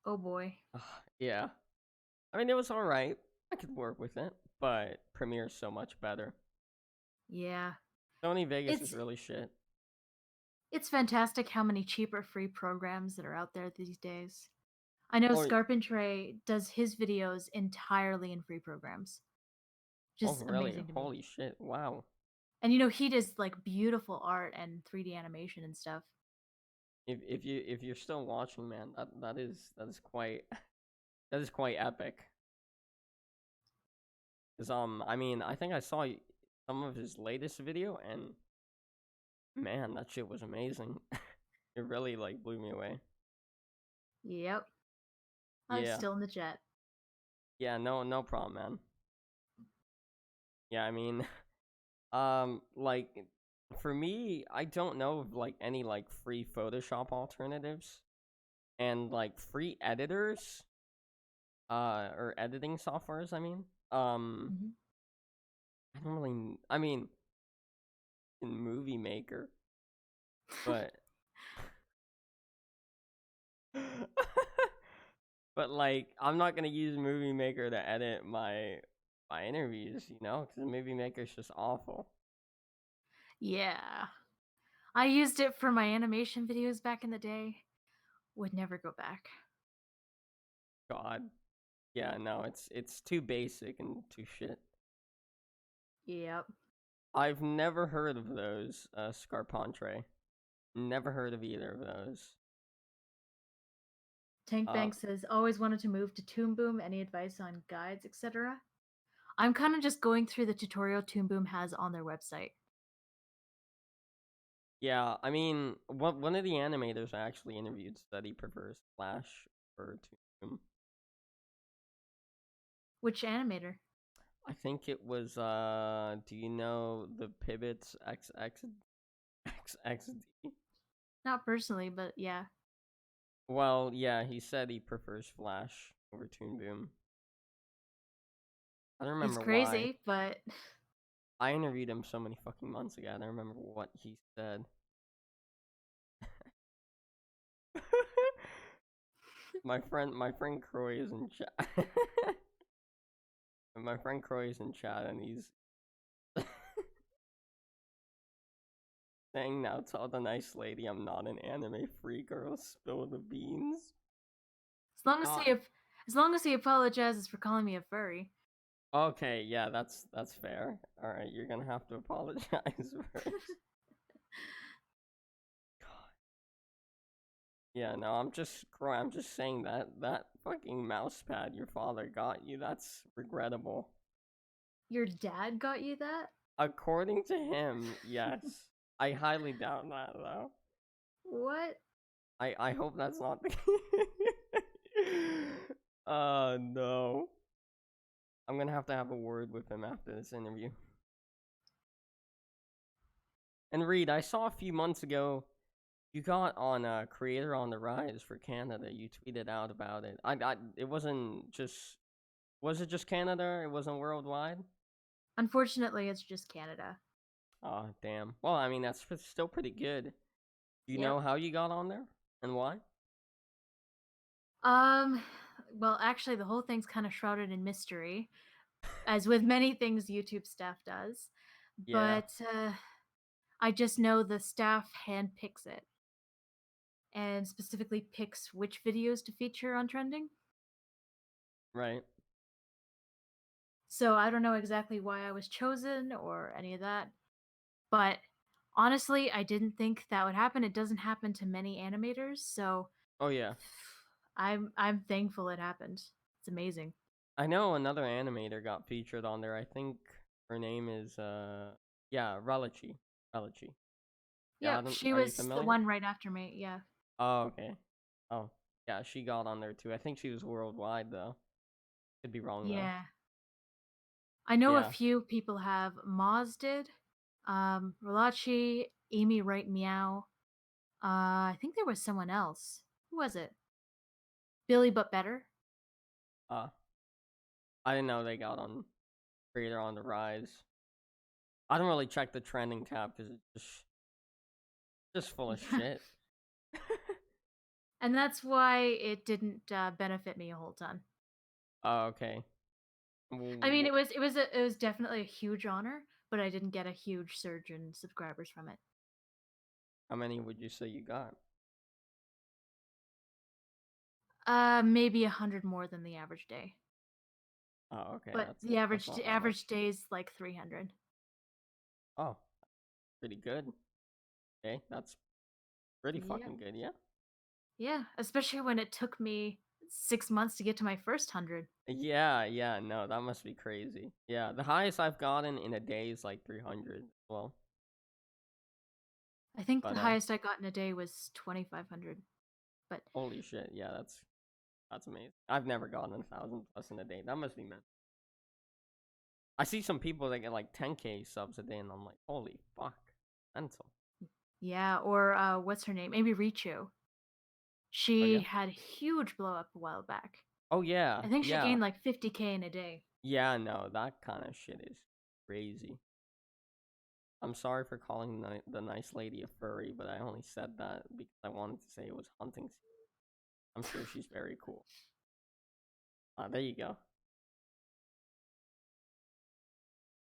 Speaker 2: Oh boy.
Speaker 1: Yeah. I mean, it was alright. I could work with it, but Premiere's so much better.
Speaker 2: Yeah.
Speaker 1: Sony Vegas is
Speaker 2: It's
Speaker 1: really shit.
Speaker 2: it's fantastic how many cheaper free programs that are out there these days. I know
Speaker 1: Oh,
Speaker 2: Scarpentry does his videos entirely in free programs.
Speaker 1: oh,
Speaker 2: Just
Speaker 1: really?
Speaker 2: amazing to me.
Speaker 1: Holy shit! Wow.
Speaker 2: And he does like beautiful art and 3D animation and stuff.
Speaker 1: If you're still watching, man, that is quite that is quite epic. Cause I mean, I think I saw some of his latest video, and man, that shit was amazing. It really like blew me away.
Speaker 2: Yep. I was
Speaker 1: Yeah,
Speaker 2: still in the jet.
Speaker 1: yeah, no problem, man. Yeah, I mean, like for me, I don't know of like any like free Photoshop alternatives and like free editors, or editing softwares. I mean,
Speaker 2: Hmm.
Speaker 1: I don't really. I mean, in Movie Maker, but but like I'm not gonna use Movie Maker to edit my interviews, you know, because Movie Maker's just awful.
Speaker 2: Yeah. I used it for my animation videos back in the day. Would never go back.
Speaker 1: God, yeah, no, it's too basic and too shit.
Speaker 2: Yep.
Speaker 1: I've never heard of those, Scarpantre. Never heard of either of those.
Speaker 2: Tank
Speaker 1: Uh,
Speaker 2: Bank says always wanted to move to Toon Boom. Any advice on guides, etc.? I'm kind of just going through the tutorial Toon Boom has on their website.
Speaker 1: yeah, I mean, one of the animators I actually interviewed said he prefers Flash or Toon.
Speaker 2: Which animator?
Speaker 1: I think it was do you know the Pivots XXD?
Speaker 2: Not personally, but yeah.
Speaker 1: Well, yeah, he said he prefers Flash over Toon Boom. I don't
Speaker 2: He's
Speaker 1: remember why.
Speaker 2: crazy, but
Speaker 1: I interviewed him so many fucking months ago. I don't remember what he said. my friend Croy is in chat. My friend Croy is in chat, and he's saying, "Now tell the nice lady I'm not an anime freak, or I'll spill the beans."
Speaker 2: as long as
Speaker 1: Uh,
Speaker 2: he as long as he apologizes for calling me a furry.
Speaker 1: okay, yeah, that's fair. All right, you're gonna have to apologize first. God. Yeah, no, Croy. I'm just saying that fucking mouse pad your father got you. That's regrettable.
Speaker 2: Your dad got you that?
Speaker 1: According to him, yes. I highly doubt that though.
Speaker 2: What?
Speaker 1: I hope that's not the case. No. I'm gonna have to have a word with him after this interview. And Reed, I saw a few months ago you got on Creator on the Rise for Canada. You tweeted out about it. It wasn't just. Was it just Canada? It wasn't worldwide?
Speaker 2: Unfortunately, it's just Canada.
Speaker 1: Oh, damn. Well, I mean, that's still pretty good. Do you
Speaker 2: Yep.
Speaker 1: know how you got on there? And why?
Speaker 2: Um, well, actually, the whole thing's kind of shrouded in mystery, as with many things YouTube staff does.
Speaker 1: Yeah,
Speaker 2: But I just know the staff handpicks it and specifically picks which videos to feature on trending.
Speaker 1: right.
Speaker 2: So I don't know exactly why I was chosen or any of that. But honestly, I didn't think that would happen. It doesn't happen to many animators, so
Speaker 1: Oh, yeah.
Speaker 2: I'm thankful it happened. It's amazing.
Speaker 1: I know another animator got featured on there. I think her name is, yeah, Relici. Relici. Yeah, I
Speaker 2: Yep,
Speaker 1: don't,
Speaker 2: she
Speaker 1: are you
Speaker 2: was the
Speaker 1: familiar?
Speaker 2: one right after me. Yeah.
Speaker 1: Oh, okay. Oh, yeah, she got on there too. I think she was worldwide, though. Could be wrong, though.
Speaker 2: Yeah. I know a
Speaker 1: Yeah,
Speaker 2: few people have. Moz did. Relachi, Amy Wright Meow. I think there was someone else. Who was it? Billy But Better.
Speaker 1: uh, I didn't know they got on Creator on the Rise. I don't really check the trending tab because it's just full of
Speaker 2: Yeah.
Speaker 1: shit.
Speaker 2: And that's why it didn't benefit me a whole ton.
Speaker 1: Oh, okay.
Speaker 2: I mean, it was definitely a huge honor, but I didn't get a huge surge in subscribers from it.
Speaker 1: How many would you say you got?
Speaker 2: Maybe 100 more than the average day,
Speaker 1: Oh, okay,
Speaker 2: but the
Speaker 1: that's not that
Speaker 2: average
Speaker 1: much.
Speaker 2: day is like 300.
Speaker 1: Oh, pretty good. Okay, that's pretty
Speaker 2: Yep.
Speaker 1: fucking good, yeah.
Speaker 2: Yeah, especially when it took me 6 months to get to my first 100.
Speaker 1: Yeah, yeah, no, that must be crazy. Yeah, the highest I've gotten in a day is like 300. Well,
Speaker 2: I think
Speaker 1: but
Speaker 2: the highest I got in a day was 2,500. But
Speaker 1: holy shit, yeah, that's amazing. I've never gotten 1,000+ in a day. That must be mental. I see some people that get like 10K subs a day, and I'm like, holy fuck, mental.
Speaker 2: yeah, or what's her name? Maybe Richo.
Speaker 1: Oh
Speaker 2: She
Speaker 1: yeah.
Speaker 2: had a huge blow up a while back.
Speaker 1: Oh yeah,
Speaker 2: I think she
Speaker 1: yeah,
Speaker 2: gained like 50K in a day.
Speaker 1: yeah. No, that kind of shit is crazy. I'm sorry for calling the nice lady a furry, but I only said that because I wanted to say it was hunting season. I'm sure she's very cool. There you go.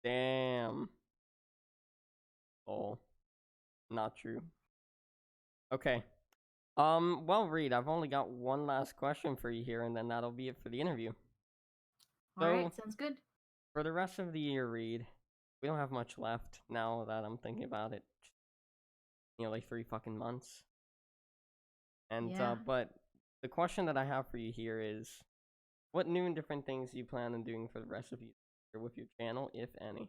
Speaker 1: Damn. Oh, not true. Okay. Well, Reed, I've only got one last question for you here, and then that'll be it for the interview.
Speaker 2: All
Speaker 1: So,
Speaker 2: right, sounds good.
Speaker 1: for the rest of the year, Reed, we don't have much left now that I'm thinking about it. Like 3 fucking months. And,
Speaker 2: Yeah.
Speaker 1: but the question that I have for you here is, what new and different things do you plan on doing for the rest of you with your channel, if any?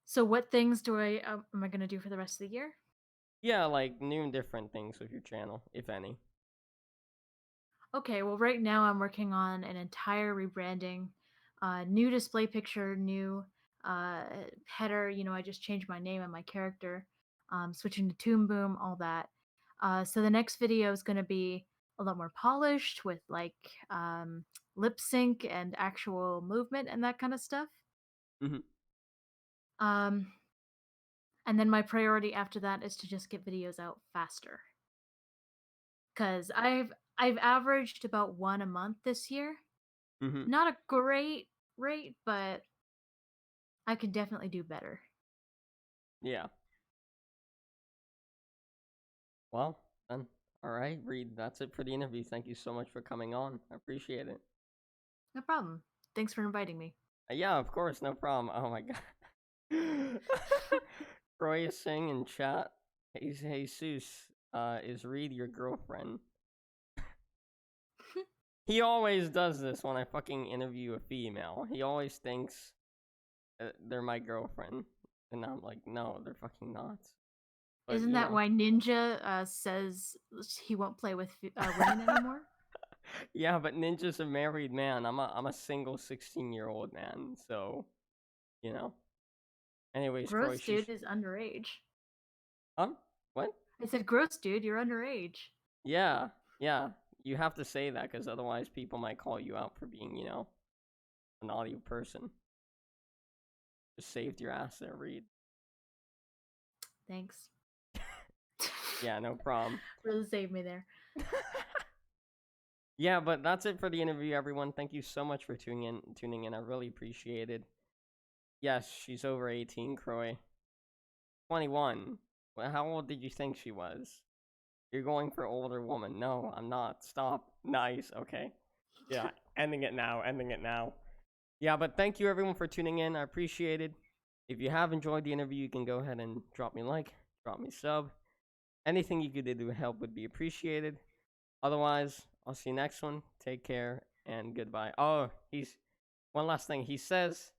Speaker 2: So what things do I am I going to do for the rest of the year?
Speaker 1: Yeah, like new and different things with your channel, if any.
Speaker 2: Okay, well right now I'm working on an entire rebranding, new display picture, new uh header, I just changed my name and my character, switching to Toon Boom, all that. So the next video is going to be a lot more polished with like lip sync and actual movement and that kind of stuff.
Speaker 1: Hmm.
Speaker 2: Um and then my priority after that is to just get videos out faster. Cuz I've averaged about one a month this year.
Speaker 1: Hmm.
Speaker 2: Not a great rate, but I could definitely do better.
Speaker 1: Yeah. Well, then, all right, Reed, that's it for the interview. Thank you so much for coming on. I appreciate it.
Speaker 2: No problem. Thanks for inviting me.
Speaker 1: Yeah, of course, no problem. Oh my god. Roy is saying in chat, hey, Jesus, is Reed your girlfriend? He always does this when I fucking interview a female. He always thinks they're my girlfriend. And I'm like, no, they're fucking not. But,
Speaker 2: Isn't that why Ninja says he won't play with women anymore?
Speaker 1: yeah, but Ninja's a married man. I'm a single 16-year-old man. So, you know. Anyways, Croy,
Speaker 2: Gross
Speaker 1: she's
Speaker 2: dude is underage.
Speaker 1: what?
Speaker 2: I said, gross dude, you're underage.
Speaker 1: Yeah, yeah. You have to say that because otherwise people might call you out for being, a naughty person. Just saved your ass there, Reed.
Speaker 2: Thanks.
Speaker 1: Yeah, no problem.
Speaker 2: Really saved me there.
Speaker 1: Yeah, but that's it for the interview, everyone. Thank you so much for tuning in. I really appreciate it. Yes, she's over 18, Croy. 21. Well, how old did you think she was? You're going for older woman. No, I'm not. Stop. Nice. Okay. Yeah, ending it now. Ending it now. Yeah, but thank you everyone for tuning in. I appreciate it. If you have enjoyed the interview, you can go ahead and drop me a like, drop me a sub. Anything you could do to help would be appreciated. Otherwise, I'll see you next one. Take care and goodbye. Oh, he's one last thing. He says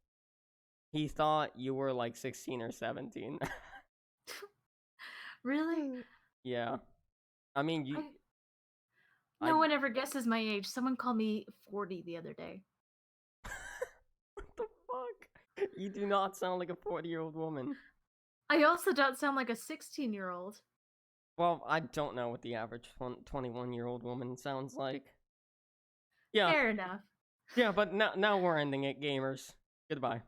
Speaker 1: he thought you were like 16 or 17.
Speaker 2: Really?
Speaker 1: Yeah. I mean,
Speaker 2: I
Speaker 1: I
Speaker 2: No one ever guesses my age. Someone called me 40 the other day.
Speaker 1: what the fuck? You do not sound like a 40-year-old woman.
Speaker 2: I also don't sound like a 16-year-old.
Speaker 1: Well, I don't know what the average 21-year-old woman sounds like. Yeah.
Speaker 2: Fair enough.
Speaker 1: Yeah, but now we're ending it, gamers. Goodbye.